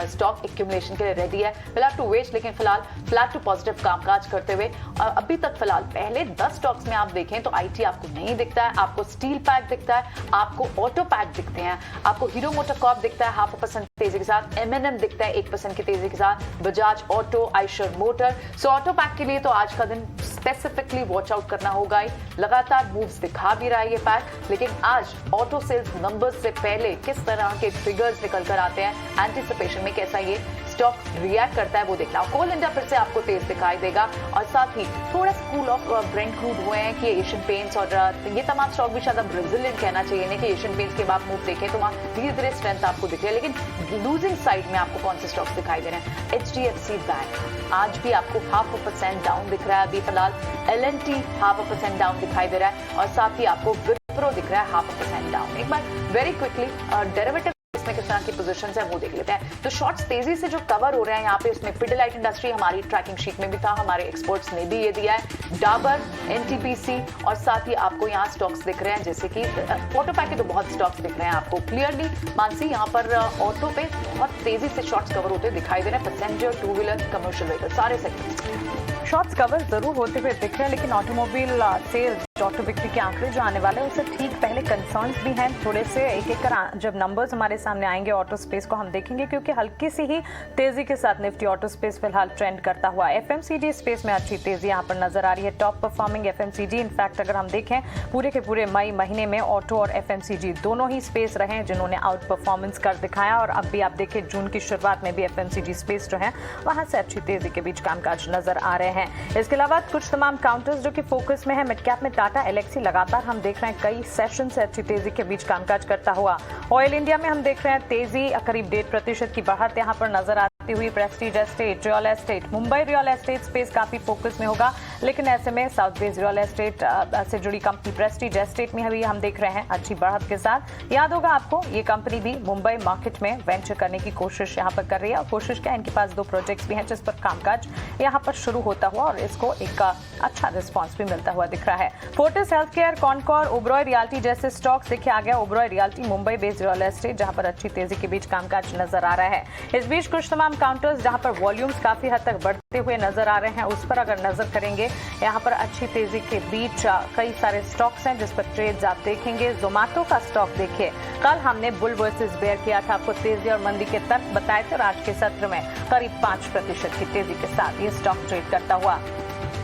स्टॉक एक्यूमुलेशन के लिए रेडी है? फिलहाल टू वेट, लेकिन फिलहाल फ्लैट टू पॉजिटिव कामकाज करते हुए अभी तक फिलहाल पहले 10 स्टॉक्स में आप देखें तो IT आपको नहीं दिखता है, आपको स्टील पैक दिखता है, आपको ऑटो पैक दिखते हैं, आपको हीरो मोटर कॉर्प दिखता है 0.5% तेजी के साथ, M&M दिखता है 1% की तेजी के साथ, बजाज ऑटो, आइशर मोटर। सो ऑटो पैक के लिए तो आज का दिन स्पेसिफिकली वॉच आउट करना होगा। लगातार मूव्स दिखा भी रहा है ये पैक, लेकिन आज ऑटो सेल्स नंबर्स से पहले किस तरह के ट्रिगर्स निकल कर आते हैं, एंटिसिपेशन में कैसा ये स्टॉक रिएक्ट करता है वो देखना। कोल इंडिया फिर से आपको तेज दिखाई देगा, और साथ ही थोड़ा स्कूल ऑफ ब्रेंट क्रूड हुए हैं कि एशियन पेंट्स और ये तमाम स्टॉक भी शायद ब्राजीलियन कहना चाहिए नहीं कि एशियन पेंट्स के बाद मूव देखें तो वहाँ धीरे धीरे स्ट्रेंथ आपको दिख रही है। लेकिन लूजिंग साइड में आपको कौन से स्टॉक्स दिखाई दे रहे हैं? HDFC बैंक आज भी आपको 0.5% डाउन दिख रहा है अभी फिलहाल। L&T 0.5% डाउन दिखाई दे रहा है, और साथ ही आपको विप्रो दिख रहा है 0.5% डाउन। एक बार वेरी क्विकली डेरिवेटिव इसमें किस तरह की पोजीशंस है वो देख लेते हैं। तो शॉर्ट्स तेजी से जो कवर हो रहे हैं यहाँ पे, उसमें पिडिलाइट इंडस्ट्री हमारी ट्रैकिंग शीट में भी था, हमारे एक्सपर्ट्स ने भी ये दिया है, डाबर, NTPC, और साथ ही आपको यहाँ स्टॉक्स दिख रहे हैं जैसे कि ऑटो पैक के तो बहुत स्टॉक्स दिख रहे हैं आपको क्लियरली। मानसी, यहाँ पर ऑटो पे बहुत तेजी से शॉर्ट्स कवर होते दिखाई दे रहे हैं, पैसेंजर, 2 व्हीलर, कमर्शियल व्हीकल, सारे सेक्टर्स शॉर्ट्स कवर जरूर होते हुए दिख रहे हैं, लेकिन ऑटोमोबाइल सेल्स, ऑटो बिक्री के आंकड़े जो आने वाले हैं उससे ठीक पहले कंसर्न्स भी हैं थोड़े से। एक एक कर जब नंबर्स हमारे सामने आएंगे ऑटो स्पेस को हम देखेंगे, क्योंकि हल्की सी ही तेजी के साथ निफ्टी ऑटो स्पेस फिलहाल ट्रेंड करता हुआ। FMCG स्पेस में अच्छी तेजी यहाँ पर नजर आ रही है, टॉप परफॉर्मिंग FMCG। इनफैक्ट अगर हम देखें पूरे के पूरे मई महीने में ऑटो और FMCG दोनों ही स्पेस रहे हैं जिन्होंने आउट परफॉर्मेंस कर दिखाया, और अब भी आप देखें जून की शुरुआत में भी FMCG स्पेस जो है वहां से अच्छी तेजी के बीच कामकाज नजर आ रहे हैं। इसके अलावा कुछ तमाम काउंटर्स जो कि फोकस में है, मिड कैप में टाटा एलेक्सी लगातार हम देख रहे हैं कई सेशन से अच्छी तेजी के बीच कामकाज करता हुआ। ऑयल इंडिया में हम देख रहे हैं तेजी करीब 1.5% की बढ़त यहाँ पर नजर आती हुई। Prestige estate, real estate, Mumbai real estate space काफी फोकस में होगा, लेकिन ऐसे में साउथ बेस रियल एस्टेट से जुड़ी कंपनी प्रेस्टीज एस्टेट में भी हम देख रहे हैं अच्छी बढ़त के साथ। याद होगा आपको ये कंपनी भी मुंबई मार्केट में वेंचर करने की कोशिश यहाँ पर कर रही है, और कोशिश क्या, इनके पास 2 प्रोजेक्ट्स भी हैं जिस पर कामकाज यहाँ पर शुरू होता हुआ और इसको एक अच्छा रिस्पॉन्स भी मिलता हुआ दिख रहा है। Fortis healthcare, Concor, Oberoi realty जैसे स्टॉक्स देखिए आ गया। Oberoi realty Mumbai based real estate जहां पर अच्छी तेजी के बीच कामकाज नजर आ रहा है। इस बीच कुछ तमाम काउंटर्स जहां पर वॉल्यूम्स काफी हद तक बढ़ते हुए नजर आ रहे हैं, उस पर अगर नजर करेंगे यहाँ पर अच्छी तेजी के बीच कई सारे स्टॉक्स हैं जिस पर ट्रेड्स आप देखेंगे। जोमैटो का स्टॉक देखिए, कल हमने बुल वर्सेस बेयर किया था, आपको तेजी और मंदी के तर्क बताए थे, और आज के सत्र में करीब 5% की तेजी के साथ ये स्टॉक ट्रेड करता हुआ।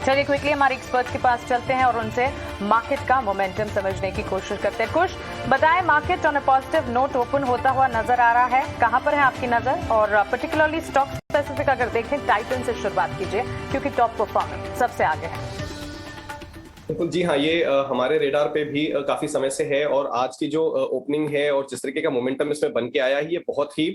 चलिए क्विकली हमारे एक्सपर्ट्स के पास चलते हैं और उनसे मार्केट का मोमेंटम समझने की कोशिश करते हैं। कुछ बताएं, market on a positive note open होता हुआ नजर आ रहा है, कहां पर है आपकी नजर? और पर्टिकुलरली स्टॉक स्पेसिफिक अगर देखें, टाइटन से शुरुआत कीजिए क्योंकि टॉप परफॉर्मर सबसे आगे है। बिल्कुल जी हाँ, ये हमारे रेडार पे भी काफी समय से है और आज की जो ओपनिंग है और जिस तरीके का मोमेंटम इसमें बन के आया है, ये बहुत ही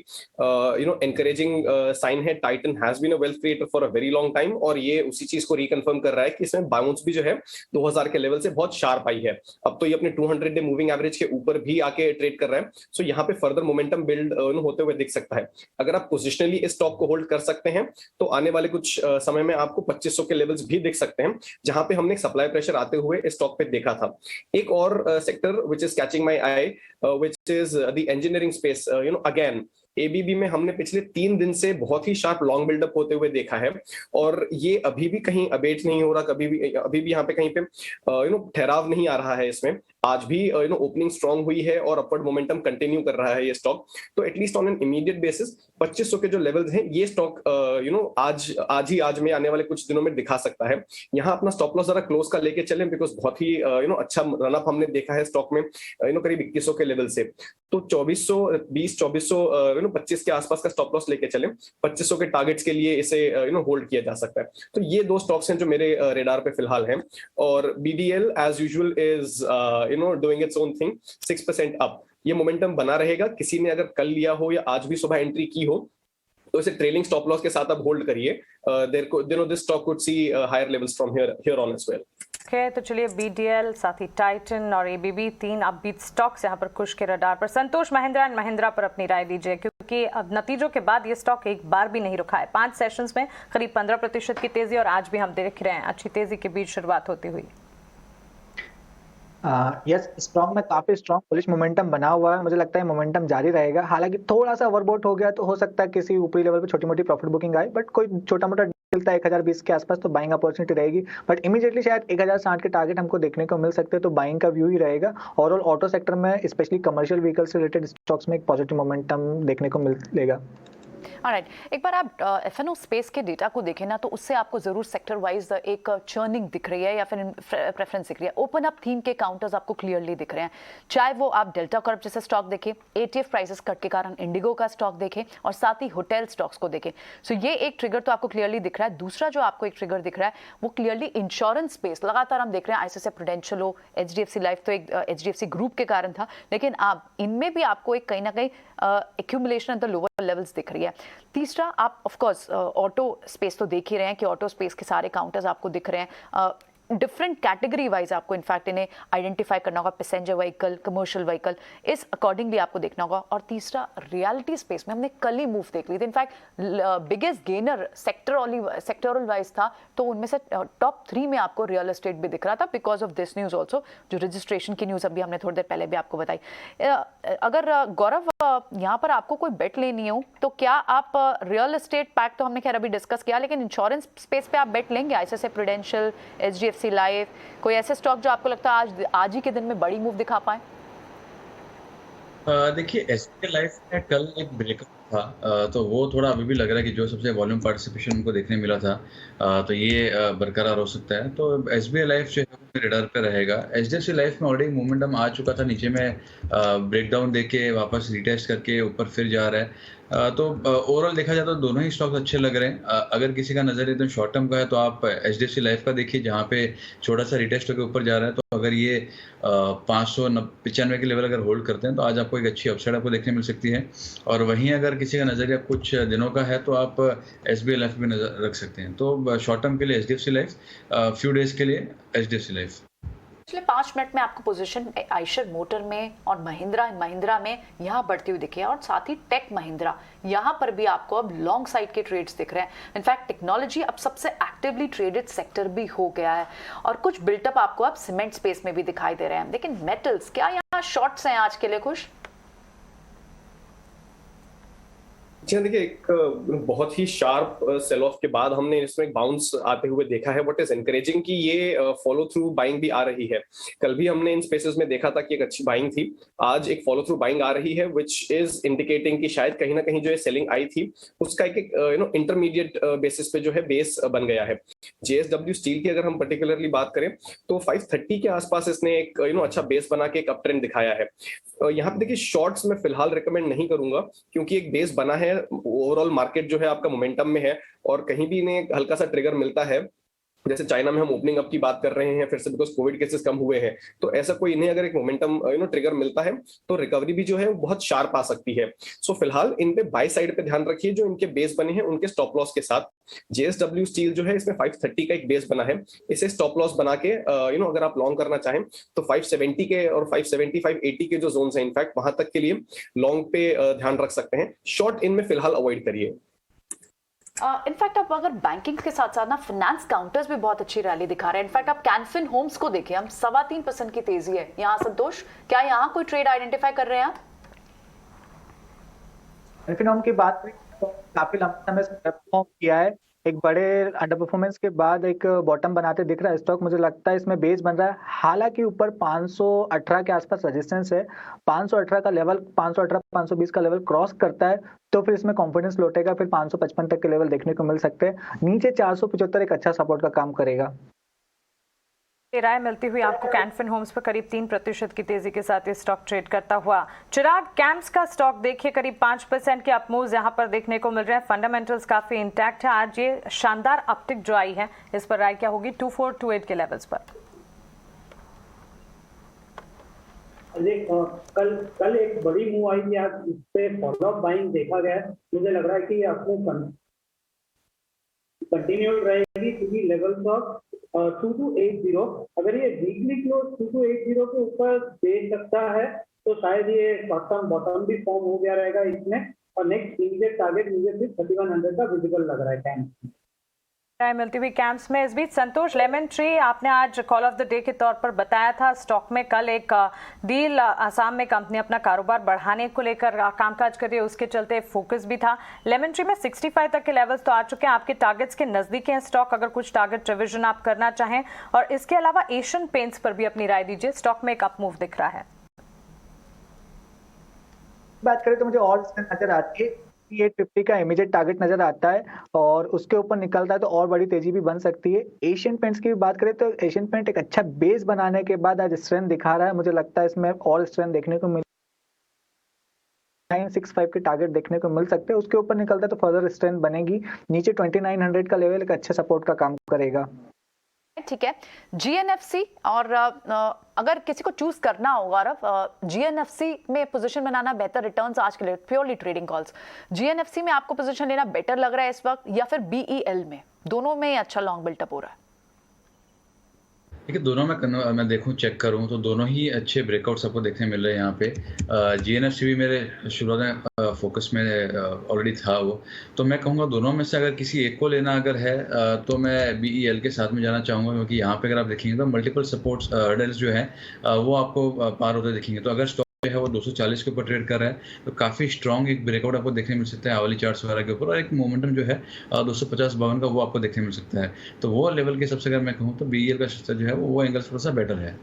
एनकरेजिंग साइन है। Titan has been a wealth creator for a very long time और ये उसी चीज को रिकन्फर्म कर रहा है कि इसमें बाउंस भी जो है 2000 के लेवल से बहुत शार्प आई है। अब तो ये अपने 200 डे मूविंग एवरेज के ऊपर भी आके ट्रेड कर रहा है। सो यहाँ पे फर्दर मोमेंटम बिल्ड होते हुए दिख सकता है। अगर आप पोजिशनली इस स्टॉक को होल्ड कर सकते हैं तो आने वाले कुछ समय में आपको 2500 के लेवल्स भी दिख सकते हैं, जहां पे हमने सप्लाई प्रेशर आते हुए इस स्टॉक पे देखा था। एक और sector which is catching my I, which is the engineering space. Again ABB में हमने पिछले 3 दिन से बहुत ही शार्प लॉन्ग बिल्डअप होते हुए देखा है और ये अभी भी कहीं अबेट नहीं हो रहा, अभी भी यहाँ पे कहीं पे ठहराव नहीं आ रहा है इसमें। आज भी ओपनिंग स्ट्रांग हुई है और अपवर्ड मोमेंटम कंटिन्यू कर रहा है ये स्टॉक। तो at least on an immediate basis 2500 के जो लेवल्स हैं ये स्टॉक आज में आने वाले कुछ दिनों में दिखा सकता है। यहाँ अपना स्टॉप लॉस जरा क्लोज का लेके चलें, बिकॉज बहुत ही अच्छा रनअप हमने देखा है स्टॉक में करीब 2100 के लेवल से। तो 2425 के आसपास का स्टॉप लॉस लेके चलें, 2500 के टारगेट्स के लिए इसे होल्ड किया जा सकता है। तो ये 2 स्टॉक्स हैं जो मेरे रेडार पे फिलहाल हैं। और BDL as usual is doing its own thing, 6% up. ये मोमेंटम बना रहेगा। किसी ने अगर कल लिया हो या आज भी सुबह एंट्री की हो तो इसे ट्रेलिंग स्टॉप लॉस के साथ आप होल्ड करिए। This stock could see higher levels from here on as well. तो चलिए बीडीएल, साथ ही टाइटन और एबीबी 3 अपबीट स्टॉक्स यहाँ पर खुश के रडार पर। संतोष, महिंद्रा एंड महिंद्रा पर अपनी राय दीजिए क्योंकि अब नतीजों के बाद ये स्टॉक एक बार भी नहीं रुका है। 5 सेशंस में करीब 15% की तेजी और आज भी हम देख रहे हैं अच्छी तेजी के बीच शुरुआत होती हुई। यस, स्ट्रॉन्ग में काफी स्ट्रॉन्ग बुलिश मोमेंटम बना हुआ है। मुझे लगता है मोमेंटम जारी रहेगा। हालांकि थोड़ा सा ओवरबॉट हो गया तो हो सकता है किसी ऊपरी लेवल पे छोटी मोटी प्रॉफिट बुकिंग आए, बट कोई छोटा मोटा मिलता है 1020 के आसपास तो बाइंग अपॉर्चुनिटी रहेगी। बट इमीडिएटली शायद 1060 के टारगेट हमको देखने को मिल सकते हैं, तो बाइंग का व्यू ही रहेगा। ओवरऑल ऑटो सेक्टर में स्पेशली कमर्शियल व्हीकल से रिलेटेड स्टॉक्स में एक पॉजिटिव मोमेंटम देखने को मिलेगा। ऑलराइट, एक बार आप एफएनओ स्पेस के डेटा को देखें ना तो उससे आपको जरूर सेक्टर वाइज एक चर्निंग दिख रही है या फिर प्रेफरेंस दिख रही है। ओपन अप थीम के काउंटर्स आपको क्लियरली दिख रहे हैं, चाहे वो आप डेल्टा कॉर्प जैसे स्टॉक देखें, एटीएफ प्राइसेस कट के कारण इंडिगो का स्टॉक देखें और साथ ही होटल स्टॉक्स को देखें। सो ये एक ट्रिगर तो आपको क्लियरली दिख रहा है। दूसरा जो आपको एक ट्रिगर दिख रहा है वो क्लियरली इंश्योरेंस स्पेस लगातार हम देख रहे हैं। आईसीआईसीआई प्रूडेंशियल हो, एचडीएफसी लाइफ तो एक एचडीएफसी ग्रुप के कारण था, लेकिन आप इनमें भी आपको एक कहीं ना कहीं accumulation at the lower levels दिख रही है। तीसरा, आप ऑफ कोर्स ऑटो स्पेस तो देख ही रहे हैं कि ऑटो स्पेस के सारे काउंटर्स आपको दिख रहे हैं। डिफरेंट कैटेगरी वाइज आपको इनफैक्ट इन्हें आइडेंटिफाई करना होगा, पैसेंजर व्हीकल, कमर्शियल व्हीकल, इस अकॉर्डिंगली आपको देखना होगा। और तीसरा, रियलिटी स्पेस में हमने कल ही मूव देख ली थी। In fact biggest gainer sectoral wise था, तो उनमें से टॉप 3 में आपको रियल एस्टेट भी दिख रहा था because of this news also, जो रजिस्ट्रेशन की न्यूज़ अभी हमने थोड़ी देर पहले भी आपको बताई। अगर गौरव यहाँ पर आपको कोई बेट लेनी हो तो क्या आप रियल एस्टेट पैक तो हमने खैर अभी डिस्कस किया, लेकिन इंश्योरेंस स्पेस पे आप बेट लेंगे? आईसीआईसीआई प्रूडेंशियल, एचडीएफसी लाइफ, कोई ऐसे स्टॉक जो आपको लगता है आज ही के दिन में बड़ी मूव दिखा पाए? देखिए, एसबीआई लाइफ में कल एक ब्रेकअप था, तो वो थोड़ा अभी भी लग रहा है कि जो सबसे वॉल्यूम पार्टिसिपेशन उनको देखने मिला था, तो ये बरकरार हो सकता है। तो एसबीआई लाइफ जो है रेडर पे रहेगा। एचडीएफसी लाइफ में ऑलरेडी मोमेंटम आ चुका था, नीचे में ब्रेकडाउन देके वापस रिटेस्ट करके ऊपर फिर जा रहा है। तो ओवरऑल देखा जाए तो दोनों ही स्टॉक्स अच्छे लग रहे हैं। अगर किसी का नजर एकदम शॉर्ट टर्म का है तो आप एचडीएफसी लाइफ का देखिए, जहाँ पे छोटा सा रिटेस्ट होकर ऊपर जा रहा है। तो अगर ये 595 के लेवल अगर होल्ड करते हैं तो आज आपको एक अच्छी अपसाइड आपको देखने मिल सकती है। और वहीं अगर किसी का नजरिया कुछ दिनों का है तो आप एसबीआई लाइफ भी नजर रख सकते हैं। तो शॉर्ट टर्म के लिए एचडीएफसी लाइफ, फ्यू डेज के लिए एचडीएफसी लाइफ। पिछले 5 मिनट में आपको पोजीशन आइशर मोटर में और महिंद्रा में यहाँ बढ़ती हुई दिखी है, और साथ ही टेक महिंद्रा यहाँ पर भी आपको अब लॉन्ग साइड के ट्रेड्स दिख रहे हैं। इनफैक्ट टेक्नोलॉजी अब सबसे एक्टिवली ट्रेडेड सेक्टर भी हो गया है, और कुछ बिल्टअप आपको अब सीमेंट स्पेस में भी दिखाई दे रहे हैं। लेकिन मेटल्स, क्या यहाँ शॉर्ट्स हैं आज के लिए खुश? जी देखिए, एक बहुत ही शार्प सेल ऑफ के बाद हमने इसमें एक बाउंस आते हुए देखा है। व्हाट इज एनकरेजिंग कि ये फॉलो थ्रू बाइंग भी आ रही है। कल भी हमने इन स्पेसेस में देखा था कि एक अच्छी बाइंग थी, आज एक फॉलो थ्रू बाइंग आ रही है, विच इज इंडिकेटिंग कि शायद कहीं ना कहीं जो ये सेलिंग आई थी उसका एक इंटरमीडिएट बेसिस पे जो है बेस बन गया है। जेएसडब्ल्यू स्टील की अगर हम पर्टिकुलरली बात करें तो 530 के आसपास इसने एक अच्छा बेस बना के एक अप ट्रेंड दिखाया है। यहाँ पे देखिए, शॉर्ट्स में फिलहाल रिकमेंड नहीं करूंगा क्योंकि एक बेस बना है, ओवरऑल मार्केट जो है आपका मोमेंटम में है, और कहीं भी इन्हें हल्का सा ट्रिगर मिलता है, जैसे चाइना में हम ओपनिंग अप की बात कर रहे हैं फिर से बिकॉज कोविड केसेस कम हुए हैं, तो ऐसा कोई इन्हें अगर एक मोमेंटम ट्रिगर मिलता है तो रिकवरी भी जो है वो बहुत शार्प आ सकती है। सो फिलहाल इन पे बाय साइड पे ध्यान रखिए, जो इनके बेस बने हैं उनके स्टॉप लॉस के साथ। जेएसडब्ल्यू स्टील जो है इसमें 530 का एक बेस बना है, इसे स्टॉप लॉस बना के अगर आप लॉन्ग करना चाहें तो 570 के और 570 580 के जो जोन है इनफैक्ट वहां तक के लिए लॉन्ग पे ध्यान रख सकते हैं। शॉर्ट इनमें फिलहाल अवॉइड करिए। इनफैक्ट आप अगर बैंकिंग के साथ साथ ना फाइनेंस काउंटर्स भी बहुत अच्छी रैली दिखा रहे हैं। इनफैक्ट आप कैनफिन होम्स को देखिए, हम 3.25% की तेजी है यहाँ। संतोष, क्या यहाँ कोई ट्रेड आइडेंटिफाई कर रहे हैं आप? कैनफिन होम की बात करें तो काफी लंबे समय से परफॉर्म किया है, एक बड़े अंडर परफॉर्मेंस के बाद एक बॉटम बनाते दिख रहा है स्टॉक। मुझे लगता है इसमें बेस बन रहा है, हालांकि ऊपर 518 के आसपास रेजिस्टेंस है। 518 का लेवल, 518 520 का लेवल क्रॉस करता है तो फिर इसमें कॉन्फिडेंस लौटेगा, फिर 555 तक के लेवल देखने को मिल सकते हैं। नीचे 475 एक अच्छा सपोर्ट का काम करेगा। राय मिलती हुई आपको कैनफिन होम्स पर करीब 3% की तेजी के साथ ये स्टॉक ट्रेड करता हुआ। चिराग, कैम्प्स का स्टॉक देखिए करीब 5% के अपमूव्स यहां पर देखने को मिल रहे हैं। फंडामेंटल्स काफी इंटैक्ट है। आज ये शानदार अपटिक जो आई है इस पर राय क्या होगी 2428 के लेवल्स पर? कल एक बड़ी मूव आई थी, आज इस पे फॉलोअप बाइंग देखा गया है। मुझे लग रहा है कि अपने कंटिन्यूड रहेगी क्योंकि लेवल्स ऑफ 2280, अगर ये वीकली क्लोज 2280 के ऊपर दे सकता है तो शायद ये शॉर्ट टर्म बॉटम भी फॉर्म हो गया रहेगा इसमें, और नेक्स्ट इमीडिएट टारगेट मुझे भी 3100 का विजिबल लग रहा है कैंप राय मिलती हुई कैंप्स में। इस बीच संतोष, लेमन ट्री आपने आज कॉल ऑफ द डे के तौर पर बताया था स्टॉक में। कल एक डील आसाम में कंपनी अपना कारोबार बढ़ाने को लेकर कामकाज कर रही है, उसके चलते फोकस भी था। लेमन ट्री में 65 तक के लेवल्स तो आ चुके हैं, आपके टारगेट्स के नजदीक हैं स्टॉक, अगर कुछ टारगेट रिविजन आप करना चाहें। और इसके अलावा एशियन पेंट्स पर भी अपनी राय दीजिए, स्टॉक में एक अपमूव दिख रहा है। बात करें तो मुझे और नजर आती है, 850 का इमीडिएट टारगेट नजर आता है और उसके ऊपर निकलता है तो और बड़ी तेजी भी बन सकती है। एशियन पेंट्स की भी बात करें तो एशियन पेंट एक अच्छा बेस बनाने के बाद आज स्ट्रेंथ दिखा रहा है। मुझे लगता है इसमें और स्ट्रेंथ देखने को मिल 965 के टारगेट देखने को मिल सकते हैं, उसके ऊपर निकलता है तो फर्दर स्ट्रेंथ बनेगी। नीचे 2900 का लेवल एक अच्छा सपोर्ट का काम करेगा। ठीक है, जीएनएफसी और अगर किसी को चूज करना होगा जीएनएफसी में पोजीशन बनाना बेहतर, रिटर्न्स आज के लिए प्योरली ट्रेडिंग कॉल्स, जीएनएफसी में आपको पोजीशन लेना बेटर लग रहा है इस वक्त, या फिर बीईएल में? दोनों में अच्छा लॉन्ग बिल्टअप हो रहा है। देखिए, दोनों में मैं देखूं, चेक करूं तो दोनों ही अच्छे ब्रेकआउट्स आपको देखने मिल रहे हैं यहाँ पे। जीएनएफसी भी मेरे शुरुआत में फोकस में ऑलरेडी था वो, तो मैं कहूँगा दोनों में से अगर किसी एक को लेना अगर है तो मैं बीईएल के साथ में जाना चाहूँगा, क्योंकि यहाँ पे अगर आप देखेंगे तो मल्टीपल सपोर्ट्स हर्डल्स जो है वो आपको पार होते दिखेंगे। तो अगर है वो 240 के ऊपर ट्रेड कर रहा है तो काफी स्ट्रॉन्ग एक ब्रेकआउट आपको देखने मिल सकता है आवली चार्ट्स वगैरह के ऊपर, और एक मोमेंटम जो है 250-52 का वो आपको देखने मिल सकता है। तो वो लेवल के सबसे अगर मैं कहूँ तो बीईएल का स्ट्रक्चर जो है वो एंगल थोड़ा सा बेटर है।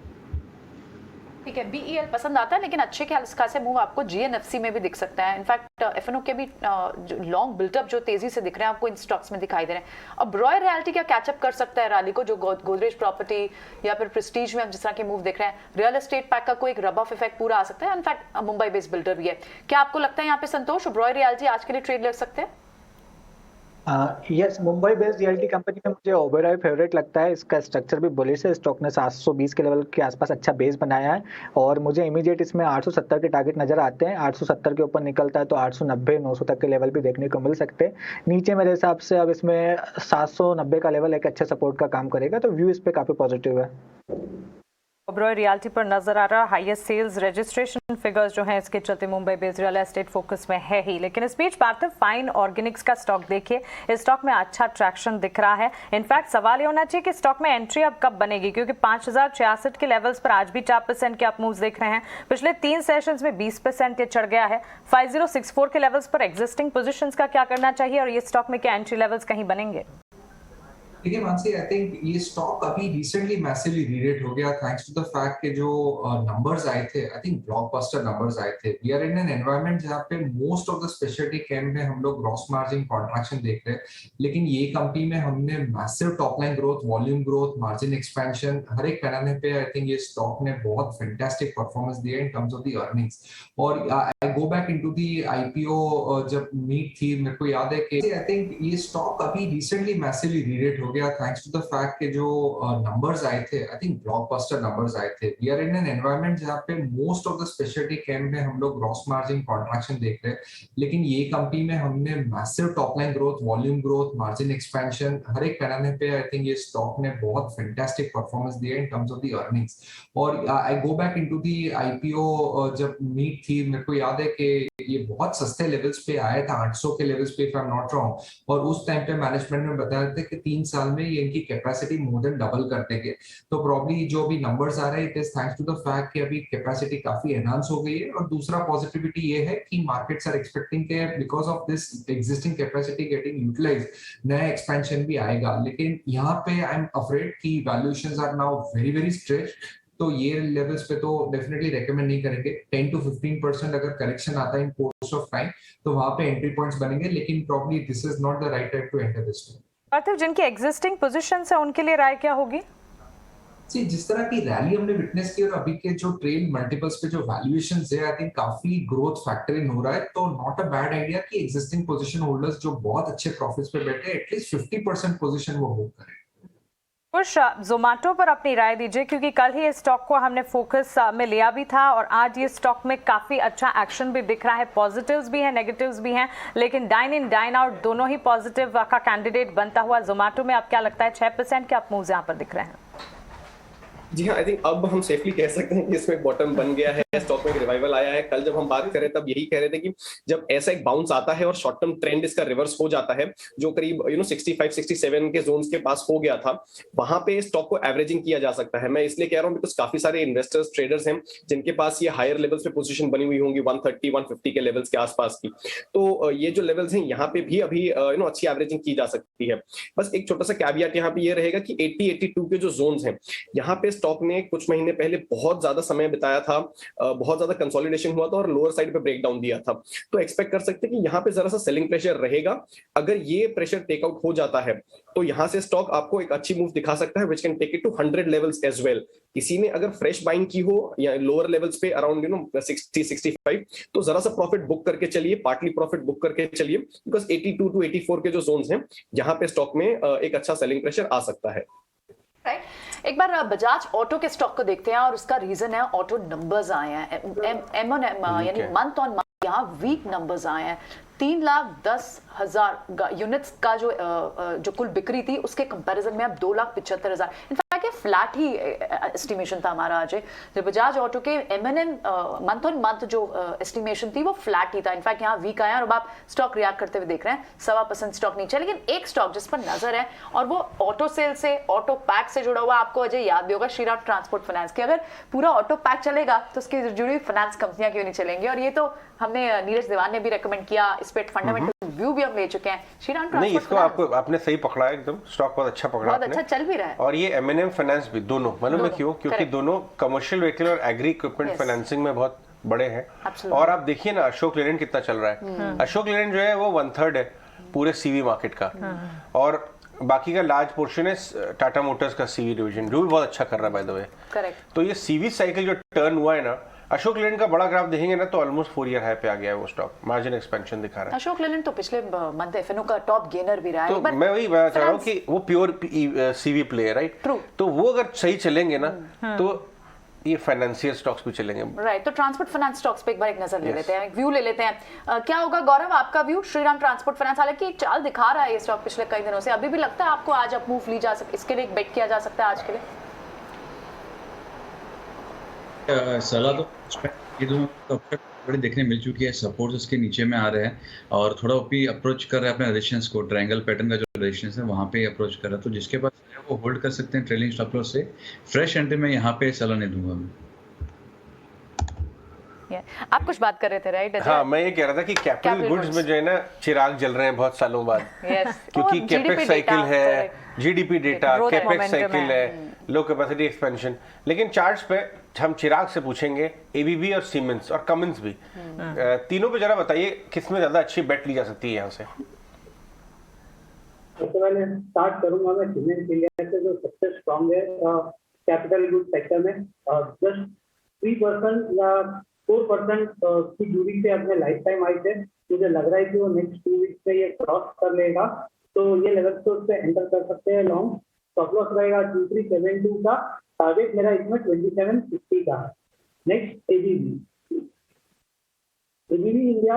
ठीक है, बीईएल पसंद आता है, लेकिन अच्छे खासे मूव आपको जीएनएफसी में भी दिख सकता है। इनफैक्ट एफएनओ के भी लॉन्ग बिल्टअप जो तेजी से दिख रहे हैं आपको इन स्टॉक्स में दिखाई दे रहे हैं। अब रॉयल रियल्टी क्या कैचअप कर सकता है रैली को, जो गोदरेज प्रॉपर्टी या फिर प्रेस्टीज में हम जिस तरह के मूव देख रहे हैं, रियल एस्टेट पैक का कोई एक रब ऑफ इफेक्ट पूरा आ सकता है। इनफैक्ट मुंबई बेस्ड बिल्डर भी है, क्या आपको लगता है यहाँ पे संतोष रॉयल रियल्टी आज के लिए ट्रेड ले सकते हैं? Yes, Mumbai based realty company में मुझे ओबेरॉय फेवरेट लगता है। इसका स्ट्रक्चर भी बुलिश है, स्टॉक ने 720 के लेवल के आसपास अच्छा बेस बनाया है और मुझे इमीडिएट इसमें 870 के टारगेट नजर आते हैं। 870 के ऊपर निकलता है तो 890 900 तक के लेवल भी देखने को मिल सकते हैं। नीचे मेरे हिसाब से अब इसमें 790 का लेवल एक अच्छा सपोर्ट का काम करेगा, तो व्यू इस पे काफी पॉजिटिव है। ओबरॉय रियल्टी पर नजर आ रहा हाईएस्ट सेल्स रजिस्ट्रेशन फिगर्स जो हैं इसके चलते Mumbai based real estate focus में है ही। लेकिन इस बीच पार्थिव फाइन ऑर्गेनिक्स का स्टॉक देखिए, इस स्टॉक में अच्छा ट्रैक्शन दिख रहा है। इनफैक्ट सवाल ये होना चाहिए कि स्टॉक में एंट्री अब कब बनेगी, क्योंकि 5066 के लेवल्स पर आज भी 4% के अप मूव्स देख रहे हैं। पिछले 3 सेशंस में 20% ये चढ़ गया है। 5064 के लेवल्स पर एग्जिस्टिंग पोजीशंस का क्या करना चाहिए और ये स्टॉक में क्या एंट्री लेवल्स कहीं बनेंगे? देखिए मानसी, आई थिंक ये स्टॉक अभी रिसेंटली मैसिवली रीरेट हो गया थैंक्स टू द फैक्ट कि जो नंबर्स आए थे, आई थिंक ब्लॉकबस्टर नंबर्स आए थे। We are in an environment जहाँ पे most of the speciality chem में हम लोग ग्रॉस मार्जिन कॉन्ट्रैक्शन देख रहे हैं, लेकिन ये कंपनी में हमने massive top line growth, volume growth, margin expansion हर एक पैरामीटर पे आई थिंक ये स्टॉक ने बहुत फैंटास्टिक परफॉर्मेंस दिया in terms of the earnings. और I go back into the IPO जब मीट थी, मेरे को याद है कि आई थिंक ये स्टॉक अभी रिसेंटली मैसिवली रीरेट हो गया थैंक्स टू द फैक्ट कि जो नंबर्स आए थे, आई थिंक ब्लॉकबस्टर नंबर्स आए थे। We are in an environment जहाँ पे most of the speciality chem में हम लोग ग्रॉस मार्जिन कॉन्ट्रैक्शन देख रहे हैं, लेकिन ये कंपनी में हमने massive top line growth, volume growth, margin expansion हर एक पैरामीटर पे आई थिंक ये स्टॉक ने बहुत फैंटास्टिक परफॉर्मेंस दिया in terms of the earnings. और I go back into the IPO जब मीट थी, मेरे को याद है कि ये बहुत सस्ते लेवल्स पे आया था, 800 के लेवल्स पे if I am not wrong, और उस टाइम पे मैनेजमेंट ने बताया था कि 3 साल में ये इनकी कैपेसिटी मोर देन डबल कर देंगे। तो प्रॉब्ली जो भी नंबर्स आ रहे हैं, it is thanks to the fact कि अभी कैपेसिटी काफी एनहांस हो गई है। और दूसरा पॉजिटिविटी ये है कि मार्केट्स आर एक्सपेक्टिंग के because of this existing capacity getting utilised, नया एक्सपेंशन भी आएगा। लेकिन यहाँ पे आई एम अफ्रेड कि valuations are now very very stretched, तो ये लेवल्स पे तो डेफिनेटली रेकमेंड नहीं करेंगे। 10 to 15% अगर करेक्शन आता है इन कोर्स ऑफ टाइम तो वहां पे एंट्री पॉइंट्स बनेंगे, लेकिन probably this is not the right time to enter this. Parthiv, जिनकी एग्जिस्टिंग पोजीशंस है उनके लिए राय क्या होगी? जी, जिस तरह की रैली हमने विटनेस की और अभी के जो ट्रेल मल्टीपल्स पे जो वैल्यूएशंस है, आई थिंक काफी ग्रोथ फैक्टर इन हो रहा है। तो नॉट अ बैड आइडिया कि एग्जिस्टिंग पोजीशन होल्डर्स जो बहुत अच्छे प्रॉफिट्स पे बैठे हैं, एटलीस्ट 50% पोजीशन वो होल्ड करें। कुछ जोमेटो पर अपनी राय दीजिए, क्योंकि कल ही इस स्टॉक को हमने फोकस में लिया भी था और आज ये स्टॉक में काफी अच्छा एक्शन भी दिख रहा है। पॉजिटिव्स भी हैं, नेगेटिव्स भी हैं, लेकिन डाइन इन डाइन आउट दोनों ही पॉजिटिव का कैंडिडेट बनता हुआ जोमेटो में अब क्या लगता है 6% के अप मूव्स यहाँ पर दिख रहे हैं? जी हाँ, आई थिंक अब हम सेफली कह सकते हैं कि इसमें बॉटम बन गया है, स्टॉक में एक रिवाइवल आया है। कल जब हम बात करें तब यही कह रहे थे कि जब ऐसा एक बाउंस आता है और शॉर्ट टर्म ट्रेंड इसका रिवर्स हो जाता है, जो करीब 65-67 के जोन्स के पास हो गया था, वहां पे स्टॉक को एवरेजिंग किया जा सकता है। मैं इसलिए कह रहा हूँ बिकॉज काफी सारे इन्वेस्टर्स, ट्रेडर्स हैं जिनके पास ये हायर लेवल्स पे पोजीशन बनी हुई होंगी 130-150 के लेवल्स के आसपास की। तो ये जो लेवल्स हैं यहाँ पे भी अभी अच्छी एवरेजिंग की जा सकती है। बस एक छोटा सा कैवियट यहाँ पे ये रहेगा कि 80-82 के जो जोन्स हैं, यहाँ पे स्टॉक ने कुछ महीने पहले बहुत ज्यादा समय बिताया था, बहुत ज्यादा कंसोलिडेशन हुआ था और लोअर साइड पे ब्रेकडाउन दिया था। तो एक्सपेक्ट कर सकते हैं कि यहाँ पे जरा सा सेलिंग प्रेशर रहेगा। अगर ये प्रेशर टेकआउट हो जाता है तो यहाँ से स्टॉक आपको एक अच्छी मूव दिखा सकता है, which can take it to 100 levels as well. किसी ने अगर फ्रेश बाइंग की हो या लोअर लेवल्स पे अराउंड 60-65, तो जरा सा प्रॉफिट बुक करके चलिए, पार्टली प्रॉफिट बुक करके चलिए, बिकॉज 82 to 84 के जो जोन्स हैं, यहाँ पे स्टॉक में एक अच्छा सेलिंग प्रेशर आ सकता है। राइट, एक बार बजाज ऑटो के स्टॉक को देखते हैं और उसका रीजन है ऑटो नंबर्स आए हैं M1M यानी मंथ ऑन मंथ यहाँ वीक नंबर्स आए हैं। 3,10,000 यूनिट्स का जो कुल बिक्री थी उसके कंपैरिजन में अब 2,75,000। इनफैक्ट ये फ्लैट ही एस्टिमेशन था हमारा आज। जो बजाज ऑटो के M&M मंथ ऑन मंथ जो एस्टिमेशन थी वो फ्लैट ही था। इनफैक्ट यहाँ वीक आया और अब आप स्टॉक रिएक्ट करते हुए देख रहे हैं 1.25% स्टॉक नीचे। लेकिन एक स्टॉक जिस पर नजर है और वो ऑटो सेल से, ऑटो पैक से जुड़ा हुआ, आपको अजय याद भी होगा श्रीराम ट्रांसपोर्ट फाइनेंस के। अगर पूरा ऑटो पैक चलेगा तो उसकी जुड़ी फाइनेंस कंपनियां क्यों नहीं चलेंगी? और ये तो हमने नीरज देवान ने भी रेकमेंड किया, इस पे फंडामेंटल व्यू भी हम ले चुके हैं। श्रीराम नहीं, इसको आपने सही पकड़ा है एकदम, स्टॉक बहुत अच्छा पकड़ा, बहुत अच्छा चल भी रहा है। और ये M&M फाइनेंस भी दोनों, मालूम है क्यों? क्योंकि दोनों कमर्शियल व्हीकल और एग्री इक्विपमेंट फाइनेंसिंग में बहुत बड़े हैं। और आप देखिए ना अशोक लेलैंड कितना चल रहा है। अशोक लेलैंड जो है वो 1/3 है पूरे सीवी मार्केट का, और बाकी का लार्ज पोर्शन है टाटा मोटर्स का सीवी डिवीजन, जो भी बहुत अच्छा कर रहा है बाय द वे। करेक्ट। तो ये सीवी साइकिल जो टर्न हुआ है ना, अशोक लेलैंड का बड़ा ग्राफ देखेंगे ना तो ऑलमोस्ट 4 ईयर हाई पे आ गया है वो स्टॉक, मार्जिन एक्सपेंशन दिखा रहा है। अशोक लेलैंड तो पिछले मंथ एफएनओ का टॉप गेनर भी रहा है। तो मैं वही बता रहा हूँ कि वो प्योर सीवी प्ले है, राइट? तो वो अगर सही चलेंगे ना तो ये फाइनेंशियल स्टॉक्स भी चलेंगे। राइट, तो ट्रांसपोर्ट फाइनेंस स्टॉक्स पे एक बार एक नजर ले लेते हैं, एक व्यू ले लेते हैं। क्या होगा गौरव आपका व्यू श्रीराम ट्रांसपोर्ट फाइनेंस? हालांकि एक चाल दिखा रहा है ये स्टॉक पिछले कई दिनों से, अभी भी लगता है आपको आज अप मूव ली जा सकती, इसके लिए एक बेट किया जा सकता है आज के लिए? सलाह तो ये दोनों तो बड़ी देखने मिल चुकी है, सपोर्ट उसके नीचे में आ रहे हैं और थोड़ा ओपी अप्रोच कर रहे हैं अपने रेजिस्टेंस को, ट्रायंगल पैटर्न का जो रेजिस्टेंस है वहां पे अप्रोच कर रहा है, तो जिसके पास है वो होल्ड कर सकते हैं ट्रेलिंग स्टॉप लॉस से। फ्रेश एंट्री में यहाँ पे सलाह नहीं दूंगा मैं। आप कुछ बात कर रहे थे राइट? हाँ, मैं ये कह रहा था कि कैपिटल गुड्स में जो है ना चिराग जल रहे हैं बहुत सालों बाद, क्योंकि कैपेक्स साइकिल है, जीडीपी डेटा, कैपेक्स साइकिल है, लो कैपेसिटी एक्सपेंशन, लेकिन चार्ट्स पे हम चिराग से पूछेंगे एबीबी और सीमेंस और कमिंस भी, तीनों पे जरा बताइए किसमें ज्यादा अच्छी बेट ली जा सकती है यहाँ से। सबसे पहले स्टार्ट करूंगा मैं सीमेंस इंडिया से, जो सबसे स्ट्रॉन्ग है कैपिटल गुड सेक्टर में, जस्ट 3% या 4% की दूरी से अपने लाइफ टाइम हाई से मुझे लग रहा है कि वो नेक्स्ट 2 वीक्स में ये क्रॉस कर लेगा, तो ये लेवल पे उससे एंटर कर सकते हैं लॉन्ग। स्टॉप लॉस रहेगा 2372 का, टारगेट मेरा इसमें 2750 का है। Next ABB India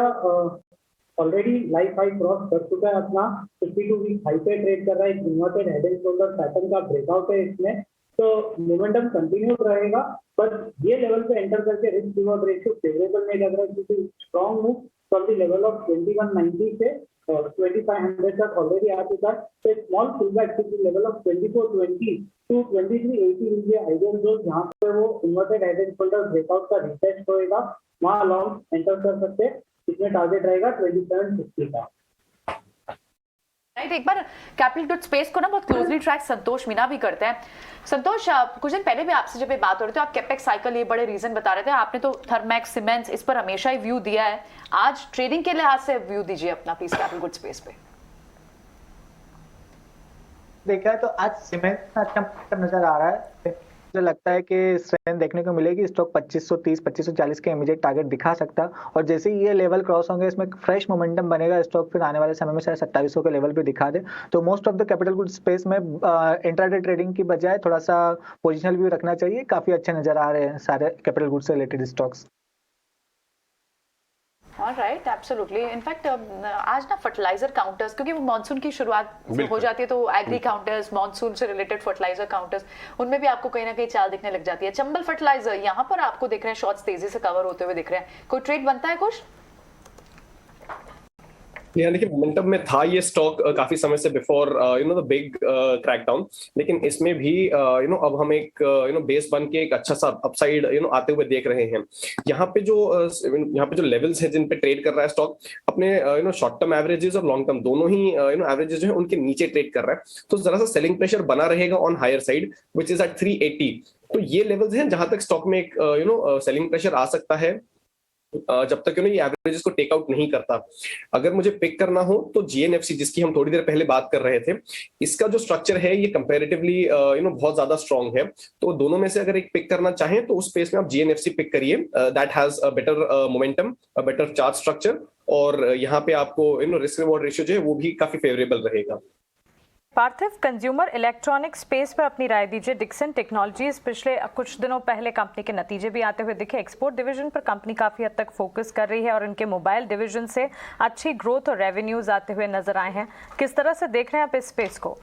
already life high cross कर चुका है अपना, 52 वीक हाई पे ट्रेड कर रहा है, inverted head and shoulder pattern का ब्रेकआउट है इसमें, तो मोमेंटम कंटिन्यू रहेगा, पर ये लेवल पे एंटर करके रिस्क रिवॉर्ड रेशियो फेवरेबल नहीं लग रहा है, क्योंकि strong move from the level of 2190 से 2500 तक ऑलरेडी आ चुका है, तो small pullback to the level of 2420 to 2380 will be ideal zone, जहां पे वो inverted head and shoulder breakout का रिटेस्ट होएगा, वहां लॉन्ग एंटर कर सकते हैं, इसमें टारगेट रहेगा 2750 का। राइट, एक बार कैपिटल गुड स्पेस को ना बहुत क्लोजली ट्रैक संतोष मीना भी करते हैं। संतोष, कुछ दिन पहले भी आपसे जब ये बात हो रही थी, आप कैपेक्स साइकिल ये बड़े रीजन बता रहे थे, आपने तो थर्मैक्स, सीमेंस इस पर हमेशा ही व्यू दिया है, आज ट्रेडिंग के लिहाज से व्यू दीजिए अपना प्लीज कैपिटल गुड स्पेस पे। देखा है तो आज सीमेंट में अच्छा नजर आ रहा है, मुझे लगता है कि स्ट्रेंथ देखने को मिलेगी, स्टॉक 2530 2540 के इमीडिएट टारगेट दिखा सकता है, और जैसे ही ये लेवल क्रॉस होंगे इसमें फ्रेश मोमेंटम बनेगा, स्टॉक फिर आने वाले समय में शायद 2700 के लेवल पे दिखा दे। तो most of the capital good space में इंट्राडे ट्रेडिंग की बजाय थोड़ा सा पोजिशनल व्यू रखना चाहिए, काफी अच्छे नजर आ रहे हैं सारे कैपिटल गुड से related stocks. Alright, absolutely. In fact आज ना फर्टिलाइजर काउंटर्स, क्योंकि वो मानसून की शुरुआत हो जाती है, तो एग्री काउंटर्स, मानसून से रिलेटेड फर्टिलाइजर काउंटर्स, उनमें भी आपको कहीं ना कहीं चाल दिखने लग जाती है। चंबल फर्टिलाइजर यहाँ पर आपको दिख रहे हैं शॉर्ट्स तेजी से कवर होते हुए दिख रहे हैं, कोई ट्रेड बनता है कुछ? यानी कि मोमेंटम में था ये स्टॉक काफी समय से बिफोर द बिग क्रैकडाउन, लेकिन इसमें भी अब हम एक बेस बन के एक अच्छा सा अपसाइड आते हुए देख रहे हैं। यहाँ पे जो लेवल्स हैं जिन पे ट्रेड कर रहा है स्टॉक, अपने शॉर्ट टर्म एवरेजेस और लॉन्ग टर्म दोनों ही एवरेजेस जो है उनके नीचे ट्रेड कर रहा है, तो जरा सा सेलिंग प्रेशर बना रहेगा on higher side which is at 380। तो ये लेवल्स हैं जहां तक स्टॉक में एक सेलिंग प्रेशर आ सकता है, जब तक ये एवरेजेस को टेक आउट नहीं करता। अगर मुझे पिक करना हो तो जीएनएफसी, जिसकी हम थोड़ी देर पहले बात कर रहे थे, इसका जो स्ट्रक्चर है ये कंपैरेटिवली बहुत ज्यादा स्ट्रांग है, तो दोनों में से अगर एक पिक करना चाहें तो उस स्पेस में आप जीएनएफसी पिक करिए, that has a better momentum, a better chart structure, और यहाँ पे आपको रिस्क रिवॉर्ड रेशियो जो है वो भी काफी फेवरेबल रहेगा। पार्थिव, कंज्यूमर इलेक्ट्रॉनिक स्पेस पर अपनी राय दीजिए। डिक्सन टेक्नोलॉजीज पिछले कुछ दिनों पहले कंपनी के नतीजे भी आते हुए दिखे, एक्सपोर्ट डिवीजन पर कंपनी काफी हद तक फोकस कर रही है और इनके मोबाइल डिवीजन से अच्छी ग्रोथ और रेवेन्यूज आते हुए नजर आए हैं, किस तरह से देख रहे हैं आप इस स्पेस को?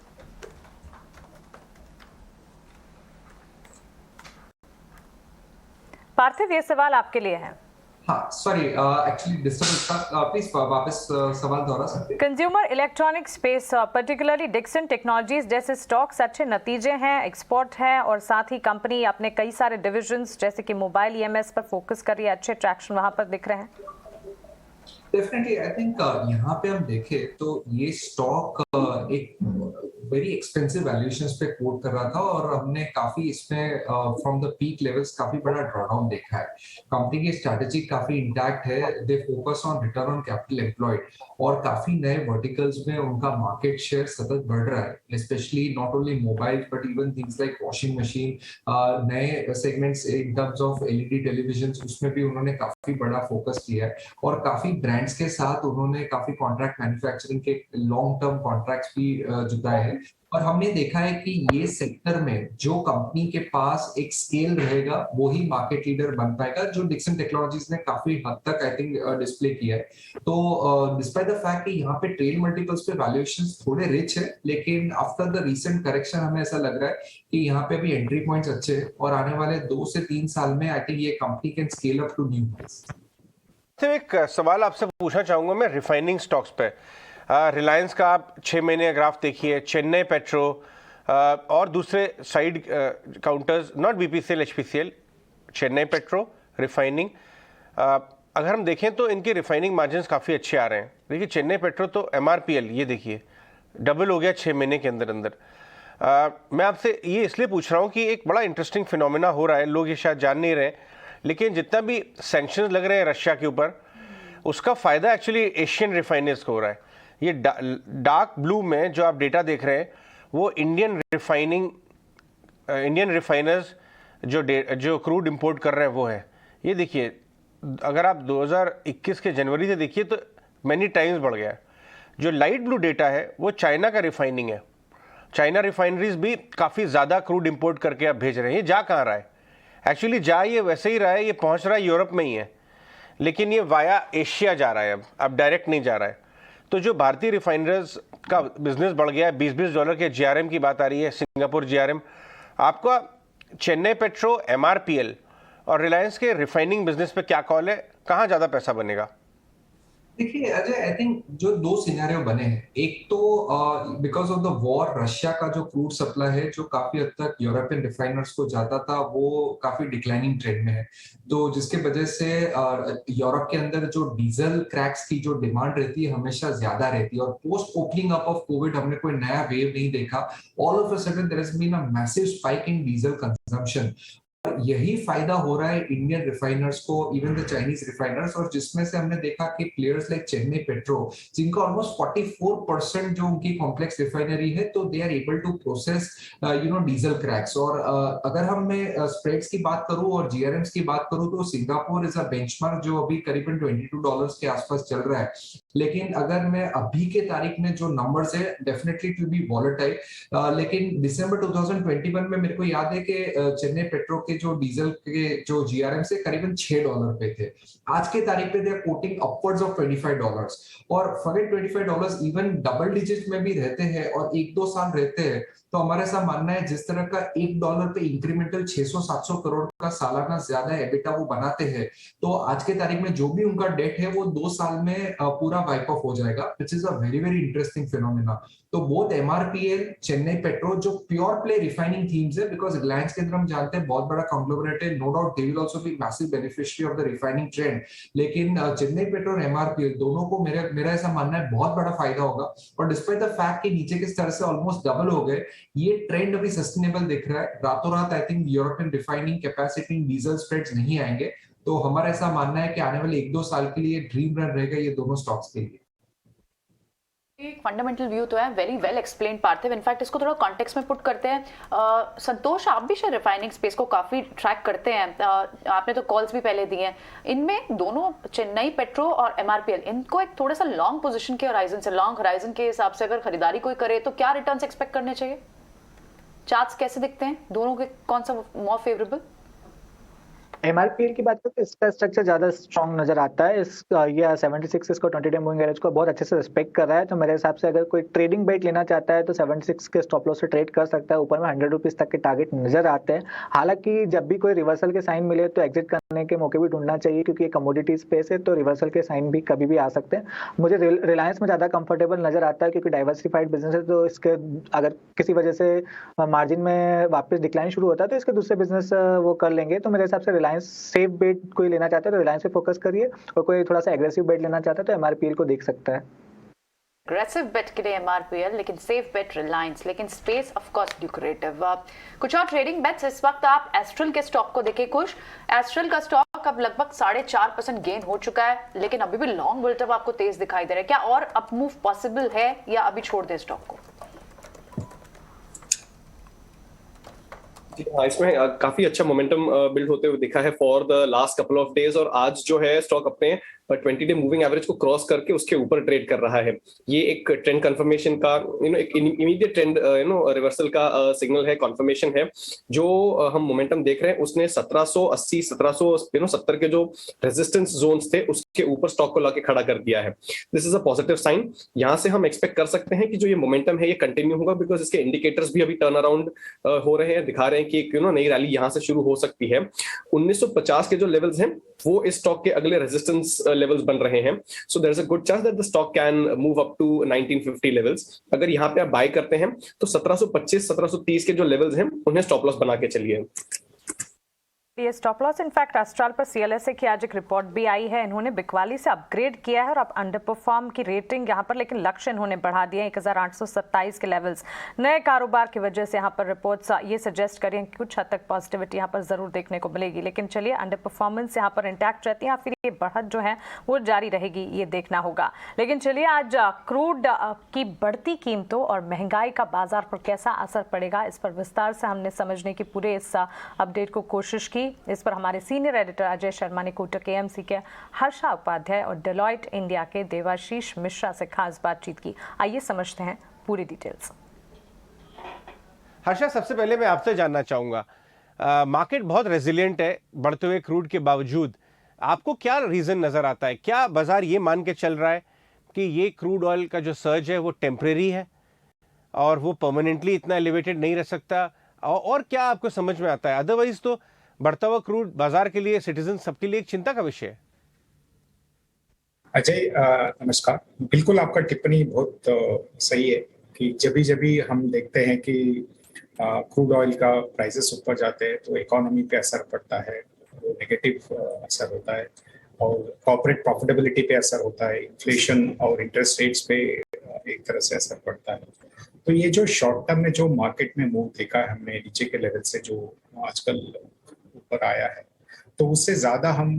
पार्थिव, ये सवाल आपके लिए है। हाँ, सॉरी, एक्चुअली डिस्टर्ब था, प्लीज वापस सवाल दोहरा सकते हैं? Consumer electronic space, particularly Dixon Technologies जैसे स्टॉक्स, अच्छे नतीजे हैं, एक्सपोर्ट है, और साथ ही कंपनी अपने कई सारे डिविजन्स जैसे कि मोबाइल ईएमएस पर फोकस कर रही है, अच्छे ट्रैक्शन वहां पर दिख रहे हैं। डेफिनेटली, आई थिंक यहाँ पे हम देखें तो ये स्टॉक एक वेरी एक्सपेंसिव वैल्यूएशंस पे कोट कर रहा था, और हमने काफी इसमें फ्रॉम द पीक लेवल्स काफी बड़ा ड्रॉडाउन देखा है। कंपनी की स्ट्रैटेजी काफी इंटैक्ट है, they focus on return on capital employed, और काफी नए वर्टिकल्स में उनका मार्केट शेयर सतत बढ़ रहा है, specially not only mobile but even things like washing machine, नए segments in terms of LED television, उसमें भी उन्होंने काफी बड़ा फोकस किया है, और काफी ब्रांड क्लाइंट्स के साथ उन्होंने काफी कॉन्ट्रैक्ट मैन्युफैक्चरिंग के लॉन्ग टर्म कॉन्ट्रैक्ट्स भी जुटाए हैं और हमने देखा है कि ये सेक्टर में जो कंपनी के पास एक स्केल रहेगा वो ही मार्केट लीडर बन पाएगा, जो डिक्सन टेक्नोलॉजीज ने काफी हद तक आई थिंक डिस्प्ले किया है। तो डिस्पाइट द फैक्ट कि यहाँ पे ट्रेड मल्टीपल्स पे वैल्यूएशंस थोड़े रिच है, लेकिन आफ्टर द रीसेंट करेक्शन हमें ऐसा लग रहा है कि यहाँ पे भी एंट्री पॉइंट्स अच्छे हैं और आने वाले 2 से 3 साल में आई थिंक ये company can scale up to new heights. तो एक सवाल आपसे पूछना चाहूंगा मैं रिफाइनिंग स्टॉक्स पे। रिलायंस का आप 6 महीने का ग्राफ देखिए, चेन्नई पेट्रो और दूसरे side counters, not BPCL HPCL, Chennai petro refining, अगर हम देखें तो इनके रिफाइनिंग मार्जिन्स काफ़ी अच्छे आ रहे हैं। देखिए चेन्नई पेट्रो तो एमआरपीएल ये देखिए डबल हो गया 6 महीने के अंदर अंदर। मैं आपसे ये इसलिए पूछ रहा हूँ कि एक बड़ा इंटरेस्टिंग फिनोमेना हो रहा है, लोग ये शायद जान नहीं रहे, लेकिन जितना भी सैंक्शंस लग रहे हैं रशिया के ऊपर, उसका फ़ायदा एक्चुअली एशियन रिफाइनर्स को हो रहा है। ये डार्क ब्लू में जो आप डेटा देख रहे हैं वो इंडियन रिफाइनर्स जो क्रूड इंपोर्ट कर रहे हैं वो है। ये देखिए अगर आप 2021 के जनवरी से देखिए तो मैनी टाइम्स बढ़ गया है। जो लाइट ब्लू डेटा है वो चाइना का रिफाइनिंग है। चाइना रिफाइनरीज भी काफ़ी ज़्यादा क्रूड इंपोर्ट करके आप भेज रहे हैं। ये जा कहाँ रहा है? एक्चुअली जा ये वैसे ही रहा है, ये पहुँच रहा है यूरोप में ही है, लेकिन ये वाया एशिया जा रहा है, अब डायरेक्ट नहीं जा रहा है। तो जो भारतीय रिफाइनर्स का बिजनेस बढ़ गया है, $20 के जीआरएम की बात आ रही है, सिंगापुर जीआरएम। आपका चेन्नई पेट्रो, एमआरपीएल और रिलायंस के रिफाइनिंग बिजनेस पे क्या कॉल है, कहाँ ज़्यादा पैसा बनेगा? देखिए अजय, आई थिंक जो 2 सिनेरियो बने हैं, एक तो because of the war Russia का जो क्रूड सप्लाई है जो काफी हद तक यूरोपियन रिफाइनर्स को जाता था वो काफी डिक्लाइनिंग ट्रेंड में है, तो जिसके वजह से यूरोप के अंदर जो डीजल क्रैक्स की जो डिमांड रहती है हमेशा ज्यादा रहती है और post opening up of Covid हमने कोई नया वेव नहीं देखा। All of a sudden there has been a massive spike in diesel consumption. यही फायदा हो रहा है इंडियन रिफाइनर्स को, इवन द चाइनीज रिफाइनर्स, और जिसमें से हमने देखा कि प्लेयर्स लाइक चेन्नई पेट्रो जिनका ऑलमोस्ट 44% जो उनकी कॉम्प्लेक्स रिफाइनरी है, तो they are able to process diesel cracks. और अगर हम मैं स्प्रेड्स की बात करूं और जीआरएम्स की बात करूं तो सिंगापुर इज अ बेंचमार्क जो अभी करीबन $22 के आसपास चल रहा है, लेकिन अगर मैं अभी के तारीख में जो नंबर्स है definitely it will be volatile, लेकिन दिसंबर 2021 में मेरे को याद है कि चेन्नई पेट्रो के जो डीजल के जो जीआरएम से करीबन $6 पे थे। आज के तारीख पे they are quoting upwards of $25 और फॉरगेट $25 इवन डबल डिजिट में भी रहते हैं और 1-2 साल रहते हैं, तो हमारा ऐसा मानना है जिस तरह का $1 पे इंक्रीमेंटल 600-700 करोड़ का सालाना ज्यादा एबिटा वो बनाते हैं, तो आज के तारीख में जो भी उनका डेट है वो 2 साल में पूरा वाइप ऑफ हो जाएगा, which is a very very interesting phenomena. तो बोथ एमआरपीएल, चेन्नई पेट्रो जो प्योर प्ले रिफाइनिंग थीम्स है, बिकॉज रिलायंस के अंदर हम जानते हैं बहुत बड़ा कॉन्ग्लोमरेट है, no doubt they will also be massive beneficiary of the refining trend, लेकिन चेन्नई पेट्रो और एमआरपीएल दोनों को मेरा ऐसा मानना है बहुत बड़ा फायदा होगा। और डिस्पाइट द फैक्ट कि नीचे के स्तर से ऑलमोस्ट डबल हो गए, ये ट्रेंड अभी सस्टेनेबल दिख रहा है। रातों रात I think European refining capacity diesel spreads नहीं आएंगे, तो हमारा ऐसा मानना है कि आने वाले 1-2 साल के लिए ड्रीम रन रहेगा ये दोनों स्टॉक्स के लिए। एक फंडामेंटल व्यू तो है, वेरी वेल एक्सप्लेन पार्थिव। इनफैक्ट इसको थोड़ा कॉन्टेक्स्ट में पुट करते हैं। संतोष, आप भी शायद रिफाइनिंग स्पेस को काफी ट्रैक करते हैं, आपने तो कॉल्स भी पहले दिए हैं। इनमें दोनों चेन्नई पेट्रो और एमआरपीएल, इनको एक थोड़ा सा लॉन्ग पोजीशन के होराइजन से, लॉन्ग होराइजन के हिसाब से अगर खरीदारी कोई करे तो क्या रिटर्न्स एक्सपेक्ट करने चाहिए? चार्ट्स कैसे दिखते हैं दोनों के, कौन सा मोर फेवरेबल? एमआरपीएल की बात करें तो इसका स्ट्रक्चर ज्यादा स्ट्रॉन्ग नजर आता है। ये 76 इसको 20 डे मूविंग एवरेज को बहुत अच्छे से रिस्पेक्ट कर रहा है, तो मेरे हिसाब से अगर कोई ट्रेडिंग बेट लेना चाहता है तो 76 के स्टॉप लॉस से ट्रेड कर सकता है। ऊपर में ₹100 तक के टारगेट नजर आते हैं। हालांकि जब भी कोई रिवर्सल के साइन मिले तो एग्जिट करने के मौके भी ढूंढना चाहिए, क्योंकि ये कमोडिटी स्पेस है, तो रिवर्सल के साइन भी कभी भी आ सकते हैं। मुझे रिलायंस में ज्यादा कंफर्टेबल नजर आता है, क्योंकि डाइवर्सिफाइड बिजनेस है, तो इसके अगर किसी वजह से मार्जिन में वापस डिक्लाइन शुरू होता है तो इसके दूसरे बिजनेस वो कर लेंगे। तो मेरे हिसाब से रिलायंस सेफ बेट कोई लेना चाहता है तो रिलायंस पे फोकस करिए, और कोई थोड़ा सा एग्रेसिव बेट लेना चाहता है तो एमआरपीएल को देख सकता है। एग्रेसिव बेट के लिए एमआरपीएल, लेकिन सेफ बेट रिलायंस, लेकिन स्पेस ऑफ कोर्स ल्यूक्रेटिव। कुछ और ट्रेडिंग बेट्स इस वक्त आप एस्ट्रल के स्टॉक को देखें कुछ। एस्ट्रल का स्टॉक अब लगभग 4.5% गेन हो चुका है, लेकिन अभी भी लॉन्ग बुलटअप आपको तेज दिखाई दे रहा है। क्या और अप मूव पॉसिबल है या अभी छोड़ दे स्टॉक को? हाँ, इसमें काफी अच्छा मोमेंटम बिल्ड होते हुए दिखा है for the last couple of days, और आज जो है स्टॉक अपने 20 डे मूविंग एवरेज को क्रॉस करके उसके ऊपर ट्रेड कर रहा है। ये एक ट्रेंड कंफर्मेशन का एक इमीडिएट ट्रेंड रिवर्सल का सिग्नल है, कंफर्मेशन है। जो हम मोमेंटम देख रहे हैं उसने 1780 1770 के जो रेजिस्टेंस जोन्स थे उसके ऊपर स्टॉक को लाके खड़ा कर दिया है। This is a positive sign. यहाँ से हम एक्सपेक्ट कर सकते हैं कि जो ये मोमेंटम है ये कंटिन्यू होगा, बिकॉज इसके इंडिकेटर्स भी अभी टर्न अराउंड हो रहे हैं, दिखा रहे हैं कि एक नई रैली यहाँ से शुरू हो सकती है। 1950 के जो लेवल्स हैं वो इस स्टॉक के अगले रेजिस्टेंस लेवल्स बन रहे हैं। So there is a good chance that the stock can move up to 1950 levels. अगर यहाँ पे आप बाय करते हैं तो 1725 1730 के जो लेवल्स हैं उन्हें स्टॉप लॉस बना के चलिए। ये स्टॉप लॉस इनफैक्ट एस्ट्रल पर सीएलएसए की आज एक रिपोर्ट भी आई है। इन्होंने बिकवाली से अपग्रेड किया है और अब अंडर परफॉर्म की रेटिंग यहाँ पर, लेकिन लक्ष्य इन्होंने बढ़ा दिया 1827 के लेवल्स। नए कारोबार की वजह से यहाँ पर रिपोर्ट्स ये सजेस्ट करें कि कुछ हद तक पॉजिटिविटी यहाँ पर जरूर देखने को मिलेगी। लेकिन चलिए, अंडर परफॉर्मेंस यहाँ पर इंटैक्ट रहती है या फिर ये बढ़त जो है वो जारी रहेगी, ये देखना होगा। लेकिन चलिए, आज क्रूड की बढ़ती कीमतों और महंगाई का बाजार पर कैसा असर पड़ेगा, इस पर विस्तार से हमने समझने की पूरे इस अपडेट को कोशिश की। इस पर हमारे सीनियर एडिटर अजय शर्मा ने कोटक एएमसी के हर्षा उपाध्याय और डेलॉयट इंडिया के देवाशीष मिश्रा से खास बातचीत की। आइए समझते हैं पूरी डिटेल्स। हर्षा, सबसे पहले मैं आपसे जानना चाहूंगा, मार्केट बहुत रेजिलिएंट है बढ़ते हुए क्रूड के बावजूद। आपको क्या रीजन नजर आता है? क्या बाजार ये मान के चल रहा है कि ये क्रूड ऑयल का जो सर्ज है वो टेम्परेरी है और वो परमानेंटली इतना एलिवेटेड नहीं रह सकता? और क्या आपको समझ में आता है? अदरवाइज तो बढ़ता हुआ क्रूड बाजार के लिए, सिटीजन सबके लिए एक चिंता का विषय है। अजय नमस्कार। बिल्कुल आपका टिप्पणी बहुत सही है कि जब हम देखते हैं कि क्रूड ऑयल का प्राइसेस ऊपर जाते हैं तो इकोनॉमी पे असर पड़ता है, नेगेटिव असर होता है और कॉर्पोरेट प्रॉफिटेबिलिटी पे असर होता है, इन्फ्लेशन और इंटरेस्ट रेट्स पे एक तरह से असर पड़ता है। तो ये जो शॉर्ट टर्म में जो मार्केट में मूव देखा है हमने नीचे के लेवल से जो आजकल ऊपर आया है, तो उससे ज्यादा हम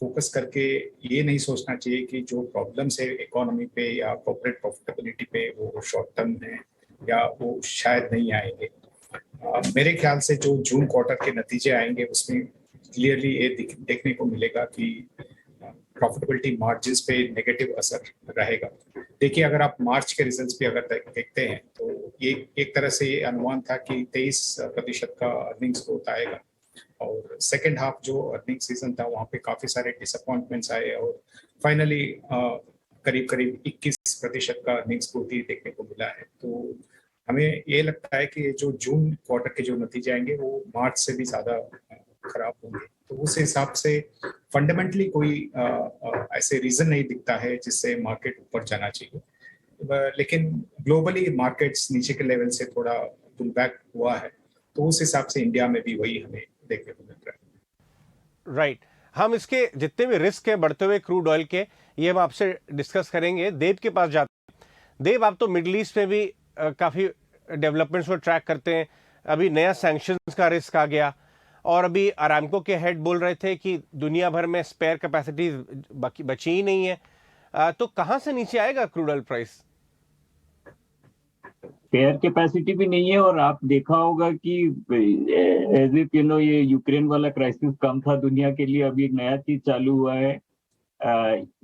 फोकस करके ये नहीं सोचना चाहिए कि जो प्रॉब्लम्स है इकोनॉमी पे या कॉर्पोरेट प्रॉफिटेबिलिटी पे वो शॉर्ट टर्म है या वो शायद नहीं आएंगे। मेरे ख्याल से जो जून क्वार्टर के नतीजे आएंगे उसमें क्लियरली ये देखने को मिलेगा कि प्रॉफिटेबिलिटी मार्जिन्स पे नेगेटिव असर रहेगा। देखिए, अगर आप मार्च के रिजल्ट्स भी अगर देखते हैं तो ये एक तरह से ये अनुमान था कि 23% का अर्निंग्स ग्रोथ आएगा और सेकेंड हाफ जो अर्निंग सीजन था वहाँ पे काफी सारे डिसअपॉइंटमेंट्स आए और फाइनली करीब 21% का अर्निंग्स ग्रोथ ही देखने को मिला है। तो हमें ये लगता है कि जो जून क्वार्टर के जो नतीजे आएंगे वो मार्च से भी ज्यादा खराब होंगे। तो उस हिसाब से फंडामेंटली कोई ऐसे रीजन नहीं दिखता है जिससे मार्केट ऊपर जाना चाहिए। लेकिन ग्लोबली मार्केट्स नीचे के लेवल से थोड़ा पुल बैक हुआ है, तो उस हिसाब से इंडिया में भी वही हमें देखने को मिल रहा है। राइट। हम इसके जितने भी रिस्क हैं बढ़ते हुए क्रूड ऑयल के, ये हम आपसे डिस्कस करेंगे। देव के पास जाते हैं। देव, आप तो मिडिल ईस्ट में भी काफ़ी डेवलपमेंट्स को ट्रैक करते हैं। अभी नया सैंक्शंस का रिस्क आ गया और अभी अरामको के हेड बोल रहे थे कि दुनिया भर में स्पेयर कैपेसिटी बची ही नहीं है। तो कहाँ से नीचे आएगा crude oil price? Spare capacity भी नहीं है और आप देखा होगा कि एज इफ ये यूक्रेन वाला क्राइसिस कम था दुनिया के लिए, अभी एक नया चीज चालू हुआ है।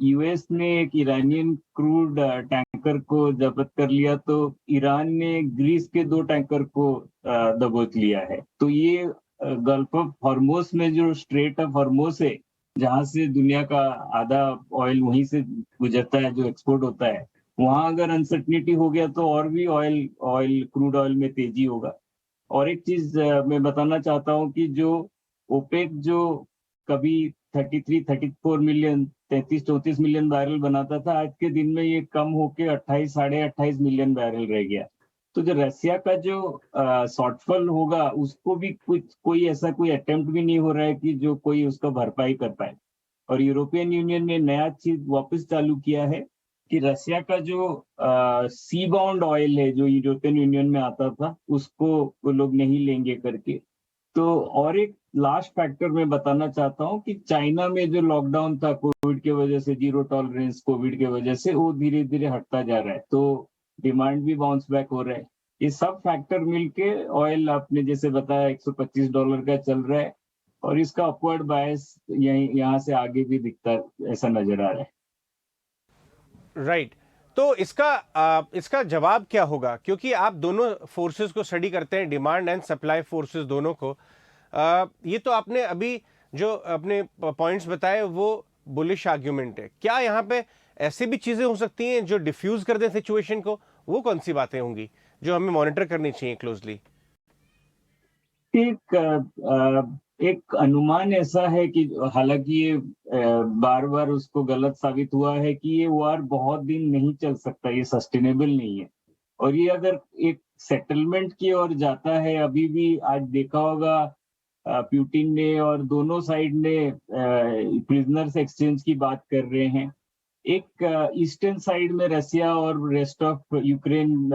यूएस ने एक ईरानियन क्रूड टैंकर को जब्त कर लिया, तो ईरान ने ग्रीस के 2 टैंकर को दबोच लिया है। तो ये गल्फ ऑफ हॉर्मोस में जो स्ट्रेट ऑफ हॉर्मोस है, जहां से दुनिया का आधा ऑयल वहीं से गुजरता है जो एक्सपोर्ट होता है, वहां अगर अनसर्टनिटी हो गया तो और भी क्रूड ऑयल में तेजी होगा। और एक चीज मैं बताना चाहता हूं कि जो ओपेक जो कभी 33-34 मिलियन 33-34 मिलियन बैरल बनाता था, आज के दिन में ये कम होके 28 साढ़े 28 मिलियन बैरल रह गया। तो जो रसिया का जो शॉर्टफॉल होगा उसको भी कोई अटेम्प्ट भी नहीं हो रहा है कि जो कोई उसका भरपाई कर पाए। और यूरोपियन यूनियन ने नया चीज वापस चालू किया है कि रसिया का जो सी बाउंड ऑयल है जो यूरोपियन यूनियन में आता था उसको वो लोग नहीं लेंगे करके। तो और एक लास्ट फैक्टर मैं बताना चाहता हूँ कि चाइना में जो लॉकडाउन था कोविड के वजह से, जीरो टॉलरेंस कोविड के वजह से, वो धीरे धीरे हटता जा रहा है, तो डिमांड भी बाउंस बैक हो रहा है। ये सब फैक्टर मिलके ऑयल आपने जैसे बताया $125 का चल रहा है। और इसका अपवर्ड बायस यहाँ से आगे भी दिखता ऐसा नजर आ रहा है। राइट तो इसका जवाब क्या होगा, क्योंकि आप दोनों फोर्सेस को स्टडी करते हैं, डिमांड एंड सप्लाई फोर्सेस दोनों को। ये तो आपने अभी जो अपने पॉइंट्स बताए वो बुलिश आर्ग्यूमेंट है। क्या यहाँ पे ऐसी भी चीजें हो सकती हैं जो डिफ्यूज कर दें सिचुएशन को? वो कौन सी बातें होंगी जो हमें मॉनिटर करनी चाहिए क्लोजली? एक अनुमान ऐसा है कि हालांकि ये बार बार उसको गलत साबित हुआ है कि ये वार बहुत दिन नहीं चल सकता, ये सस्टेनेबल नहीं है। और ये अगर एक सेटलमेंट की ओर जाता है, अभी भी आज देखा होगा पुतिन ने और दोनों साइड ने प्रिजनर्स एक्सचेंज की बात कर रहे हैं। एक ईस्टर्न साइड में रसिया और रेस्ट ऑफ यूक्रेन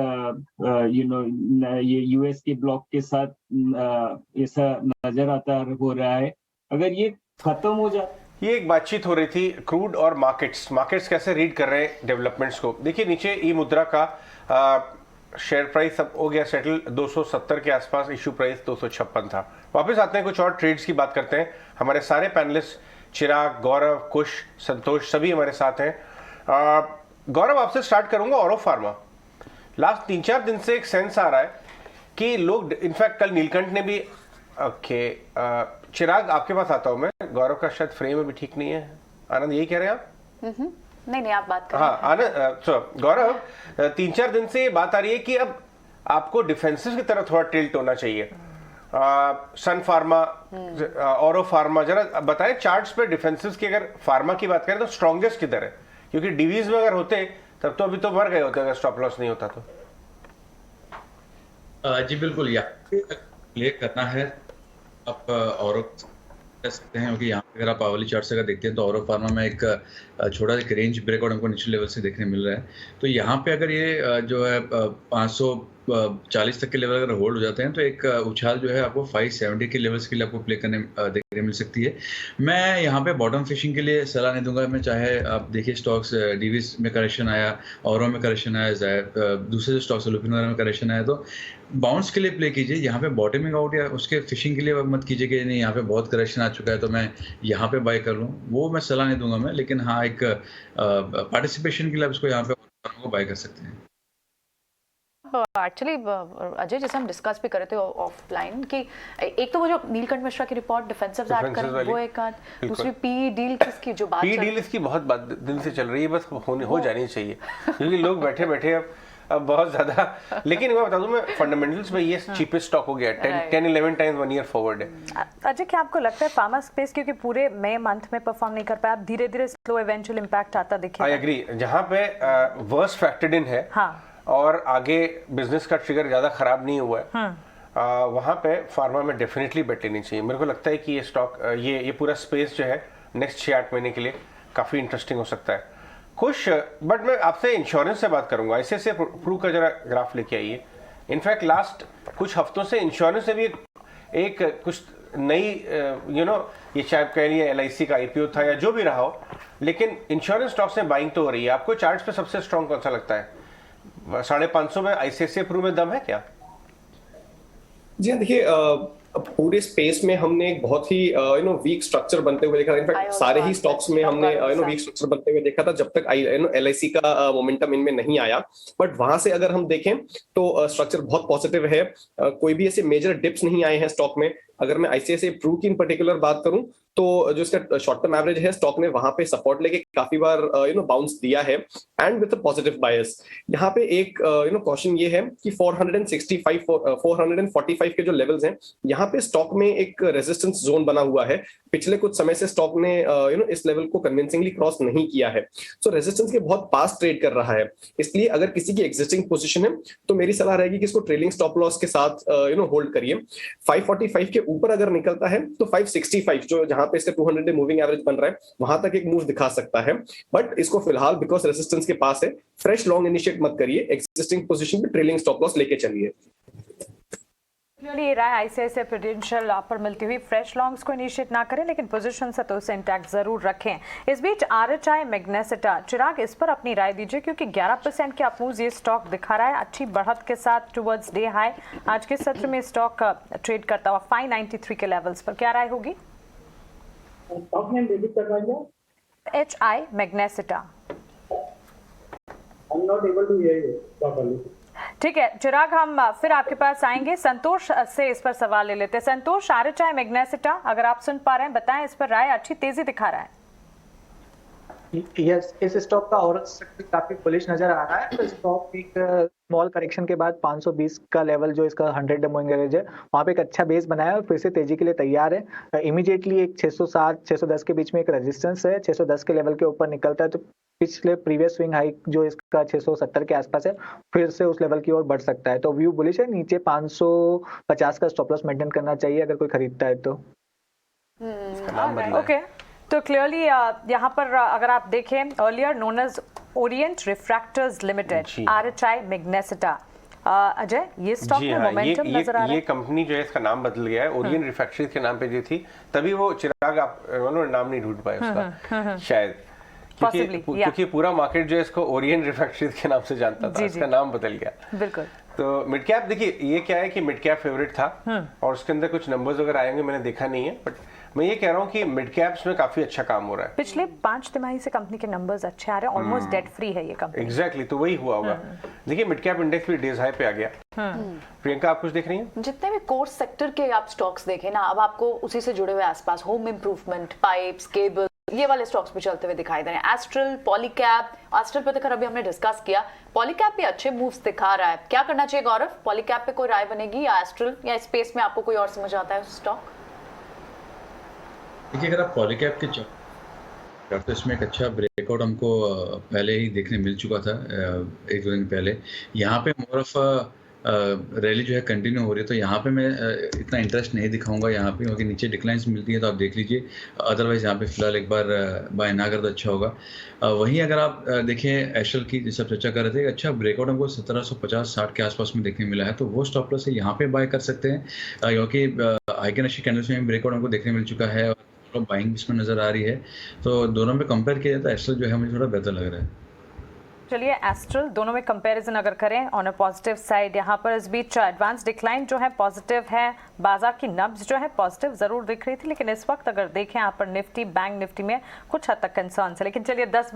ये यूएस के ब्लॉक के साथ ऐसा नजर आता हो रहा है। अगर ये खत्म हो जाए, ये एक बातचीत हो रही थी क्रूड और मार्केट्स कैसे रीड कर रहे हैं डेवलपमेंट्स को। देखिए नीचे ई मुद्रा का शेयर प्राइस अब हो गया सेटल 270 के आसपास, इशू प्राइस 256 था। वापस आते हैं, कुछ और ट्रेड्स की बात करते हैं। हमारे सारे पैनलिस्ट चिराग, गौरव, कुश, संतोष सभी हमारे साथ हैं। गौरव आपसे स्टार्ट करूंगा। ऑरो फार्मा लास्ट 3-4 दिन से एक सेंस आ रहा है कि लोग, इनफैक्ट कल नीलकंठ ने भी चिराग आपके पास आता हूं मैं। गौरव का शायद फ्रेम अभी ठीक नहीं है। आनंद यही कह रहे हैं आप? नहीं आप बात करें। हाँ आनंद, गौरव 3-4 दिन से ये बात आ रही है कि अब आपको डिफेंसिव की तरफ थोड़ा टिल्ट होना चाहिए। सन फार्मा, ऑरो फार्मा, जरा बताएं चार्ट्स पे डिफेंसिव की अगर फार्मा की बात करें तो स्ट्रॉन्गेस्ट किधर है? क्योंकि डीवीज में अगर होते तब तो अभी तो मर गए होते अगर स्टॉप लॉस नहीं होता तो। जी बिल्कुल, यहाँ प्ले करना है आप ऑरो कर सकते हैं, क्योंकि यहाँ पे अगर आप आवली चार्ट से अगर देखते हैं तो ऑरो फार्मा में एक छोटा एक रेंज ब्रेकआउट हमको नीचे लेवल से देखने मिल रहा है। तो यहाँ पे अगर ये जो है 540 तक के लेवल अगर होल्ड हो जाते हैं तो एक उछाल जो है आपको 570 के लेवल्स के लिए आपको प्ले करने देखने मिल सकती है। मैं यहाँ पे बॉटम फिशिंग के लिए सलाह नहीं दूंगा। मैं चाहे आप देखिए स्टॉक्स डीवीज में करेक्शन आया, औरों में करेक्शन आया, दूसरे जो स्टॉक्स लुपिन वगैरह में करेक्शन आया, तो बाउंस के लिए प्ले कीजिए। यहाँ पे बॉटमिंग आउट या उसके फिशिंग के लिए मत कीजिए कि नहीं यहाँ पे बहुत करेक्शन आ चुका है तो मैं यहाँ पे बाय कर लूँ, वो मैं सलाह नहीं दूंगा मैं। लेकिन हाँ, एक पार्टिसिपेशन के लिए आप इसको यहाँ पे बाय कर सकते हैं। एक्चुअली अजय, जैसे हम डिस्कस भी कर रहे थे ऑफलाइन कि एक तो वो जो नीलकंठ मिश्रा की रिपोर्ट डिफेंसिव ऐड करें वो एक, दूसरी पी डील किसकी जो बात, पी डील इसकी बहुत दिन से चल रही है, बस हो जानी चाहिए क्योंकि लोग बैठे बैठे अब बहुत ज्यादा। लेकिन मैं बता दूं, मैं फंडामेंटल्स में ये चीपेस्ट स्टॉक हो गया, 10-11 टाइम्स 1 ईयर फॉरवर्ड है। अजय, क्या आपको लगता है फार्मा स्पेस क्योंकि पूरे मई मंथ में परफॉर्म नहीं कर पाया, अब धीरे धीरे स्लो इवेंचुअल इंपैक्ट आता दिखेगा? आई एग्री, जहां पे वर्स्ट फैक्टर्ड इन है और आगे बिजनेस का ट्रिगर ज्यादा खराब नहीं हुआ है, वहां पे फार्मा में डेफिनेटली बेट लेनी चाहिए। मेरे को लगता है कि ये स्टॉक, ये पूरा स्पेस जो है नेक्स्ट 6-8 महीने के लिए काफी इंटरेस्टिंग हो सकता है। खुश, बट मैं आपसे इंश्योरेंस से बात करूंगा। ऐसे प्रूव का जरा ग्राफ लेके आइए। इनफैक्ट लास्ट कुछ हफ्तों से इंश्योरेंस से भी एक कुछ नई ये शायद कह लिए LIC का IPO था या जो भी रहा हो, लेकिन इंश्योरेंस स्टॉक्स में बाइंग तो हो रही है। आपको चार्ट्स पे सबसे स्ट्रॉन्ग कौन सा लगता है? 550 में ICICI प्रू में दम है क्या? जी देखिए, पूरे स्पेस में हमने एक बहुत ही वीक स्ट्रक्चर बनते हुए देखा था। इनफैक्ट सारे ही स्टॉक्स में हमने वीक स्ट्रक्चर बनते हुए देखा था जब तक LIC का मोमेंटम इनमें नहीं आया। बट वहां से अगर हम देखें तो स्ट्रक्चर बहुत पॉजिटिव है, कोई भी ऐसे मेजर डिप्स नहीं आए हैं स्टॉक में। अगर मैं ICICI प्रू की इन पर्टिकुलर बात करूं तो जो इसका शॉर्ट टर्म एवरेज है, स्टॉक ने वहां पे सपोर्ट लेके काफी बार बाउंस दिया है एंड विद अ पॉजिटिव बायस। यहाँ पे एक क्वेश्चन ये है कि 465 445 के जो लेवल्स हैं, यहाँ पे स्टॉक में एक रेजिस्टेंस जोन बना हुआ है। पिछले कुछ समय से स्टॉक ने इस लेवल को कन्विंसिंगली क्रॉस नहीं किया है, सो रेजिस्टेंस के बहुत पास ट्रेड कर रहा है। इसलिए अगर किसी की एग्जिस्टिंग पोजीशन है तो मेरी सलाह रहेगी कि इसको ट्रेलिंग स्टॉप लॉस के साथ होल्ड करिए। 545 के ऊपर अगर निकलता है तो 565 जो जहां पे इसका 200 डे मूविंग एवरेज बन रहा है, वहां तक एक मूव दिखा सकता है। बट इसको फिलहाल बिकॉज रेजिस्टेंस के पास है, फ्रेश लॉन्ग इनिशिएट मत करिए, एग्जिस्टिंग पोजीशन पे ट्रेलिंग स्टॉप लॉस लेके चलिए। ये रहा ICICI प्रूडेंशियल ऑफर मिलती हुई, फ्रेश लॉन्ग्स को इनिशिएट ना करें लेकिन पोजीशन से तो उसे इंटैक्ट जरूर रखें। इस बीच RHI मैग्नेसिटा, चिराग इस पर अपनी राय दीजिए क्योंकि 11% के अपमूव्स ये स्टॉक दिखा रहा है अच्छी बढ़त के साथ टुवर्ड्स डे हाई। आज के सत्र में स्टॉक ट्रेड करता हुआ 593 के लेवल्स पर, क्या राय होगी? स्टॉक नेम रिपीट कर पाएंगे? HI Magnesita. I am not able to hear you properly. ठीक है चिराग, हम फिर आपके पास आएंगे। संतोष से इस पर सवाल ले लेते हैं। संतोष, RHI मैग्नेसिटा अगर आप सुन पा रहे हैं बताएं, इस पर राय अच्छी तेजी दिखा रहा है। यस, इस स्टॉक का और काफी बुलिश नजर आ रहा है। तो स्टॉक एक स्मॉल करेक्शन के बाद 520 का लेवल जो इसका 100 डे मूविंग एवरेज है वहाँ पे एक अच्छा बेस बनाया और फिर से तेजी के लिए तैयार है। इमीडिएटली एक 607 610 के बीच में एक रेजिस्टेंस है। 610 के लेवल के ऊपर निकलता है तो पिछले प्रीवियस स्विंग हाइक जो इसका 670 के आसपास है फिर से उस लेवल की ओर बढ़ सकता है। तो व्यू बुलिश है। नीचे 550 का स्टॉप लॉस मेंटेन करना चाहिए अगर कोई खरीदता है तो। ओके, तो क्लियरली यहाँ पर अगर आप देखें, earlier known as Orient refractories limited, RHI Magnesita. Ajay, ये स्टॉक में मोमेंटम नजर आ रहा है। ये कंपनी जो है इसका नाम बदल गया है, ओरिएंट रिफ्रैक्टरीज के नाम पे जो थी, तभी वो चिराग आप नाम नहीं ढूंढ पाए उसका शायद, क्योंकि पूरा मार्केट जो है इसको ओरिएंट रिफ्रैक्टरीज के नाम से जानता था, इसका नाम बदल गया। बिल्कुल। तो मिड कैप, देखिए ये क्या है कि मिड कैप फेवरेट था और उसके अंदर कुछ नंबर्स वगैरह आएंगे, मैंने देखा नहीं है, बट मैं ये कह रहा हूँ कि मिड कैप्स में काफी अच्छा काम हो रहा है। पिछले 5 तिमाही से कंपनी के नंबर्स अच्छे आ रहे हैं, ऑलमोस्ट डेट फ्री है ये कंपनी। एग्जैक्टली, तो वही हुआ होगा। देखिए मिड कैप इंडेक्स भी डेज हाई पे आ गया। प्रियंका, आप कुछ देख रही हैं? जितने भी कोर सेक्टर के आप स्टॉक्स देखें ना, अब आपको उसी से जुड़े हुए आसपास होम इंप्रूवमेंट, पाइप्स, केबल, ये वाले स्टॉक्स भी चलते हुए दिखाई दे रहे हैं। एस्ट्रल, पॉलीकैप, एस्ट्रल पे तो अभी हमने डिस्कस किया, पॉलीकैप भी अच्छे मूव्स दिखा रहा है। क्या करना चाहिए गौरव? पॉलीकैप पे कोई राय बनेगी या एस्ट्रल, या स्पेस में आपको कोई और समझ आता है स्टॉक? देखिए अगर आप पॉलीकैप के तो इसमें एक अच्छा ब्रेकआउट हमको पहले ही देखने मिल चुका था, 1-2 दिन पहले। यहाँ पे मोर ऑफ रैली जो है कंटिन्यू हो रही है, तो यहाँ पे मैं इतना इंटरेस्ट नहीं दिखाऊंगा यहाँ पे, क्योंकि नीचे डिक्लाइंस मिलती है तो आप देख लीजिए। अदरवाइज यहाँ पे फिलहाल एक बार बाय ना कर तो अच्छा होगा। वहीं अगर आप देखें एस्ट्रल की, जैसे आप चर्चा कर रहे थे, अच्छा ब्रेकआउट हमको 1750-60 के आसपास में देखने मिला है, तो वो स्टॉप लॉस है यहाँ पे बाय कर सकते हैं, क्योंकि आइकन कैंडल्स में ब्रेकआउट हमको देखने मिल चुका है और बाइंग इसमें नजर आ रही है। तो दोनों में कंपेयर किया जाए तो एस्ट्रल जो है मुझे थोड़ा बेहतर लग रहा है। चलिए, एस्ट्रल दोनों में कंपैरिजन अगर करें ऑन अ पॉजिटिव साइड, यहाँ पर इस बीच एडवांस डिक्लाइन जो है पॉजिटिव है, बाजार की नब्ज जो है पॉजिटिव जरूर दिख रही थी, लेकिन इस वक्त अगर देखें यहाँ पर निफ्टी, बैंक निफ्टी में कुछ हद तक कंसर्न है। लेकिन चलिए 10